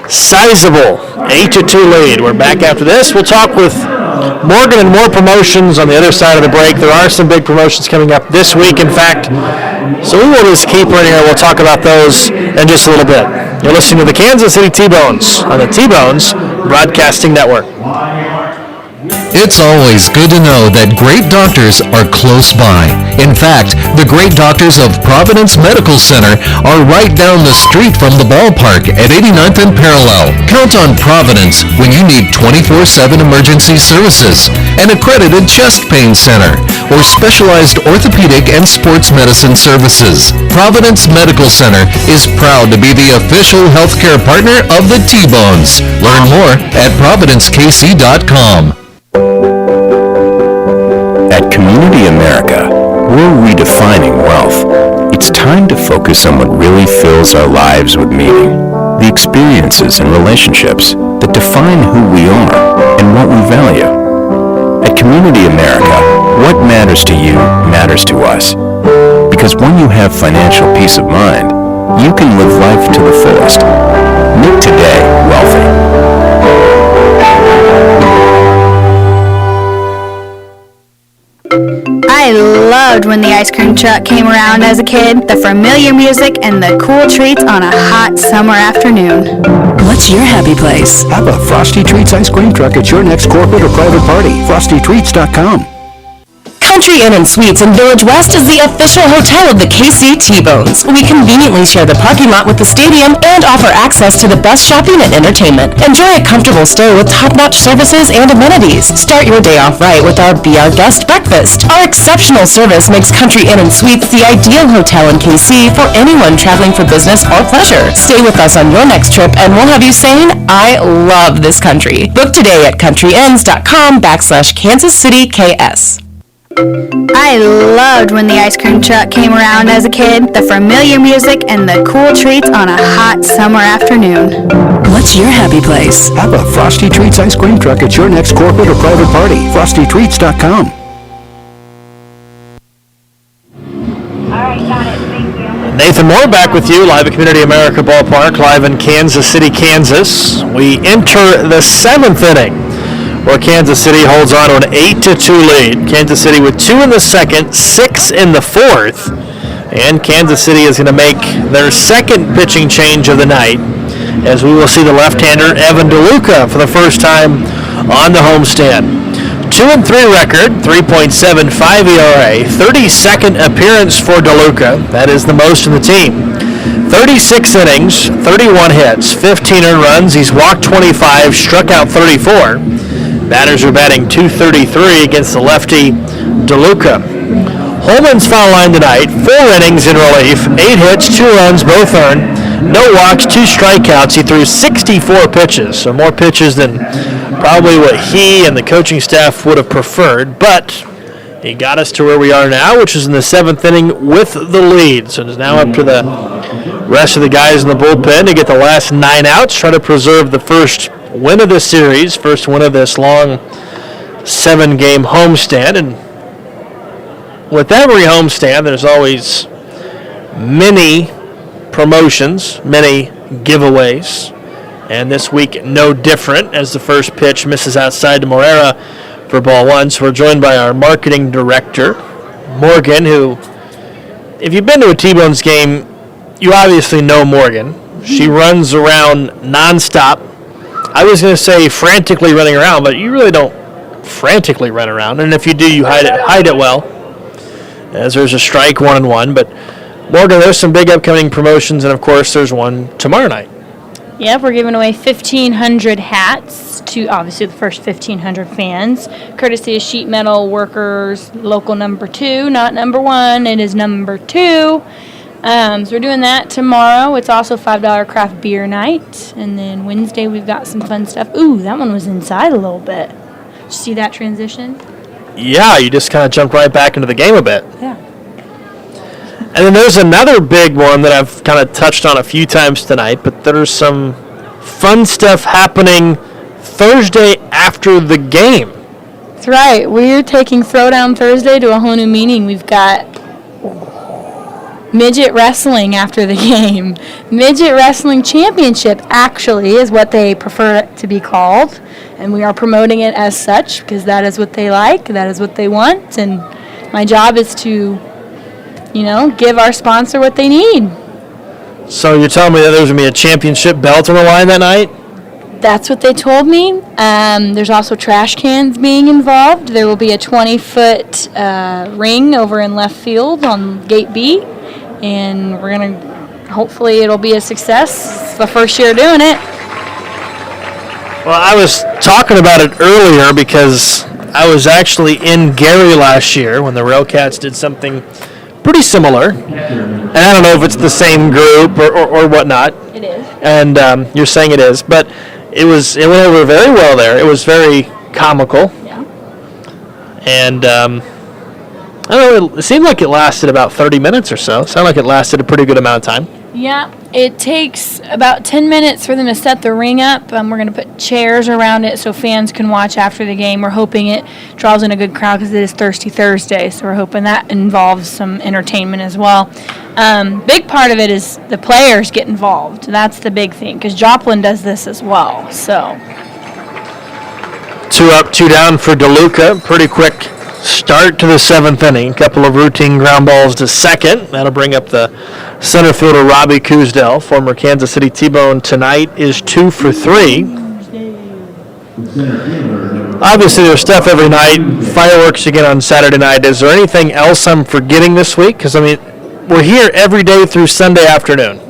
sizable 8-2 lead. We're back after this. We'll talk with Morgan and more promotions on the other side of the break. There are some big promotions coming up this week, in fact. So we will just keep right here. We'll talk about those in just a little bit. You're listening to the Kansas City T-Bones on the T-Bones Broadcasting Network. It's always good to know that great doctors are close by. In fact, the great doctors of Providence Medical Center are right down the street from the ballpark at 89th and Parallel. Count on Providence when you need 24/7 emergency services, an accredited chest pain center, or specialized orthopedic and sports medicine services. Providence Medical Center is proud to be the official healthcare partner of the T-Bones. Learn more at providencekc.com. At Community America, we're redefining wealth. It's time to focus on what really fills our lives with meaning. The experiences and relationships that define who we are and what we value. At Community America, what matters to you matters to us. Because when you have financial peace of mind, you can live life to the fullest. Make today wealthy. I loved when the ice cream truck came around as a kid, the familiar music and the cool treats on a hot summer afternoon. What's your happy place? Have a Frosty Treats ice cream truck at your next corporate or private party. FrostyTreats.com. Country Inn & Suites in Village West is the official hotel of the KC T-Bones. We conveniently share the parking lot with the stadium and offer access to the best shopping and entertainment. Enjoy a comfortable stay with top-notch services and amenities. Start your day off right with our Be Our Guest breakfast. Our exceptional service makes Country Inn & Suites the ideal hotel in KC for anyone traveling for business or pleasure. Stay with us on your next trip and we'll have you saying, I love this country. Book today at countryinns.com/Kansas City KS. I loved when the ice cream truck came around as a kid, the familiar music and the cool treats on a hot summer afternoon. What's your happy place? Have a Frosty Treats ice cream truck at your next corporate or private party. FrostyTreats.com. Nathan Moore back with you, live at Community America Ballpark, live in Kansas City, Kansas. We enter the 7th inning, where Kansas City holds on to an 8-2 lead. Kansas City with 2 in the second, 6 in the fourth. And Kansas City is going to make their second pitching change of the night, as we will see the left-hander Evan DeLuca for the first time on the homestand. 2-3 record, 3.75 ERA, 32nd appearance for DeLuca. That is the most in the team. 36 innings, 31 hits, 15 earned runs. He's walked 25, struck out 34. Batters are batting .233 against the lefty DeLuca. Holman's foul line tonight, 4 innings in relief, 8 hits, 2 runs, both earned, no walks, 2 strikeouts. He threw 64 pitches, so more pitches than probably what he and the coaching staff would have preferred, but he got us to where we are now, which is in the 7th inning with the lead. So it's now up to the rest of the guys in the bullpen to get the last 9 outs, try to preserve the first win of this series, first win of this long 7-game homestand. And with every homestand, there's always many promotions, many giveaways. And this week, no different, as the first pitch misses outside to Morera for ball 1. So we're joined by our marketing director, Morgan, who, if you've been to a T-Bones game, you obviously know Morgan. She runs around nonstop. I was going to say frantically running around, but you really don't frantically run around. And if you do, you hide it well, as there's a strike 1-1. But Morgan, there's some big upcoming promotions, and of course there's one tomorrow night. Yep, we're giving away 1,500 hats to obviously the first 1,500 fans, courtesy of Sheet Metal Workers Local Number 2, not number 1. It is number 2. So we're doing that tomorrow. It's also $5 craft beer night, and then Wednesday we've got some fun stuff. Ooh, that one was inside a little bit. Did you see that transition? Yeah, you just kind of jumped right back into the game a bit. Yeah. And then there's another big one that I've kind of touched on a few times tonight, but there's some fun stuff happening Thursday after the game. That's right. We're taking Throwdown Thursday to a whole new meaning. We've got midget wrestling after the game. Midget Wrestling Championship, actually, is what they prefer it to be called. And we are promoting it as such because that is what they like, that is what they want. And my job is to, give our sponsor what they need. So you're telling me that there's going to be a championship belt on the line that night? That's what they told me. There's also trash cans being involved. There will be a 20-foot ring over in left field on Gate B, and we're going to, hopefully it'll be a success. It's the first year doing it. Well, I was talking about it earlier because I was actually in Gary last year when the Railcats did something pretty similar. And I don't know if it's the same group or whatnot. It is. And you're saying it is, but it went over very well there. It was very comical. Yeah. And I don't know, it seemed like it lasted about 30 minutes or so. It sounded like it lasted a pretty good amount of time. Yeah, it takes about 10 minutes for them to set the ring up. We're going to put chairs around it so fans can watch after the game. We're hoping it draws in a good crowd because it is Thirsty Thursday, so we're hoping that involves some entertainment as well. Big part of it is the players get involved. That's the big thing because Joplin does this as well. So 2 up, 2 down for DeLuca. Pretty quick start to the 7th inning. A couple of routine ground balls to second. That'll bring up the center fielder Robbie Cousdell. Former Kansas City T-Bone tonight is 2 for 3. Obviously, there's stuff every night. Fireworks again on Saturday night. Is there anything else I'm forgetting this week? Because, I mean, we're here every day through Sunday afternoon.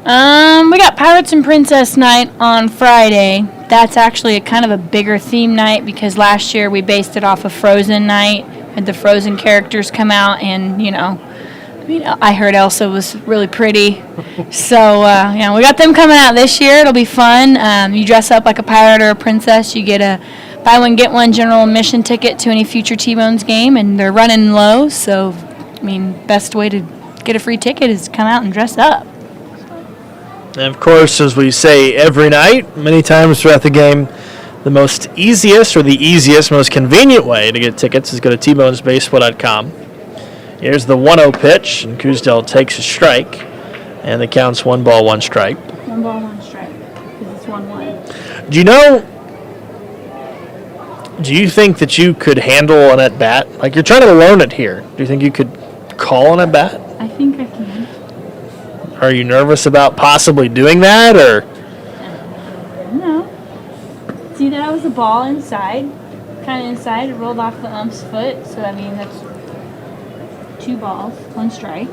We got Pirates and Princess night on Friday. That's actually a kind of a bigger theme night because last year we based it off of Frozen night. Had the Frozen characters come out, and I heard Elsa was really pretty. So we got them coming out this year. It'll be fun. You dress up like a pirate or a princess. You get a buy one get one general admission ticket to any future T-Bones game, and they're running low. So best way to get a free ticket is to come out and dress up. And, of course, as we say every night, many times throughout the game, the most easiest, most convenient way to get tickets is go to tbonesbaseball.com. Here's the 1-0 pitch, and Cousdell takes a strike, and the count's 1 ball, 1 strike. 1 ball, 1 strike, because it's 1-1. Do you think that you could handle an at-bat? Like, you're trying to learn it here. Do you think you could call an at-bat? I think I can. Are you nervous about possibly doing that, or? No. See, that was a ball inside, kind of inside. It rolled off the ump's foot, so that's 2 balls, 1 strike.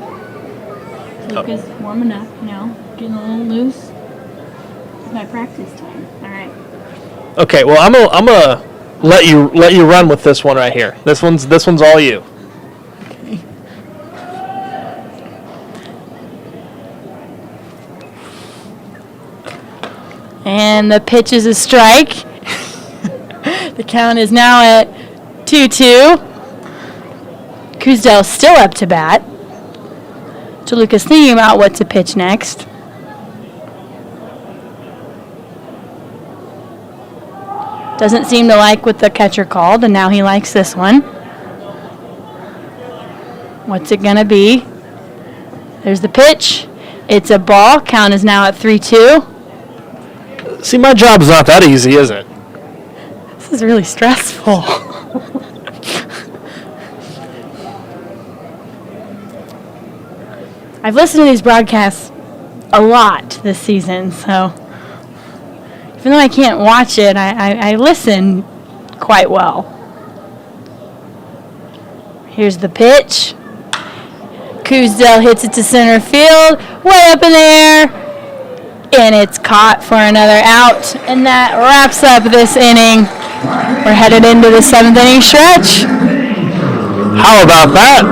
Luca's warming up, getting a little loose. It's my practice time. All right. Okay, well, I'm gonna let you run with this one right here. This one's all you. Okay. And the pitch is a strike. The count is now at 2-2. Cousdell still up to bat. DeLuca's thinking about what to pitch next. Doesn't seem to like what the catcher called, and now he likes this one. What's it going to be? There's the pitch. It's a ball. Count is now at 3-2. See, my job's not that easy, is it? This is really stressful. I've listened to these broadcasts a lot this season, so even though I can't watch it, I listen quite well. Here's the pitch. Cousdell hits it to center field, way up in the air, and it's caught for another out, and that wraps up this inning. We're headed into the 7th inning stretch. How about that?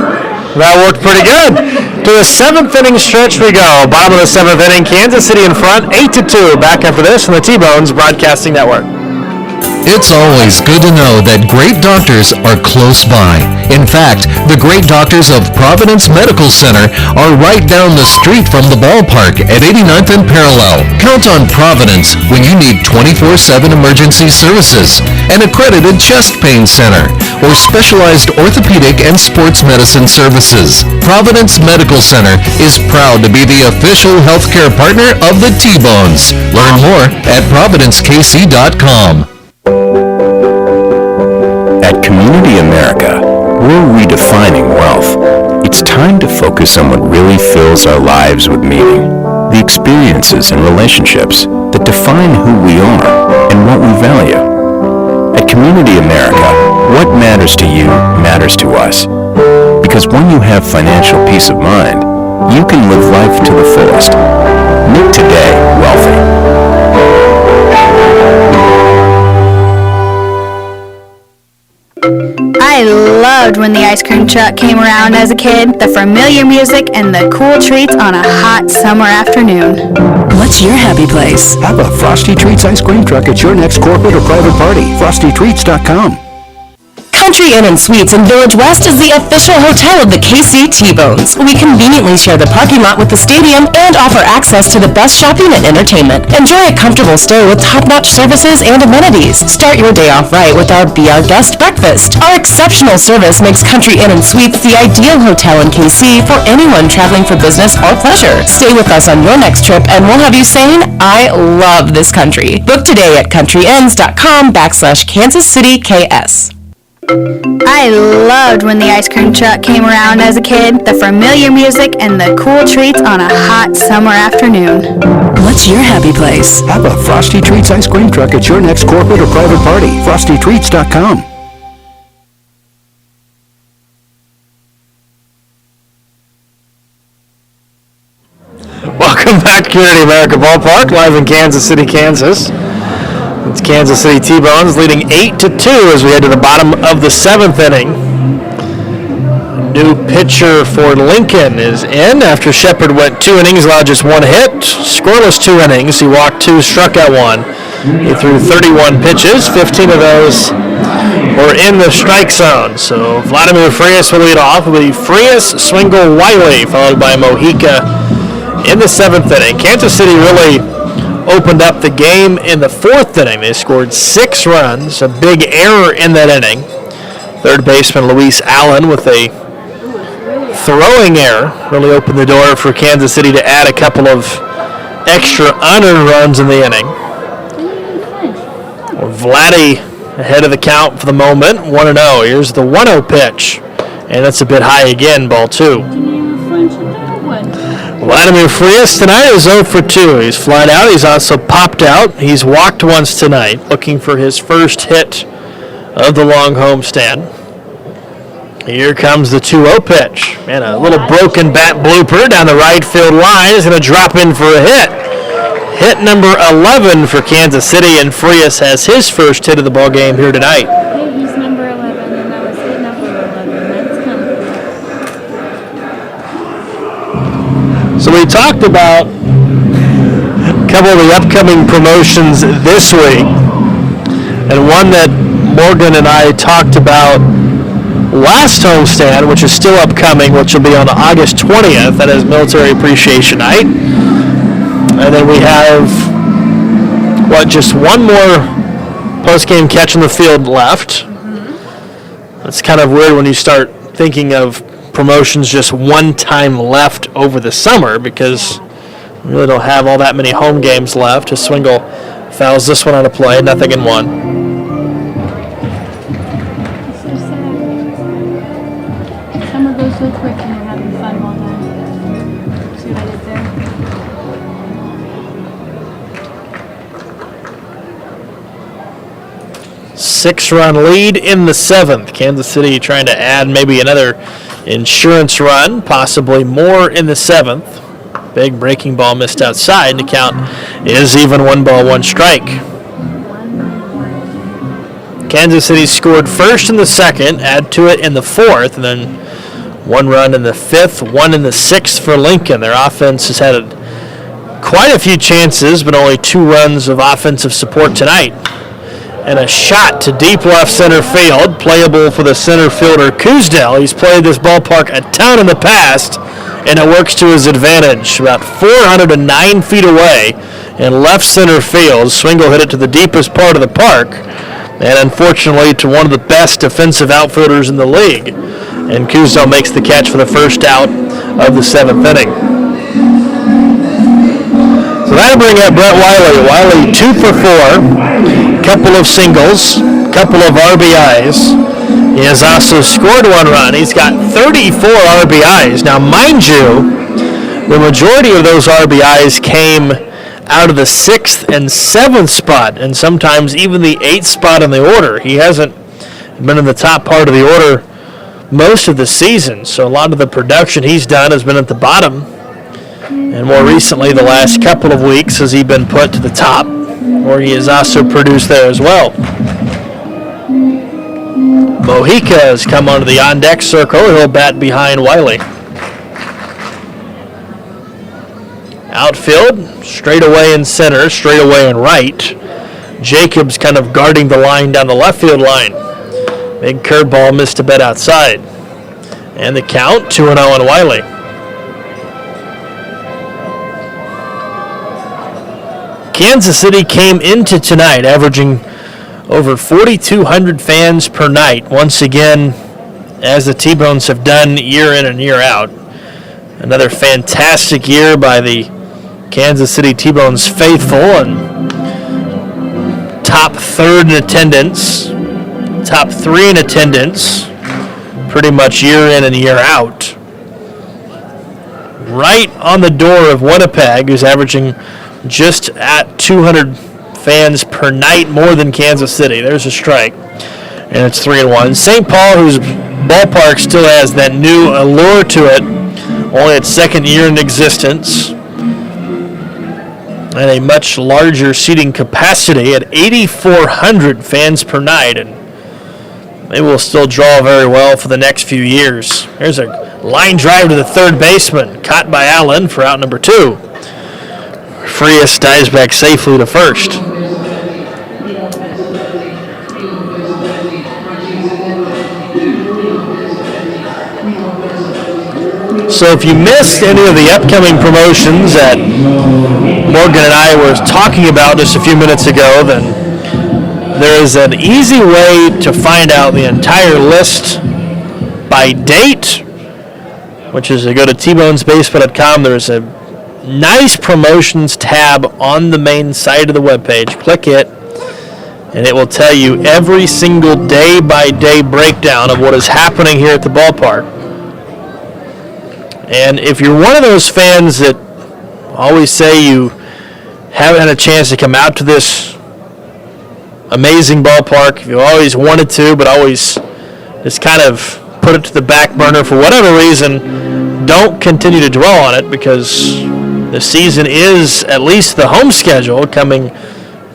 That worked pretty good. To the 7th inning stretch we go. Bottom of the 7th inning, Kansas City in front, 8-2. Back after this on the T-Bones Broadcasting Network. It's always good to know that great doctors are close by. In fact, the great doctors of Providence Medical Center are right down the street from the ballpark at 89th and Parallel. Count on Providence when you need 24/7 emergency services, an accredited chest pain center, or specialized orthopedic and sports medicine services. Providence Medical Center is proud to be the official healthcare partner of the T-Bones. Learn more at providencekc.com. At Community America, we're redefining wealth. It's time to focus on what really fills our lives with meaning. The experiences and relationships that define who we are and what we value. At Community America, what matters to you matters to us. Because when you have financial peace of mind, you can live life to the fullest. Make today wealthy. I loved when the ice cream truck came around as a kid, the familiar music and the cool treats on a hot summer afternoon. What's your happy place? Have a Frosty Treats ice cream truck at your next corporate or private party. FrostyTreats.com. Country Inn & Suites in Village West is the official hotel of the KC T-Bones. We conveniently share the parking lot with the stadium and offer access to the best shopping and entertainment. Enjoy a comfortable stay with top-notch services and amenities. Start your day off right with our Be Our Guest breakfast. Our exceptional service makes Country Inn & Suites the ideal hotel in KC for anyone traveling for business or pleasure. Stay with us on your next trip and we'll have you saying, I love this country. Book today at countryinns.com/Kansas City KS. I loved when the ice cream truck came around as a kid, the familiar music and the cool treats on a hot summer afternoon. What's your happy place? Have a Frosty Treats ice cream truck at your next corporate or private party. FrostyTreats.com. Welcome back to Community America Ballpark, live in Kansas City, Kansas. It's Kansas City T-Bones leading 8-2 as we head to the bottom of the 7th inning. New pitcher for Lincoln is in after Shepard went 2 innings, allowed just 1 hit. Scoreless 2 innings. He walked 2, struck out 1. He threw 31 pitches. 15 of those were in the strike zone. So Vladimir Frias will lead off. It'll be Frias, Swingle, Wiley, followed by Mojica in the 7th inning. Kansas City really opened up the game in the 4th inning. They scored 6 runs, a big error in that inning. Third baseman Luis Allen with a throwing error really opened the door for Kansas City to add a couple of extra unearned runs in the inning. Vladdy ahead of the count for the moment, 1-0. Here's the 1-0 pitch, and that's a bit high again, ball 2. Vladimir Frias tonight is 0 for 2. He's flied out. He's also popped out. He's walked once tonight, looking for his first hit of the long homestand. Here comes the 2-0 pitch. And a little broken bat blooper down the right field line is going to drop in for a hit. Hit number 11 for Kansas City, and Frias has his first hit of the ball game here tonight. He's number 11, and that was hit number 11. That's coming. So we talked about a couple of the upcoming promotions this week, and one that Morgan and I talked about last homestand, which is still upcoming, which will be on August 20th. That is Military Appreciation Night. And then we have, just one more post-game catch on the field left. It's kind of weird when you start thinking of promotions just one time left over the summer, because we really don't have all that many home games left. A Swingle fouls this one out of play, 0-1. Summer goes so quick and we're having fun while done. See what I did there? 6-run lead in the 7th. Kansas City trying to add maybe another insurance run, possibly more in the 7th. Big breaking ball missed outside, and the count is even 1-1 strike. Kansas City scored first in the 2nd, add to it in the 4th, and then 1 run in the 5th, 1 in the 6th for Lincoln. Their offense has had quite a few chances, but only 2 runs of offensive support tonight. And a shot to deep left center field, playable for the center fielder Kuzdell. He's played this ballpark a ton in the past, and it works to his advantage. About 409 feet away in left center field. Swingle hit it to the deepest part of the park, and unfortunately to one of the best defensive outfielders in the league. And Kuzdell makes the catch for the first out of the 7th inning. So that'll bring up Brett Wiley. Wiley 2 for 4, couple of singles, couple of RBIs. He has also scored 1 run. He's got 34 RBIs. Now, mind you, the majority of those RBIs came out of the 6th and 7th spot, and sometimes even the 8th spot in the order. He hasn't been in the top part of the order most of the season, so a lot of the production he's done has been at the bottom. And more recently, the last couple of weeks, has he been put to the top, where he has also produced there as well. Mojica has come onto the on-deck circle. He'll bat behind Wiley. Outfield, straight away in center, straight away in right. Jacobs kind of guarding the line down the left field line. Big curveball missed a bit outside. And the count, 2-0 on Wiley. Kansas City came into tonight averaging over 4,200 fans per night. Once again, as the T-Bones have done year in and year out. Another fantastic year by the Kansas City T-Bones faithful, and top third in attendance, top 3 in attendance, pretty much year in and year out. Right on the door of Winnipeg, who's averaging just at 200 fans per night more than Kansas City. There's a strike, and it's 3-1. St. Paul, whose ballpark still has that new allure to it, only its second year in existence, and a much larger seating capacity at 8,400 fans per night, and they will still draw very well for the next few years. There's a line drive to the third baseman, caught by Allen for out number 2. Frias dives back safely to first. So if you missed any of the upcoming promotions that Morgan and I were talking about just a few minutes ago, then there is an easy way to find out the entire list by date, which is to go to tbonesbaseball.com. There's a nice promotions tab on the main side of the webpage. Click it, and it will tell you every single day-by-day breakdown of what is happening here at the ballpark. And if you're one of those fans that always say you haven't had a chance to come out to this amazing ballpark, if you always wanted to but always just kind of put it to the back burner for whatever reason, don't continue to dwell on it, because the season is, at least the home schedule, coming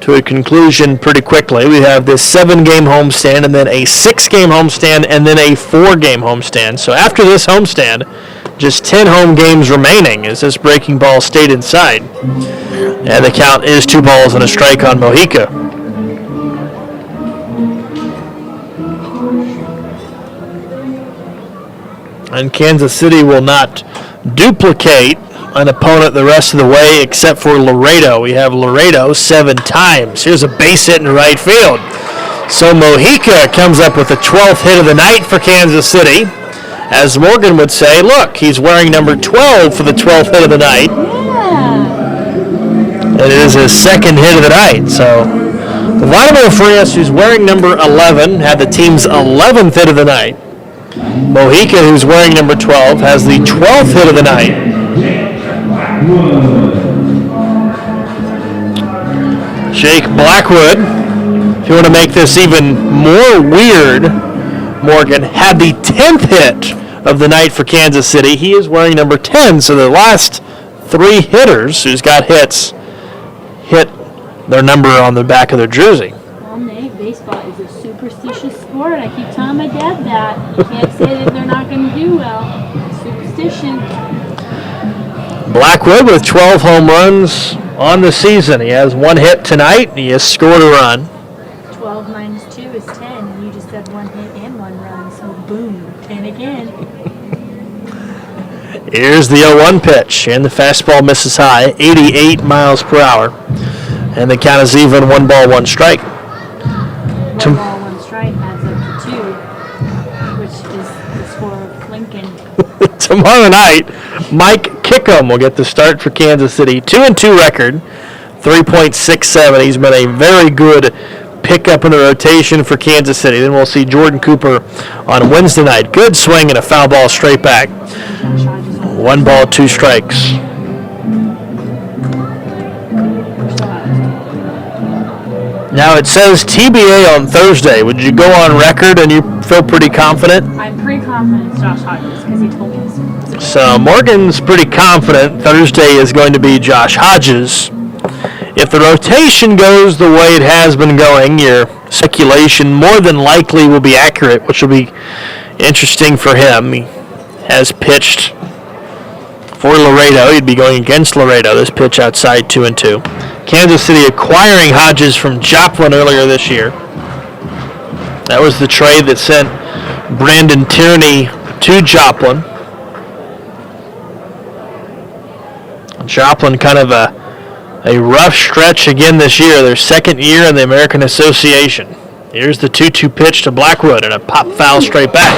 to a conclusion pretty quickly. We have this 7-game homestand, and then a 6-game homestand, and then a 4-game homestand. So after this homestand, just 10 home games remaining as this breaking ball stayed inside. And the count is 2 balls and a strike on Mojica. And Kansas City will not duplicate an opponent the rest of the way except for Laredo. We have Laredo 7 times. Here's a base hit in right field. So Mojica comes up with the 12th hit of the night for Kansas City. As Morgan would say, look, he's wearing number 12 for the 12th hit of the night. And it is his second hit of the night. So Vladimir Frias, who's wearing number 11, had the team's 11th hit of the night. Mojica, who's wearing number 12, has the 12th hit of the night. Jake Blackwood, if you want to make this even more weird, Morgan had the 10th hit of the night for Kansas City. He is wearing number 10, so the last 3 hitters who's got hits hit their number on the back of their jersey. Well, Nate, baseball is a superstitious sport. I keep telling my dad that. You can't say that they're not going to do well. Superstition. Blackwood with 12 home runs on the season. He has 1 hit tonight, and he has scored a run. 12 minus 2 is 10, and you just said 1 hit and 1 run, so boom, 10 again. Here's the 0-1 pitch, and the fastball misses high, 88 miles per hour. And the count is even, 1 ball, 1 strike. 1 ball, 1 strike adds up to 2, which is the score of Lincoln. Tomorrow night, Mike Kickham will get the start for Kansas City. 2-2 record, 3.67. He's been a very good pickup in the rotation for Kansas City. Then we'll see Jordan Cooper on Wednesday night. Good swing and a foul ball straight back. 1 ball, 2 strikes. Now it says TBA on Thursday. Would you go on record and you feel pretty confident? I'm pretty confident it's Josh Hodges because he told me so. So Morgan's pretty confident Thursday is going to be Josh Hodges. If the rotation goes the way it has been going, your speculation more than likely will be accurate, which will be interesting for him. He has pitched for Laredo. He'd be going against Laredo. This pitch outside 2-2. Kansas City acquiring Hodges from Joplin earlier this year. That was the trade that sent Brandon Tierney to Joplin. Joplin kind of a rough stretch again this year. Their second year in the American Association. Here's the 2-2 pitch to Blackwood and a pop foul straight back.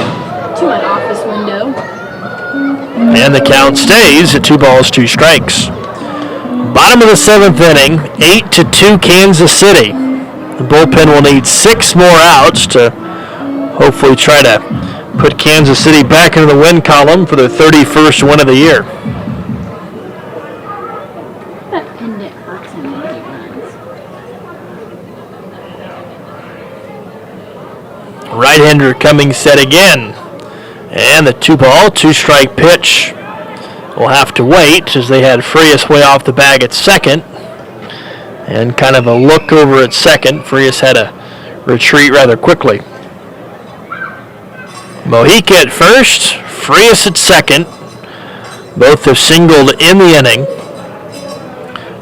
To an office window. And the count stays at 2 balls, 2 strikes. Bottom of the 7th inning, 8-2 Kansas City. The bullpen will need 6 more outs to hopefully try to put Kansas City back into the win column for their 31st win of the year. That pendant hurts him when he runs. Right-hander coming set again. And the 2 ball, 2 strike pitch will have to wait as they had Frias way off the bag at second. And kind of a look over at second. Frias had to retreat rather quickly. Mojica at first, Frias at second. Both have singled in the inning.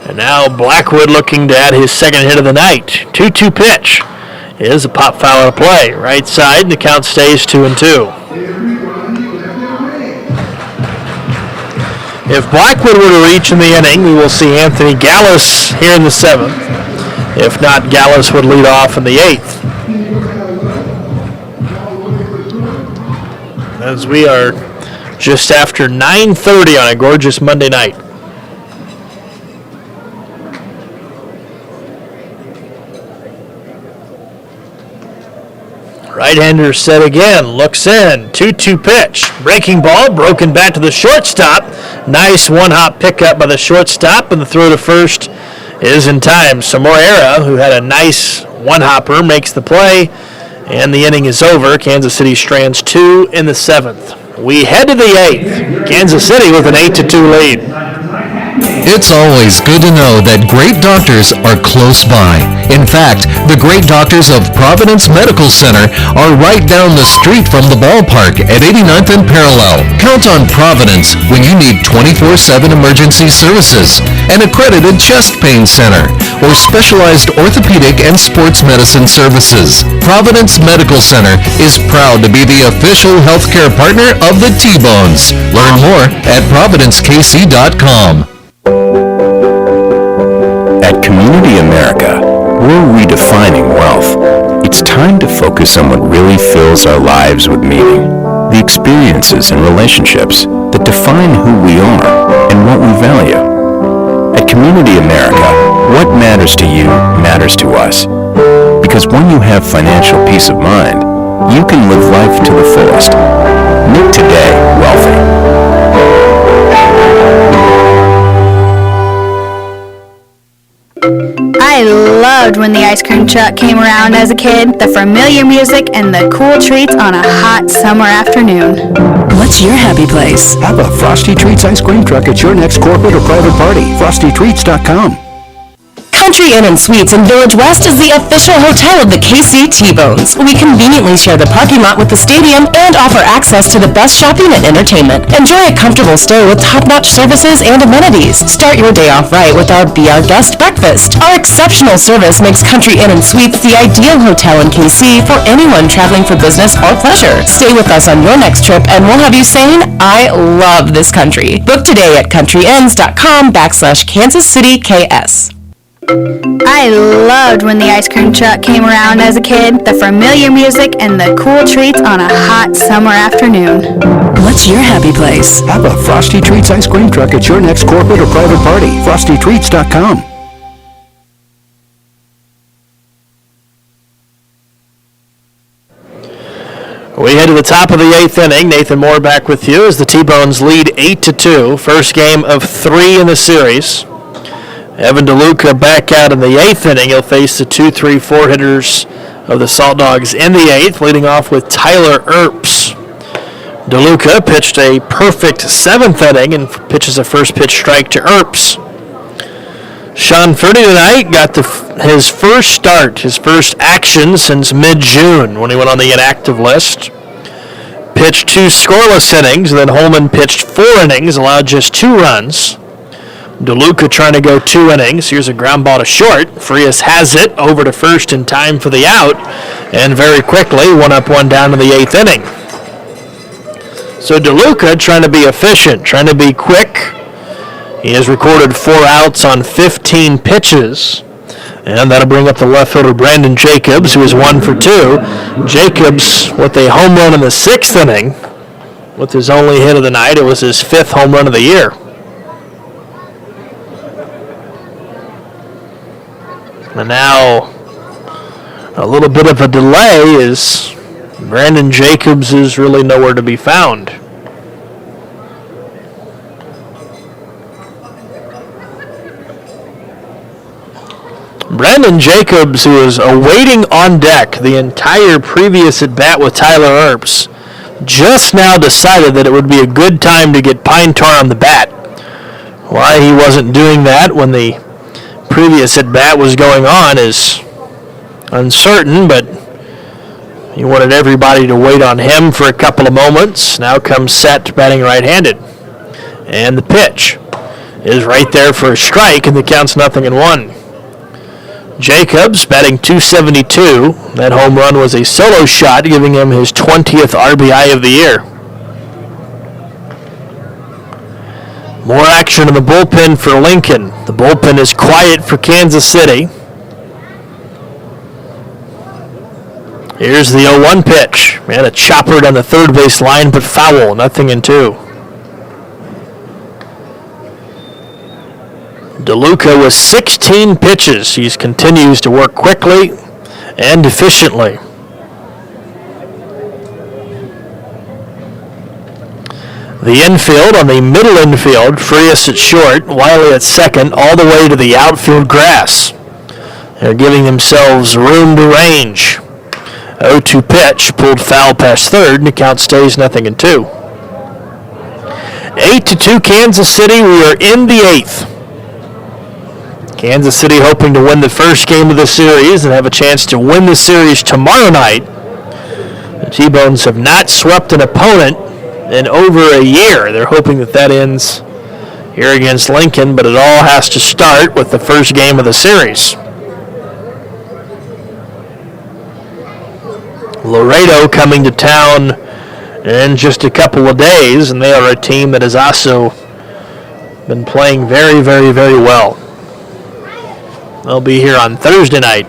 And now Blackwood looking to add his second hit of the night. 2-2 pitch is a pop foul to play. Right side, and the count stays 2-2. If Blackwood were to reach in the inning, we will see Anthony Gallus here in the 7th. If not, Gallus would lead off in the 8th. As we are just after 9:30 on a gorgeous Monday night. Right-hander set again, looks in, 2-2 pitch. Breaking ball, broken back to the shortstop. Nice one-hop pickup by the shortstop, and the throw to first is in time. Samorera, who had a nice one-hopper, makes the play, and the inning is over. Kansas City strands 2 in the 7th. We head to the 8th. Kansas City with an 8-2 lead. It's always good to know that great doctors are close by. In fact, the great doctors of Providence Medical Center are right down the street from the ballpark at 89th and Parallel. Count on Providence when you need 24/7 emergency services, an accredited chest pain center, or specialized orthopedic and sports medicine services. Providence Medical Center is proud to be the official healthcare partner of the T-Bones. Learn more at providencekc.com. At Community America, we're redefining wealth. It's time to focus on what really fills our lives with meaning. The experiences and relationships that define who we are and what we value. At Community America, what matters to you matters to us. Because when you have financial peace of mind, you can live life to the fullest. Make today wealthy. I loved when the ice cream truck came around as a kid, the familiar music and the cool treats on a hot summer afternoon. What's your happy place? Have a Frosty Treats ice cream truck at your next corporate or private party. FrostyTreats.com. Country Inn & Suites in Village West is the official hotel of the KC T-Bones. We conveniently share the parking lot with the stadium and offer access to the best shopping and entertainment. Enjoy a comfortable stay with top-notch services and amenities. Start your day off right with our Be Our Guest breakfast. Our exceptional service makes Country Inn & Suites the ideal hotel in KC for anyone traveling for business or pleasure. Stay with us on your next trip and we'll have you saying, I love this country. Book today at countryinns.com/Kansas City KS. I loved when the ice cream truck came around as a kid, the familiar music and the cool treats on a hot summer afternoon. What's your happy place? Have a Frosty Treats ice cream truck at your next corporate or private party. FrostyTreats.com. We head to the top of the 8th inning. Nathan Moore back with you as the T-Bones lead 8-2. First game of 3 in the series. Evan DeLuca back out in the 8th inning. He'll face the 2, 3, 4 hitters of the Salt Dogs in the 8th, leading off with Tyler Earps. DeLuca pitched a perfect 7th inning and pitches a first pitch strike to Earps. Sean Ferdy tonight got his first start, his first action since mid-June when he went on the inactive list. Pitched 2 scoreless innings, and then Holman pitched 4 innings, allowed just 2 runs. DeLuca trying to go 2 innings. Here's a ground ball to short. Frias has it over to first in time for the out, and very quickly, 1 up, 1 down to the 8th inning. So DeLuca trying to be efficient, trying to be quick. He has recorded 4 outs on 15 pitches. And that'll bring up the left fielder Brandon Jacobs, who is 1 for 2. Jacobs with a home run in the 6th inning with his only hit of the night. It was his 5th home run of the year. And now a little bit of a delay as Brandon Jacobs is really nowhere to be found. Brandon Jacobs, who was awaiting on deck the entire previous at-bat with Tyler Earps, just now decided that it would be a good time to get Pine Tar on the bat. Why he wasn't doing that when the previous at-bat was going on is uncertain, but he wanted everybody to wait on him for a couple of moments. Now comes Set batting right-handed. And the pitch is right there for a strike, and the count's 0-1. Jacobs batting .272. That home run was a solo shot, giving him his 20th RBI of the year. More action in the bullpen for Lincoln. The bullpen is quiet for Kansas City. Here's the 0-1 pitch. Man, a chopper down the third base line, but foul, 0-2. DeLuca with 16 pitches. He continues to work quickly and efficiently. The infield on the middle infield, Frias at short, Wiley at second, all the way to the outfield grass. They're giving themselves room to range. 0-2 pitch, pulled foul past third, and the count stays 0-2. 8-2 Kansas City. We are in the 8th. Kansas City hoping to win the first game of the series and have a chance to win the series tomorrow night. The T-Bones have not swept an opponent in over a year. They're hoping that ends here against Lincoln, but it all has to start with the first game of the series. Laredo coming to town in just a couple of days, and they are a team that has also been playing very, very, very well. They'll be here on Thursday night.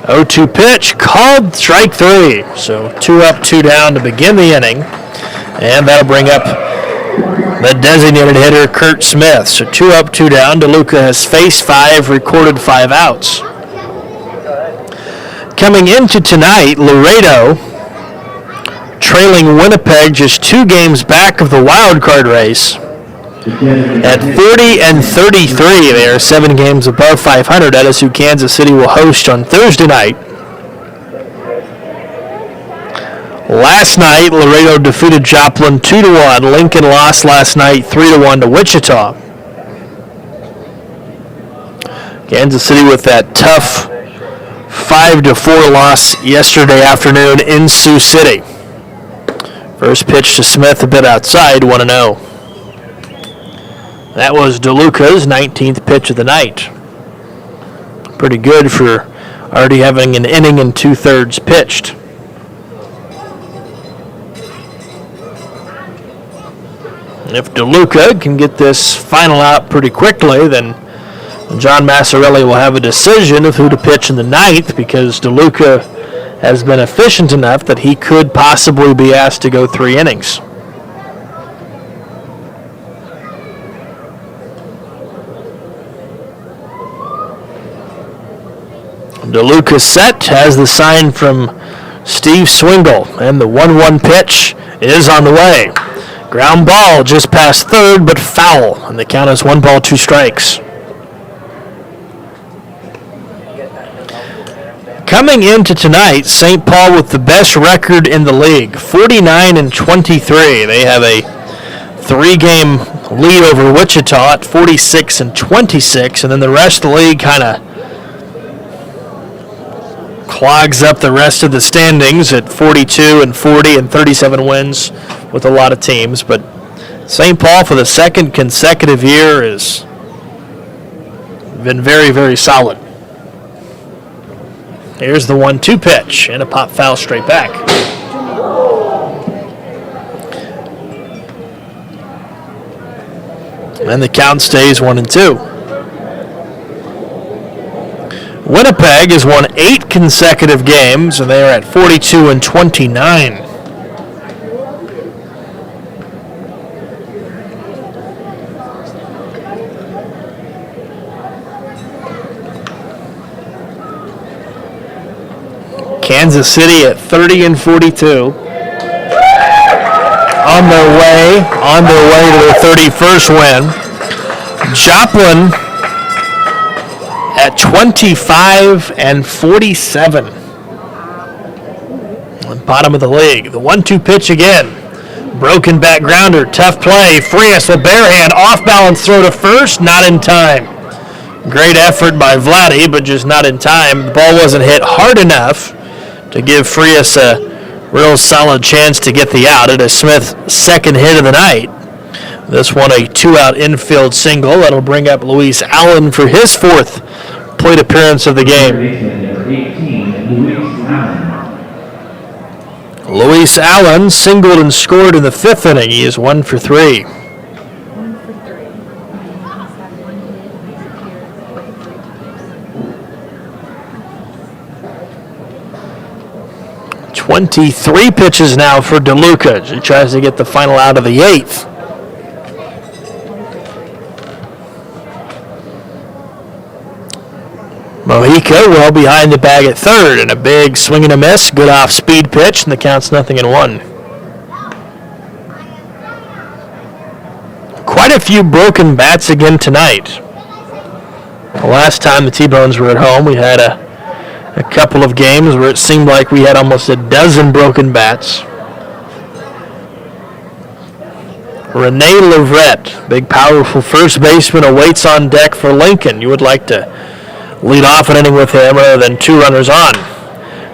0-2 pitch, called strike 3. So 2 up, 2 down to begin the inning. And that'll bring up the designated hitter, Kurt Smith. So 2 up, 2 down. DeLuca has faced 5, recorded 5 outs. Coming into tonight, Laredo trailing Winnipeg just 2 games back of the wild card race. At 40-33, they are 7 games above 500. That is who Kansas City will host on Thursday night. Last night, Laredo defeated Joplin 2-1. Lincoln lost last night 3-1 to Wichita. Kansas City with that tough 5-4 loss yesterday afternoon in Sioux City. First pitch to Smith a bit outside, 1-0. That was DeLuca's 19th pitch of the night. Pretty good for already having an inning and 2/3 pitched. If DeLuca can get this final out pretty quickly, then John Massarelli will have a decision of who to pitch in the 9th, because DeLuca has been efficient enough that he could possibly be asked to go 3 innings. DeLuca set, has the sign from Steve Swingle, and the 1-1 pitch is on the way. Ground ball just past third, but foul, and the count is 1 ball, 2 strikes. Coming into tonight, St. Paul with the best record in the league, 49-23. They have a 3-game lead over Wichita at 46-26, and then the rest of the league kind of clogs up the rest of the standings at 42-40 and 37 wins with a lot of teams. But St. Paul, for the second consecutive year, has been very, very solid. Here's the 1-2 pitch, and a pop foul straight back. And the count stays 1-2. Winnipeg has won 8 consecutive games, and they are at 42-29. Kansas City at 30-42. On their way to their 31st win. Joplin at 25-47. On the bottom of the league. The 1-2 pitch again. Broken back grounder, tough play. Frias with bare hand, off balance throw to first, not in time. Great effort by Vladdy, but just not in time. The ball wasn't hit hard enough to give Frias a real solid chance to get the out. It is Smith's second hit of the night. This one a 2-out infield single. That'll bring up Luis Allen for his 4th plate appearance of the game. Luis Allen singled and scored in the 5th inning. He is 1 for 3. 23 pitches now for DeLuca. He tries to get the final out of the 8th. Mojica well behind the bag at 3rd, and a big swing and a miss. Good off-speed pitch, and the count's 0-1. Quite a few broken bats again tonight. The last time the T-Bones were at home, we had a couple of games where it seemed like we had almost a dozen broken bats. Rene Leverett, big powerful first baseman, awaits on deck for Lincoln. You would like to lead off an inning with him rather than 2 runners on.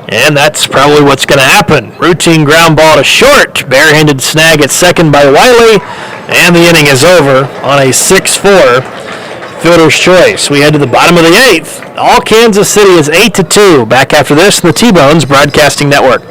And that's probably what's going to happen. Routine ground ball to short. Barehanded snag at second by Wiley. And the inning is over on a 6-4 fielder's choice. We head to the bottom of the 8th. All Kansas City is 8-2. Back after this in the T-Bones Broadcasting Network.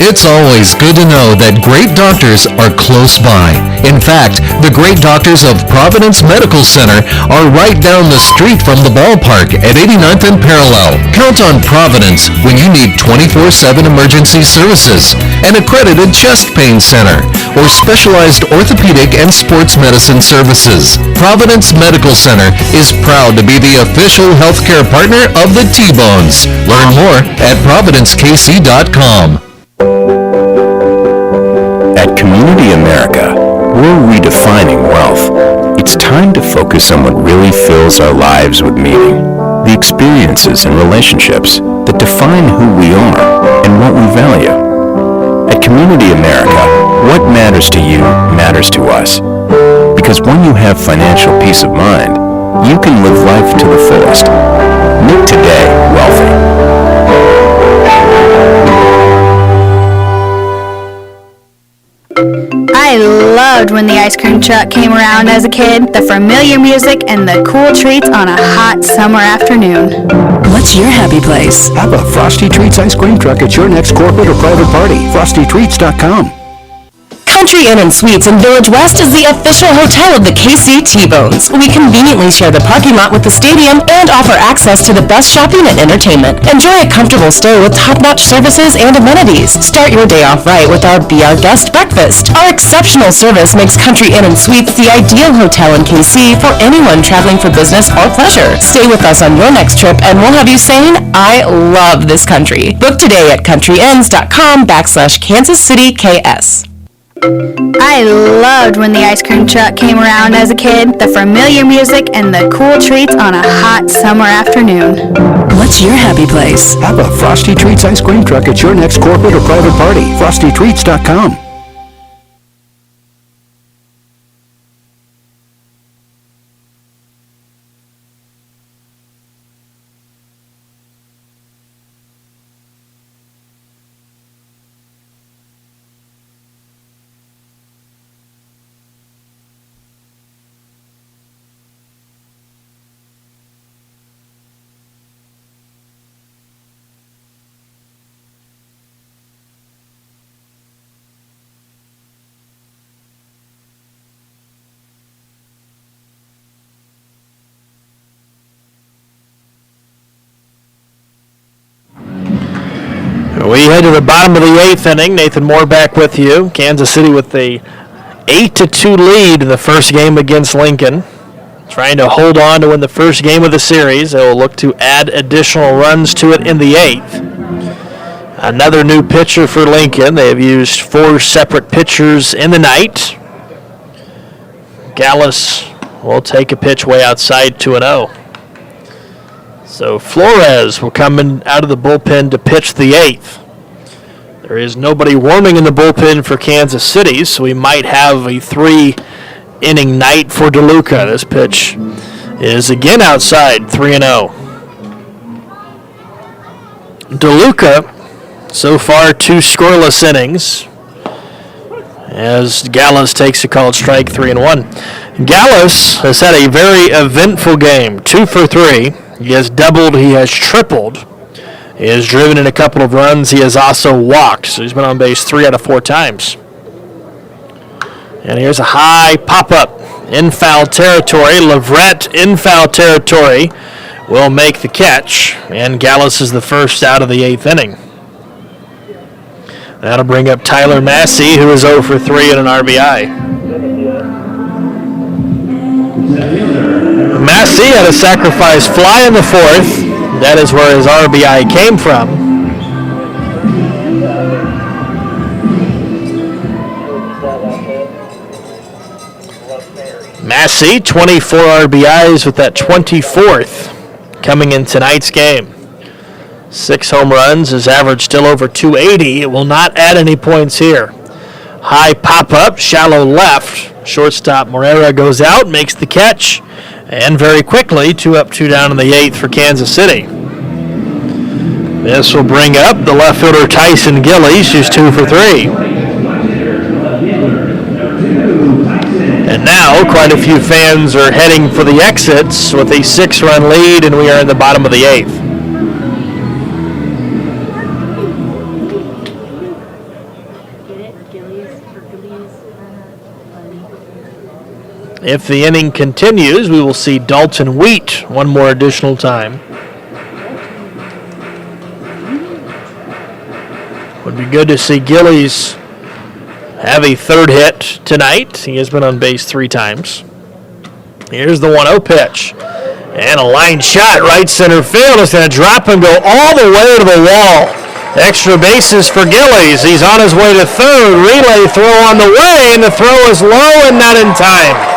It's always good to know that great doctors are close by. In fact, the great doctors of Providence Medical Center are right down the street from the ballpark at 89th and Parallel. Count on Providence when you need 24/7 emergency services, an accredited chest pain center, or specialized orthopedic and sports medicine services. Providence Medical Center is proud to be the official healthcare partner of the T-Bones. Learn more at providencekc.com. At Community America, we're redefining wealth. It's time to focus on what really fills our lives with meaning. The experiences and relationships that define who we are and what we value. At Community America, what matters to you matters to us. Because when you have financial peace of mind, you can live life to the fullest. Make today wealthy. I loved when the ice cream truck came around as a kid, the familiar music and the cool treats on a hot summer afternoon. What's your happy place? Have a Frosty Treats ice cream truck at your next corporate or private party. FrostyTreats.com. Country Inn & Suites in Village West is the official hotel of the KC T-Bones. We conveniently share the parking lot with the stadium and offer access to the best shopping and entertainment. Enjoy a comfortable stay with top-notch services and amenities. Start your day off right with our Be Our Guest breakfast. Our exceptional service makes Country Inn & Suites the ideal hotel in KC for anyone traveling for business or pleasure. Stay with us on your next trip and we'll have you saying, I love this country. Book today at countryinns.com/Kansas City KS. I loved when the ice cream truck came around as a kid, the familiar music and the cool treats on a hot summer afternoon. What's your happy place? Have a Frosty Treats ice cream truck at your next corporate or private party. FrostyTreats.com. We head to the bottom of the 8th inning. Nathan Moore back with you. Kansas City with a 8-2 lead in the first game against Lincoln. Trying to hold on to win the first game of the series. They will look to add additional runs to it in the 8th. Another new pitcher for Lincoln. They have used 4 separate pitchers in the night. Gallus will take a pitch way outside 2-0. So Flores will come in out of the bullpen to pitch the 8th. There is nobody warming in the bullpen for Kansas City, so we might have a 3-inning night for DeLuca. This pitch is again outside, 3-0. DeLuca, so far 2 scoreless innings, as Gallus takes a called strike, 3-1. Gallus has had a very eventful game, 2 for 3. He has doubled, he has tripled. He has driven in a couple of runs. He has also walked, so he's been on base 3 out of 4 times. And here's a high pop-up in foul territory. Leverett in foul territory will make the catch, and Gallus is the first out of the 8th inning. That'll bring up Tyler Massey, who is 0 for 3 and an RBI. Massey had a sacrifice fly in the 4th. That is where his RBI came from. Massey, 24 RBIs with that 24th coming in tonight's game. 6 home runs, his average still over 280. It will not add any points here. High pop-up, shallow left. Shortstop Morera goes out, makes the catch. And very quickly, 2 up, 2 down in the 8th for Kansas City. This will bring up the left fielder Tyson Gillies, who's 2 for 3. And now, quite a few fans are heading for the exits with a 6-run lead, and we are in the bottom of the 8th. If the inning continues, we will see Dalton Wheat one more additional time. Would be good to see Gillies have a 3rd hit tonight. He has been on base 3 times. Here's the 1-0 pitch. And a line shot right center field. It's going to drop and go all the way to the wall. Extra bases for Gillies. He's on his way to 3rd. Relay throw on the way, and the throw is low and not in time.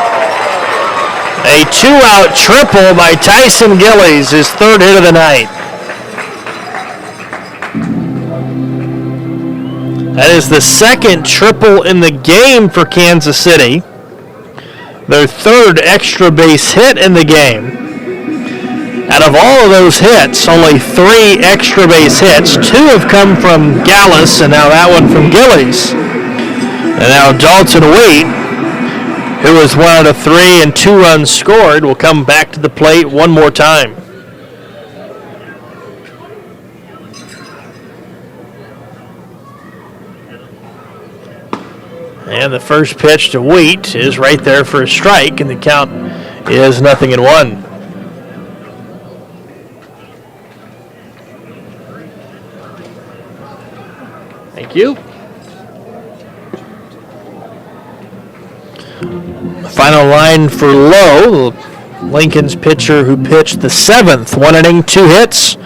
A 2-out triple by Tyson Gillies, his 3rd hit of the night. That is the 2nd triple in the game for Kansas City. Their 3rd extra base hit in the game. Out of all of those hits, only 3 extra base hits. 2 have come from Gallus, and now that one from Gillies. And now Dalton Wheat, who is 1 out of 3 and 2 runs scored, will come back to the plate one more time. And the first pitch to Wheat is right there for a strike, and the count is 0-1. Thank you. Final line for Lowe, Lincoln's pitcher who pitched the 7th, 1 inning, 2 hits,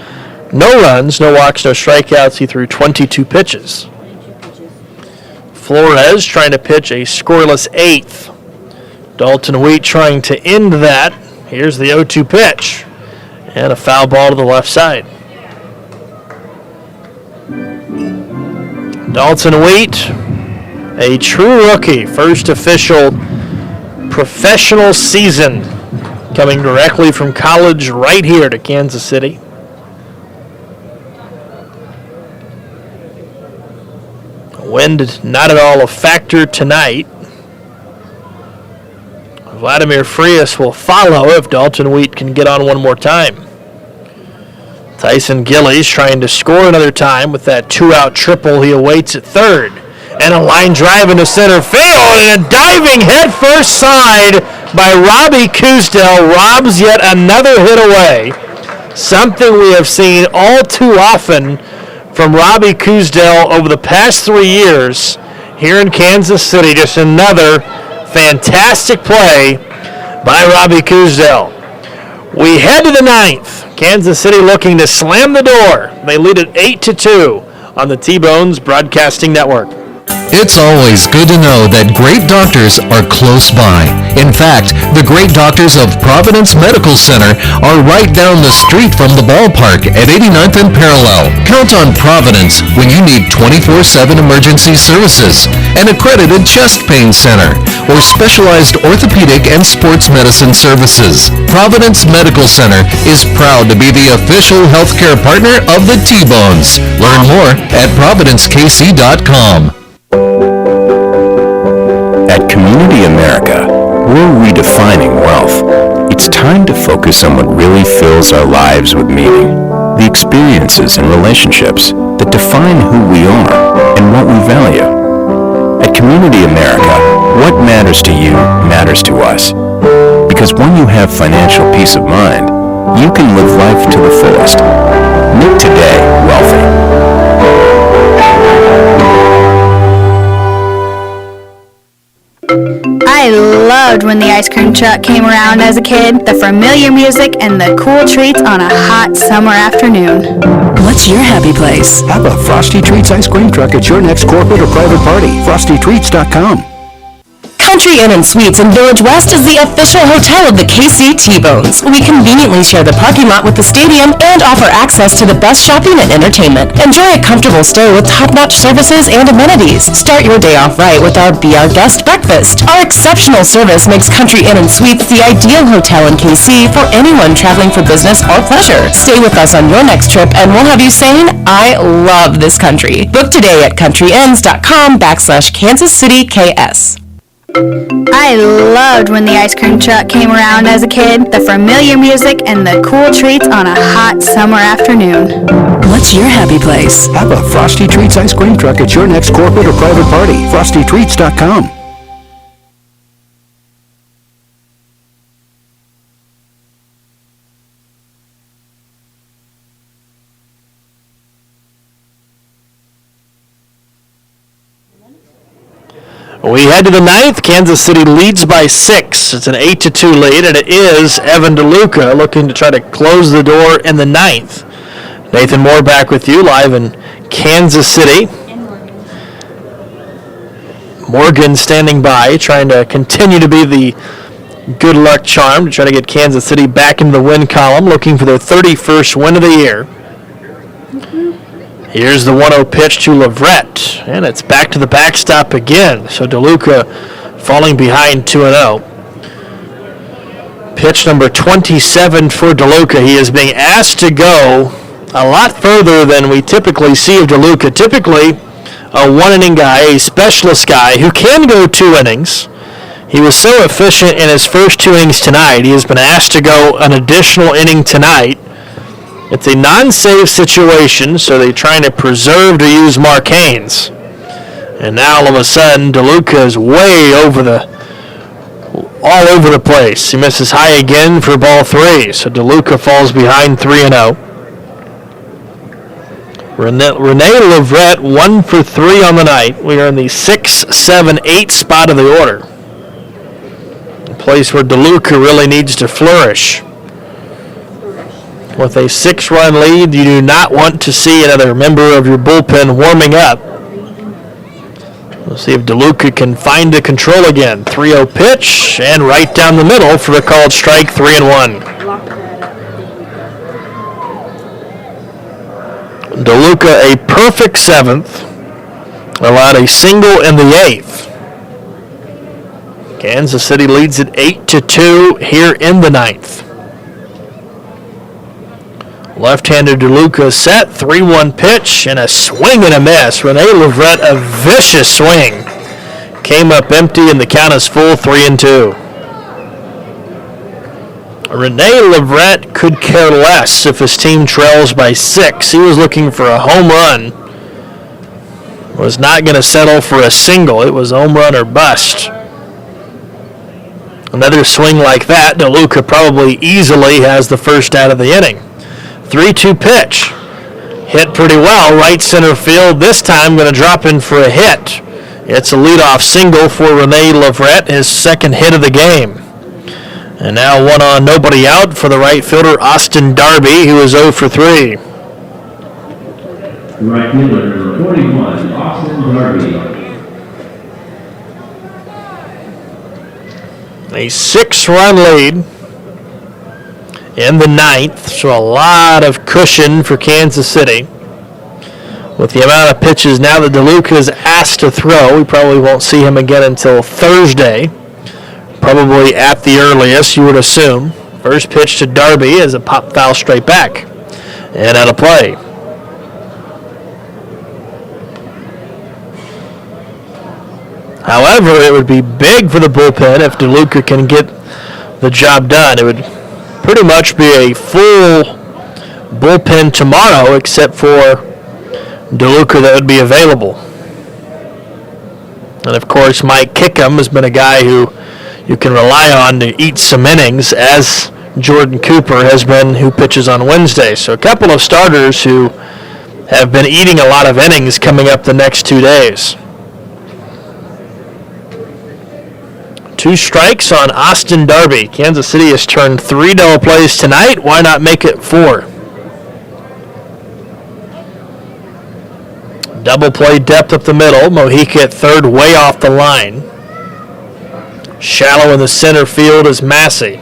no runs, no walks, no strikeouts. He threw 22 pitches. Flores trying to pitch a scoreless eighth. Dalton Wheat trying to end that. Here's the 0-2 pitch. And a foul ball to the left side. Dalton Wheat, a true rookie. First official professional season coming directly from college right here to Kansas City. Wind not at all a factor tonight. Vladimir Frias will follow if Dalton Wheat can get on one more time. Tyson Gillies trying to score another time with that two-out triple he awaits at third. And a line drive into center field, and a diving headfirst side by Robbie Cousdale robs yet another hit away. Something we have seen all too often from Robbie Cousdale over the past 3 years here in Kansas City. Just another fantastic play by Robbie Cousdale. We head to the ninth. Kansas City looking to slam the door. They lead it 8-2 on the T-Bones Broadcasting Network. It's always good to know that great doctors are close by. In fact, the great doctors of Providence Medical Center are right down the street from the ballpark at 89th and Parallel. Count on Providence when you need 24/7 emergency services, an accredited chest pain center, or specialized orthopedic and sports medicine services. Providence Medical Center is proud to be the official healthcare partner of the T-Bones. Learn more at providencekc.com. At Community America, we're redefining wealth. It's time to focus on what really fills our lives with meaning. The experiences and relationships that define who we are and what we value. At Community America, what matters to you matters to us. Because when you have financial peace of mind, you can live life to the fullest. Make today wealthy. I loved when the ice cream truck came around as a kid, the familiar music and the cool treats on a hot summer afternoon. What's your happy place? Have a Frosty Treats ice cream truck at your next corporate or private party. FrostyTreats.com. Country Inn & Suites in Village West is the official hotel of the KC T-Bones. We conveniently share the parking lot with the stadium and offer access to the best shopping and entertainment. Enjoy a comfortable stay with top-notch services and amenities. Start your day off right with our Be Our Guest breakfast. Our exceptional service makes Country Inn & Suites the ideal hotel in KC for anyone traveling for business or pleasure. Stay with us on your next trip and we'll have you saying, I love this country. Book today at countryinns.com/Kansas City KS. I loved when the ice cream truck came around as a kid, the familiar music and the cool treats on a hot summer afternoon. What's your happy place? Have a Frosty Treats ice cream truck at your next corporate or private party. FrostyTreats.com. We head to the ninth. Kansas City leads by 6. It's an 8-2 lead, and it is Evan DeLuca looking to try to close the door in the ninth. Nathan Moore back with you live in Kansas City. Morgan standing by, trying to continue to be the good luck charm to try to get Kansas City back into the win column, looking for their 31st win of the year. Here's the 1-0 pitch to Leverett, and it's back to the backstop again. So DeLuca falling behind 2-0. Pitch number 27 for DeLuca. He is being asked to go a lot further than we typically see of DeLuca. Typically, a one-inning guy, a specialist guy who can go 2 innings. He was so efficient in his first 2 innings tonight. He has been asked to go an additional inning tonight. It's a non-save situation, so they're trying to preserve to use Mark Haynes. And now all of a sudden, DeLuca is all over the place. He misses high again for ball 3, so DeLuca falls behind 3-0. Rene Leverett 1 for 3 on the night. We are in the 6, 7, 8 spot of the order. A place where DeLuca really needs to flourish. With a 6-run lead, you do not want to see another member of your bullpen warming up. We'll see if DeLuca can find the control again. 3-0 pitch, and right down the middle for the called strike, 3-1. DeLuca a perfect seventh, allowed a single in the eighth. Kansas City leads it 8-2 here in the ninth. Left-hander DeLuca set, 3-1 pitch, and a swing and a miss. Rene Leverett, a vicious swing. Came up empty, and the count is full, 3-2. Rene Leverett could care less if his team trails by 6. He was looking for a home run. Was not going to settle for a single. It was home run or bust. Another swing like that, DeLuca probably easily has the first out of the inning. 3-2 pitch. Hit pretty well, right center field. This time going to drop in for a hit. It's a leadoff single for Rene Leverett, his second hit of the game. And now 1 on, nobody out for the right fielder, Austin Darby, who is 0 for 3. Right fielder, number 41, Austin Darby. A 6-run lead in the ninth, so a lot of cushion for Kansas City. With the amount of pitches now that DeLuca is asked to throw, we probably won't see him again until Thursday. Probably at the earliest, you would assume. First pitch to Darby is a pop foul straight back. And out of play. However, it would be big for the bullpen if DeLuca can get the job done. It would pretty much be a full bullpen tomorrow except for DeLuca that would be available. And of course, Mike Kickham has been a guy who you can rely on to eat some innings, as Jordan Cooper has been, who pitches on Wednesday. So a couple of starters who have been eating a lot of innings coming up the next 2 days. 2 strikes on Austin Darby. Kansas City has turned 3 double plays tonight. Why not make it 4? Double play depth up the middle. Mojica at third, way off the line. Shallow in the center field is Massey.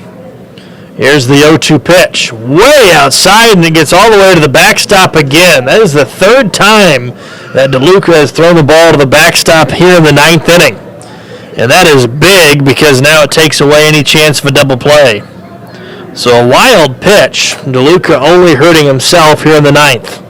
Here's the 0-2 pitch. Way outside, and it gets all the way to the backstop again. That is the third time that DeLuca has thrown the ball to the backstop here in the ninth inning. And that is big because now it takes away any chance of a double play. So a wild pitch. DeLuca only hurting himself here in the ninth.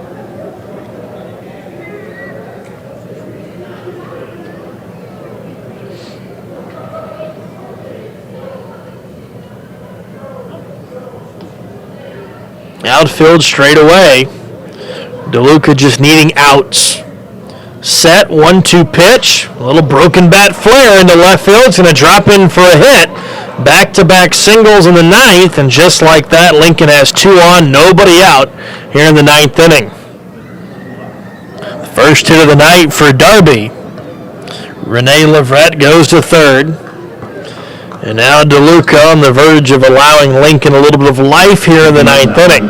Outfield straight away. DeLuca just needing outs. Set, 1-2 pitch. A little broken bat flare into left field. It's going to drop in for a hit. Back-to-back singles in the ninth, and just like that, Lincoln has 2 on, nobody out here in the ninth inning. The first hit of the night for Darby. Rene Leverett goes to third. And now DeLuca on the verge of allowing Lincoln a little bit of life here in the ninth inning.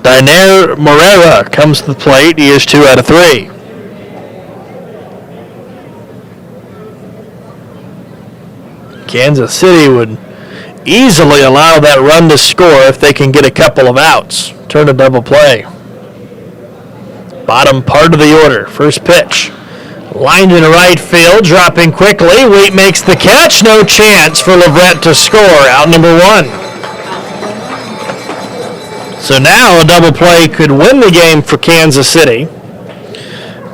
Dainer Morera comes to the plate. He is 2 out of 3. Kansas City would easily allow that run to score if they can get a couple of outs. Turn a double play. Bottom part of the order. First pitch. Lined in right field, dropping quickly. Wheat makes the catch. No chance for Leverett to score. Out number 1. So now a double play could win the game for Kansas City.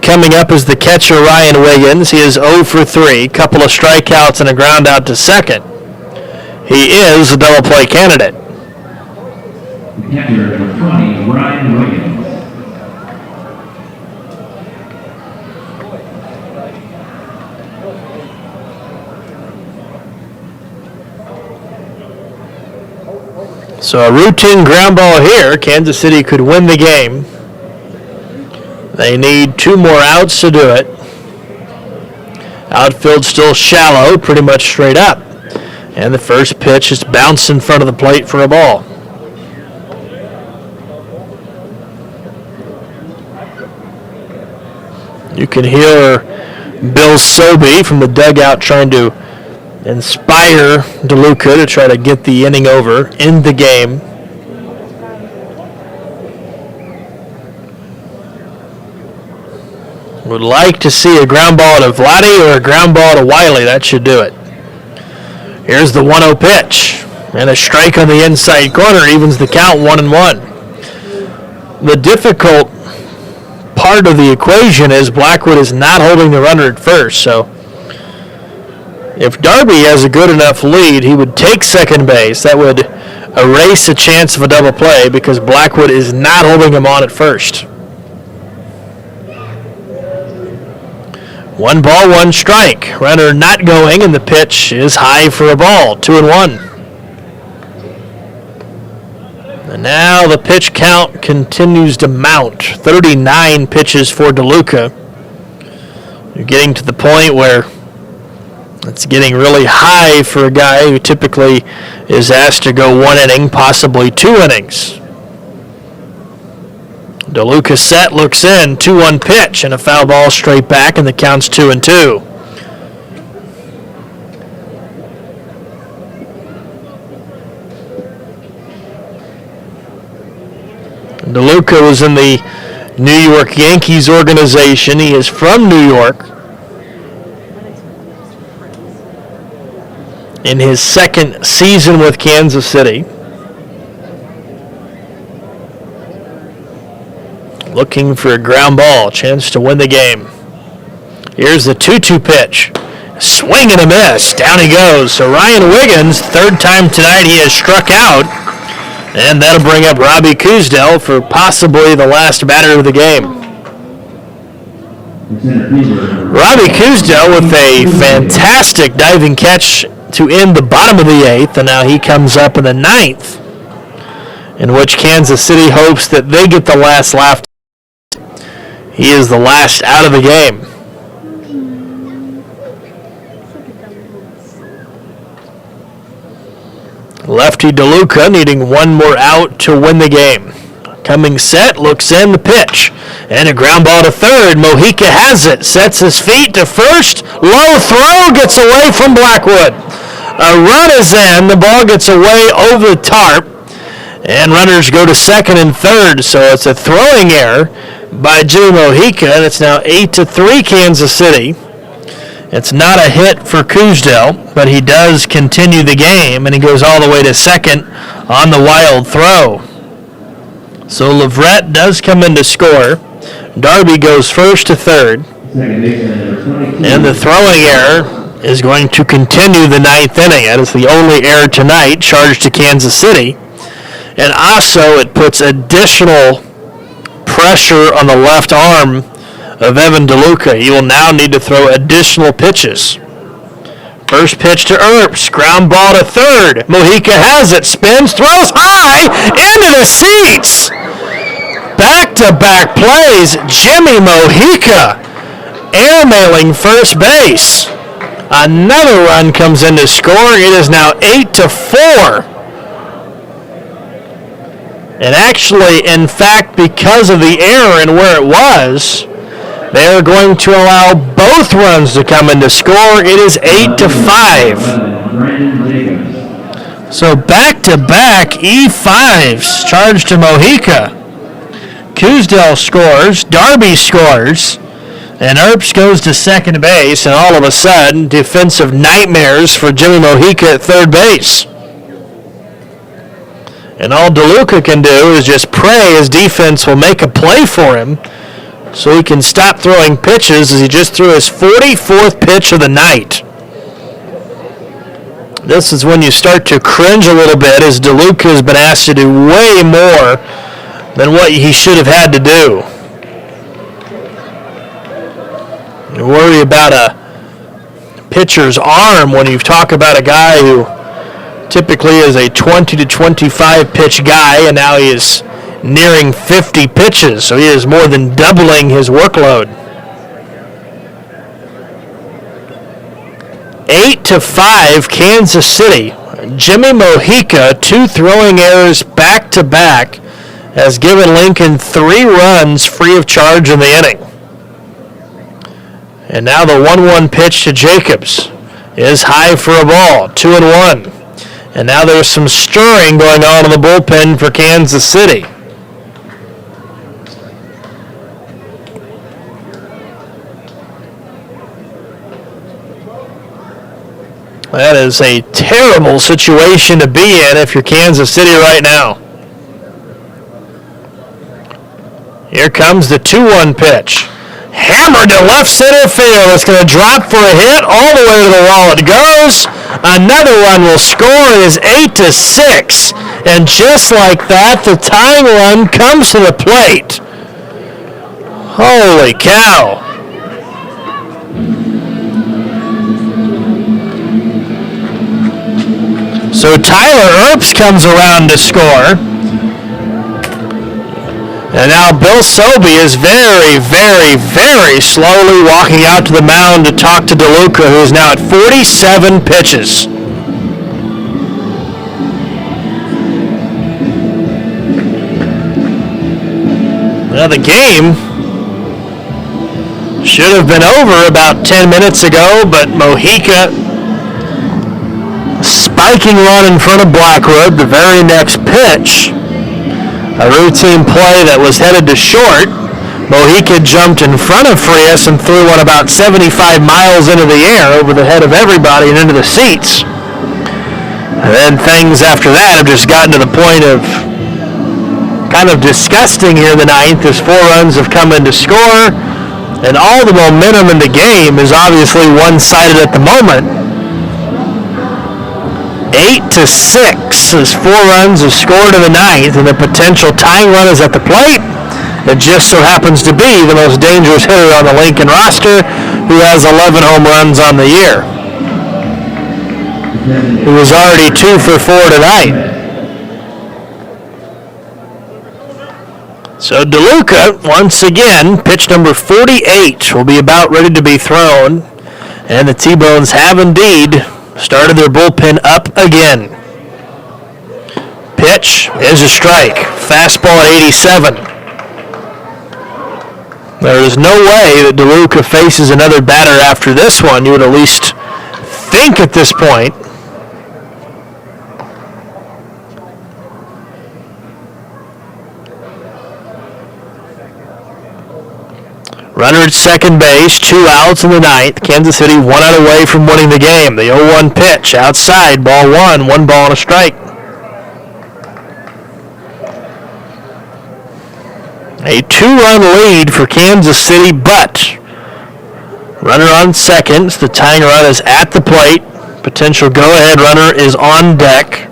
Coming up is the catcher Ryan Wiggins. He is 0 for 3. Couple of strikeouts and a ground out to second. He is a double play candidate. Catcher number 20, Ryan Wiggins. So a routine ground ball here. Kansas City could win the game. They need 2 more outs to do it. Outfield still shallow, pretty much straight up. And the first pitch is bounced in front of the plate for a ball. You can hear Bill Sobey from the dugout trying to inspire DeLuca to try to get the inning over in the game. Would like to see a ground ball to Vladdy or a ground ball to Wiley. That should do it. Here's the 1-0 pitch. And a strike on the inside corner evens the count 1-1. The difficult part of the equation is Blackwood is not holding the runner at first. So if Darby has a good enough lead, he would take second base. That would erase a chance of a double play because Blackwood is not holding him on at first. 1 ball, 1 strike. Runner not going, and the pitch is high for a ball. 2-1. And now the pitch count continues to mount. 39 pitches for DeLuca. You're getting to the point where it's getting really high for a guy who typically is asked to go 1 inning, possibly 2 innings. DeLuca set, looks in, 2-1 pitch, and a foul ball straight back, and the count's 2-2. DeLuca was in the New York Yankees organization. He is from New York. In his second season with Kansas City. Looking for a ground ball, chance to win the game. Here's the 2-2 pitch. Swing and a miss. Down he goes. So Ryan Wiggins, third time tonight he has struck out. And that'll bring up Robbie Kuzdel for possibly the last batter of the game. Robbie Kuzdel with a fantastic diving catch to end the bottom of the 8th, and now he comes up in the 9th, in which Kansas City hopes that they get the last laugh. He is the last out of the game. Lefty DeLuca needing 1 more out to win the game. Coming set, looks in, the pitch. And a ground ball to third. Mojica has it. Sets his feet to first. Low throw, gets away from Blackwood. A run is in. The ball gets away over the tarp. And runners go to second and third. So it's a throwing error by Jimmy Mojica. And it's now 8-3 Kansas City. It's not a hit for Kuzdel, but he does continue the game, and he goes all the way to second on the wild throw. So Leverett does come in to score. Darby goes first to third. And the throwing error is going to continue the 9th inning. That is the only error tonight charged to Kansas City. And also it puts additional pressure on the left arm of Evan DeLuca. He will now need to throw additional pitches. First pitch to Earps. Ground ball to third. Mojica has it. Spins. Throws high. Into the seats. Back-to-back plays. Jimmy Mojica airmailing first base. Another run comes in to score. It is now 8-4. And actually, in fact, because of the error and where it was, they are going to allow both runs to come in to score. It is 8-5. So back-to-back E5s charged to Mojica. Kuzdel scores, Darby scores, and Earps goes to second base, and all of a sudden, defensive nightmares for Jimmy Mojica at third base. And all DeLuca can do is just pray his defense will make a play for him so he can stop throwing pitches, as he just threw his 44th pitch of the night. This is when you start to cringe a little bit, as DeLuca has been asked to do way more than what he should have had to do. You worry about a pitcher's arm when you talk about a guy who typically is a 20 to 25 pitch guy, and now he is nearing 50 pitches, so he is more than doubling his workload. 8-5 Kansas City. Jimmy Mojica, 2 throwing errors back-to-back, has given Lincoln 3 runs free of charge in the inning. And now the 1-1 pitch to Jacobs is high for a ball, 2-1. And now there's some stirring going on in the bullpen for Kansas City. That is a terrible situation to be in if you're Kansas City right now. Here comes the 2-1 pitch. Hammered to left center field. It's going to drop for a hit. All the way to the wall it goes. Another run will score. It is 8-6. And just like that, the tying run comes to the plate. Holy cow. So Tyler Earps comes around to score. And now Bill Sobey is very, very, very slowly walking out to the mound to talk to DeLuca, who is now at 47 pitches. Now the game should have been over about 10 minutes ago, but Mojica spiking run in front of Blackwood. The very next pitch, a routine play that was headed to short. Mojica jumped in front of Frias and threw one about 75 miles into the air over the head of everybody and into the seats. And then things after that have just gotten to the point of kind of disgusting here in the ninth as 4 runs have come in to score. And all the momentum in the game is obviously one-sided at the moment. 8-6 as 4 runs have scored in the ninth, and the potential tying run is at the plate. It just so happens to be the most dangerous hitter on the Lincoln roster, who has 11 home runs on the year. He was already 2 for 4 tonight. So DeLuca, once again, pitch number 48 will be about ready to be thrown, and the T-Bones have indeed started their bullpen up again. Pitch is a strike. Fastball at 87. There is no way that DeLuca faces another batter after this one. You would at least think at this point. Runner at second base, 2 outs in the ninth. Kansas City 1 out away from winning the game. The 0-1 pitch, outside, ball 1, 1 ball and a strike. A 2-run lead for Kansas City, but runner on second. The tying run is at the plate. Potential go-ahead runner is on deck.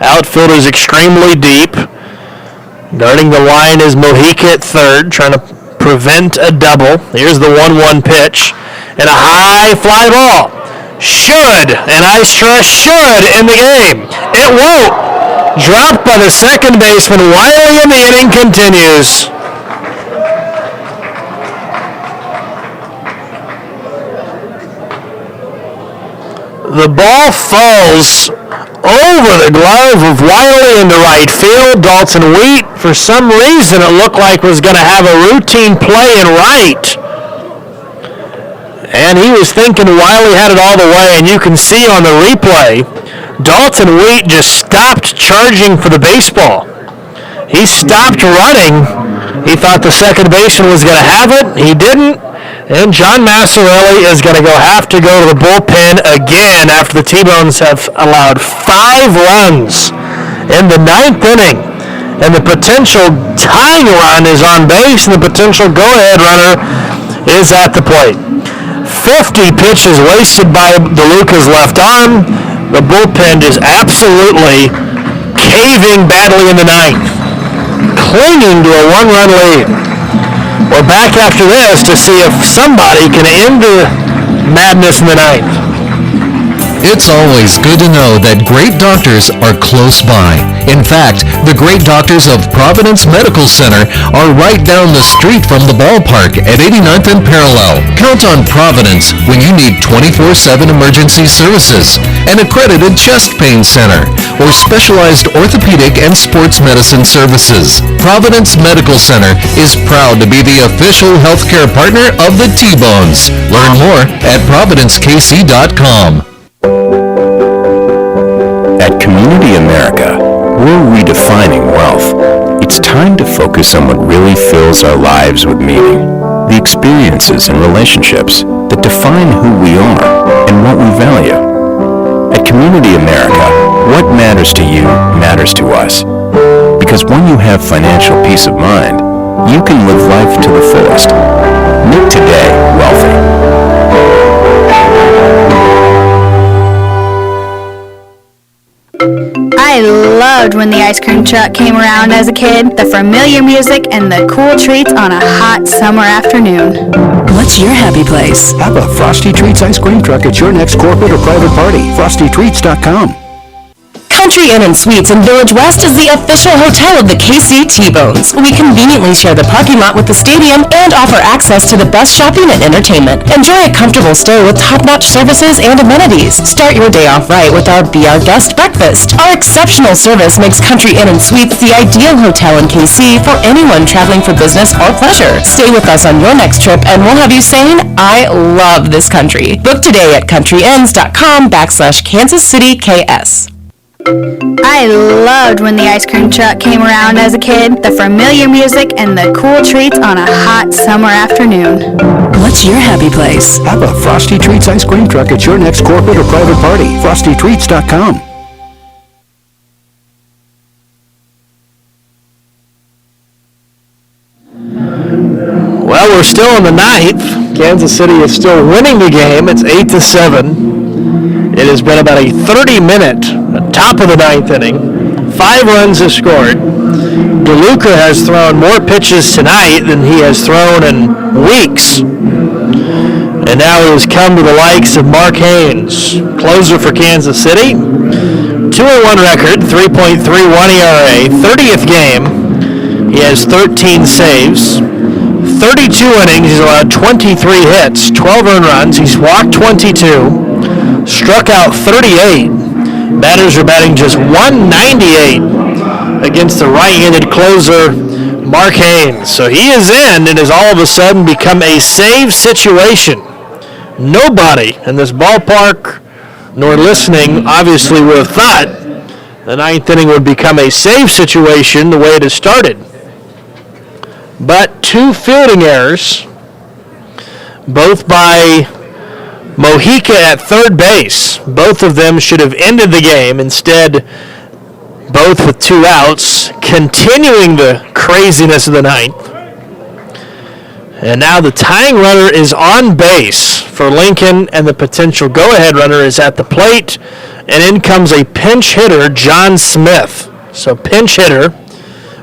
Outfield is extremely deep. Guarding the line is Mojica at third, trying to prevent a double. Here's the 1-1 pitch, and a high fly ball. Should, and I stress should, in the game. It won't. Dropped by the second baseman. Wiley, and the inning continues. The ball falls over the glove of Wiley into right field. Dalton Wheat, for some reason, it looked like was going to have a routine play in right. And he was thinking Wiley had it all the way, and you can see on the replay, Dalton Wheat just stopped charging for the baseball. He stopped running. He thought the second baseman was going to have it. He didn't. And John Massarelli is going to have to go to the bullpen again after the T-Bones have allowed 5 runs in the ninth inning. And the potential tying run is on base, and the potential go-ahead runner is at the plate. 50 pitches wasted by DeLuca's left arm. The bullpen is absolutely caving badly in the ninth, clinging to a 1-run lead. We're back after this to see if somebody can end the madness in the ninth. It's always good to know that great doctors are close by. In fact, the great doctors of Providence Medical Center are right down the street from the ballpark at 89th and Parallel. Count on Providence when you need 24/7 emergency services. An accredited chest pain center. or specialized orthopedic and sports medicine services. Providence Medical Center is proud to be the official healthcare partner of the T-Bones. Learn more at providencekc.com. At Community America, we're redefining wealth. It's time to focus on what really fills our lives with meaning. The experiences and relationships that define who we are and what we value. At Community America, what matters to you matters to us. Because when you have financial peace of mind, you can live life to the fullest. Make today wealthy. I loved when the ice cream truck came around as a kid, the familiar music and the cool treats on a hot summer afternoon. What's your happy place? Have a Frosty Treats ice cream truck at your next corporate or private party. FrostyTreats.com. Country Inn & Suites in Village West is the official hotel of the KC T-Bones. We conveniently share the parking lot with the stadium and offer access to the best shopping and entertainment. Enjoy a comfortable stay with top-notch services and amenities. Start your day off right with our Be Our Guest breakfast. Our exceptional service makes Country Inn & Suites the ideal hotel in KC for anyone traveling for business or pleasure. Stay with us on your next trip and we'll have you saying, I love this country. Book today at countryinns.com/Kansas City KS. I loved when the ice cream truck came around as a kid, the familiar music and the cool treats on a hot summer afternoon. What's your happy place? Have a Frosty Treats ice cream truck at your next corporate or private party. FrostyTreats.com. Well, we're still in the ninth. Kansas City is still winning the game. It's 8-7. It has been about a 30-minute top of the ninth inning. 5 runs have scored. DeLuca has thrown more pitches tonight than he has thrown in weeks. And now he has come to the likes of Mark Haynes, closer for Kansas City. 2-1 record, 3.31 ERA, 30th game. He has 13 saves. 32 innings, he's allowed 23 hits, 12 earned runs. He's walked 22. Struck out 38. Batters are batting just 198 against the right-handed closer, Mark Haynes. So he is in and has all of a sudden become a save situation. Nobody in this ballpark, nor listening, obviously would have thought the ninth inning would become a save situation the way it has started. But 2 fielding errors, both by Mojica at third base. Both of them should have ended the game. Instead, both with 2 outs, continuing the craziness of the ninth. And now the tying runner is on base for Lincoln, and the potential go-ahead runner is at the plate. And in comes a pinch hitter, John Smith. So pinch hitter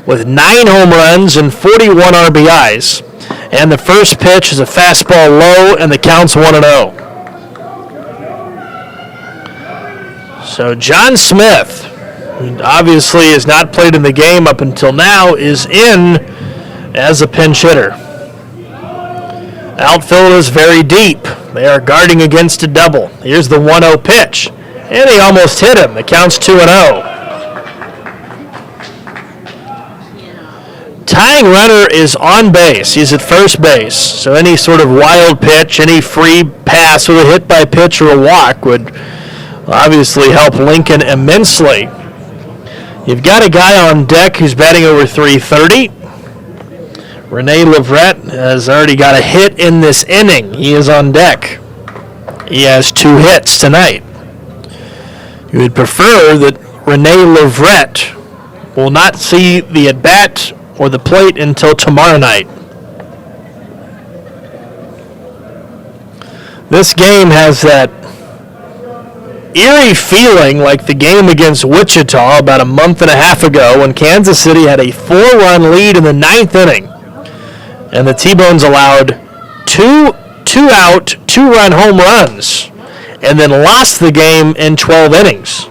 with 9 home runs and 41 RBIs. And the first pitch is a fastball low, and the count's 1-0. So John Smith, who obviously has not played in the game up until now, is in as a pinch hitter. Outfield is very deep. They are guarding against a double. Here's the 1-0 pitch, and he almost hit him. The count's 2-0. Tying runner is on base. He's at first base. So any sort of wild pitch, any free pass with a hit by pitch or a walk would obviously help Lincoln immensely. You've got a guy on deck who's batting over 330. Rene Leverett has already got a hit in this inning. He is on deck. He has 2 hits tonight. You would prefer that Rene Leverett will not see the at-bat or the plate until tomorrow night. This game has that eerie feeling like the game against Wichita about a month and a half ago when Kansas City had a 4-run lead in the 9th inning. And the T-Bones allowed 2 out, 2-run home runs, and then lost the game in 12 innings.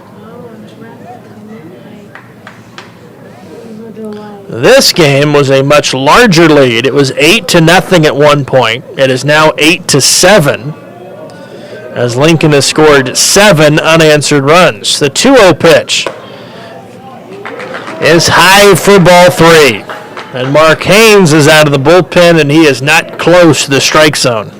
This game was a much larger lead. It was 8-0 at one point. It is now 8-7, as Lincoln has scored 7 unanswered runs. The 2-0 pitch is high for ball 3. And Mark Haynes is out of the bullpen, and he is not close to the strike zone.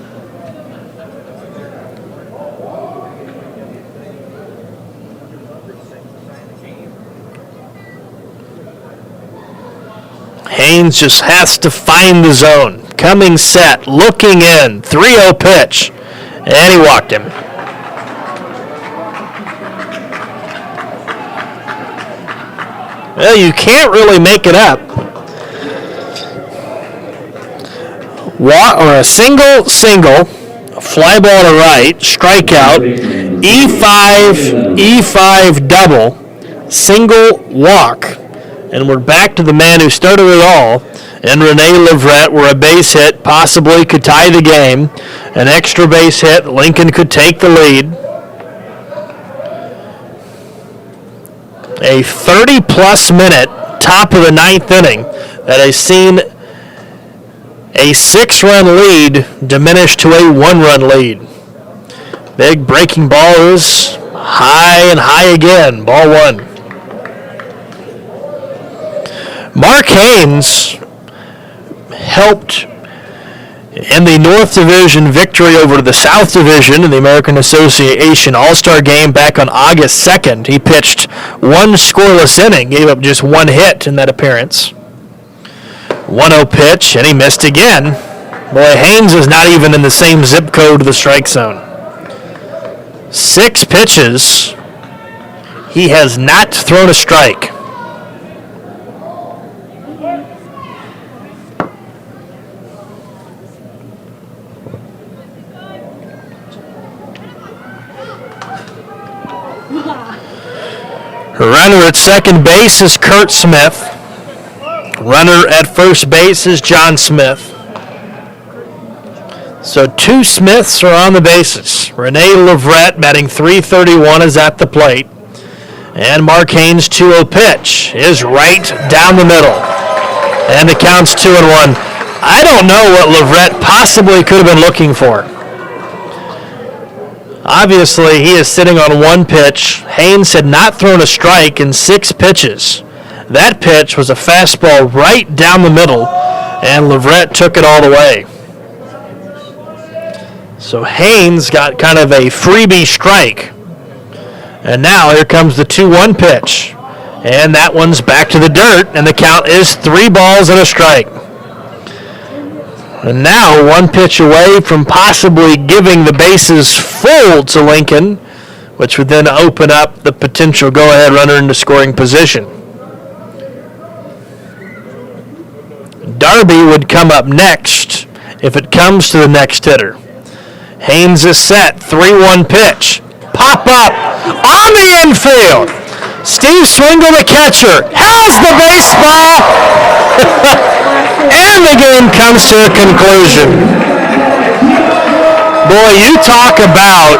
Haynes just has to find the zone. Coming set, looking in, 3-0 pitch, and he walked him. Well, you can't really make it up. Or a single, fly ball to right, strikeout, E5 double, single walk. And we're back to the man who started it all, and Rene Leverett, where a base hit possibly could tie the game. An extra base hit, Lincoln could take the lead. A 30-plus minute top of the 9th inning that has seen a 6-run lead diminished to a 1-run lead. Big breaking ball is high and high again, ball 1. Mark Haynes helped in the North Division victory over the South Division in the American Association All-Star Game back on August 2nd. He pitched 1 scoreless inning, gave up just 1 hit in that appearance. 1-0 pitch, and he missed again. Boy, Haynes is not even in the same zip code of the strike zone. 6 pitches. He has not thrown a strike. Runner at second base is Kurt Smith. Runner at first base is John Smith. So 2 Smiths are on the bases. Rene Leverett, batting .331, is at the plate. And Mark Haynes' 2-0 pitch is right down the middle. And the count's 2-1. I don't know what Leverett possibly could have been looking for. Obviously, he is sitting on 1 pitch. Haynes had not thrown a strike in 6 pitches. That pitch was a fastball right down the middle, and Leverett took it all the way. So Haynes got kind of a freebie strike. And now here comes the 2-1 pitch. And that one's back to the dirt, and the count is 3 balls and a strike. And now 1 pitch away from possibly giving the bases full to Lincoln, which would then open up the potential go-ahead runner into scoring position. Darby would come up next if it comes to the next hitter. Haynes is set, 3-1 pitch. Pop up on the infield. Steve Swingle, the catcher, has the baseball. And the game comes to a conclusion. Boy, you talk about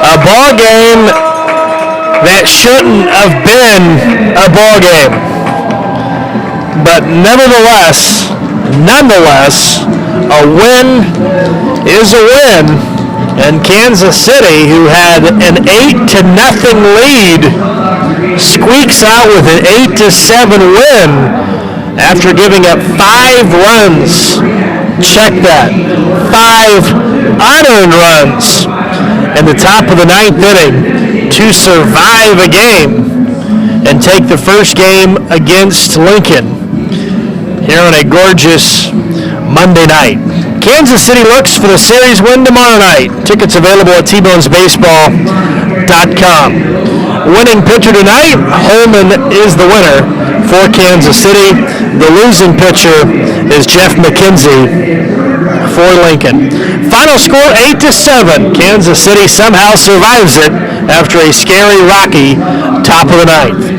a ball game that shouldn't have been a ball game. But nonetheless, a win is a win. And Kansas City, who had an 8-0 lead, squeaks out with an 8-7 win after giving up 5 runs. Check that. 5 unearned runs in the top of the 9th inning to survive a game and take the first game against Lincoln here on a gorgeous Monday night. Kansas City looks for the series win tomorrow night. Tickets available at tbonesbaseball.com. Winning pitcher tonight, Holman is the winner for Kansas City. The losing pitcher is Jeff McKenzie for Lincoln. Final score 8-7. Kansas City somehow survives it after a scary, rocky top of the 9th.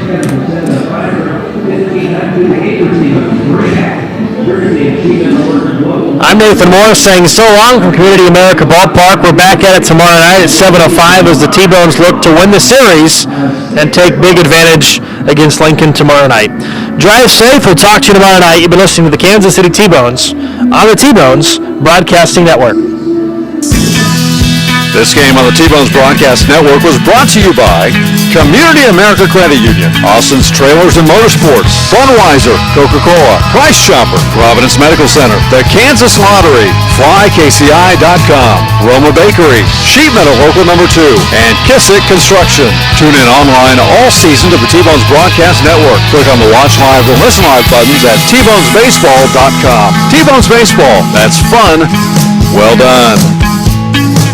I'm Nathan Morris saying so long from Community America Ballpark. We're back at it tomorrow night at 7:05 as the T-Bones look to win the series and take big advantage against Lincoln tomorrow night. Drive safe. We'll talk to you tomorrow night. You've been listening to the Kansas City T-Bones on the T-Bones Broadcasting Network. This game on the T-Bones Broadcast Network was brought to you by Community America Credit Union, Austin's Trailers and Motorsports, Budweiser, Coca-Cola, Price Chopper, Providence Medical Center, the Kansas Lottery, FlyKCI.com, Roma Bakery, Sheet Metal Local Number 2, and Kissick Construction. Tune in online all season to the T-Bones Broadcast Network. Click on the Watch Live or Listen Live buttons at TBonesBaseball.com. T-Bones Baseball, that's fun. Well done.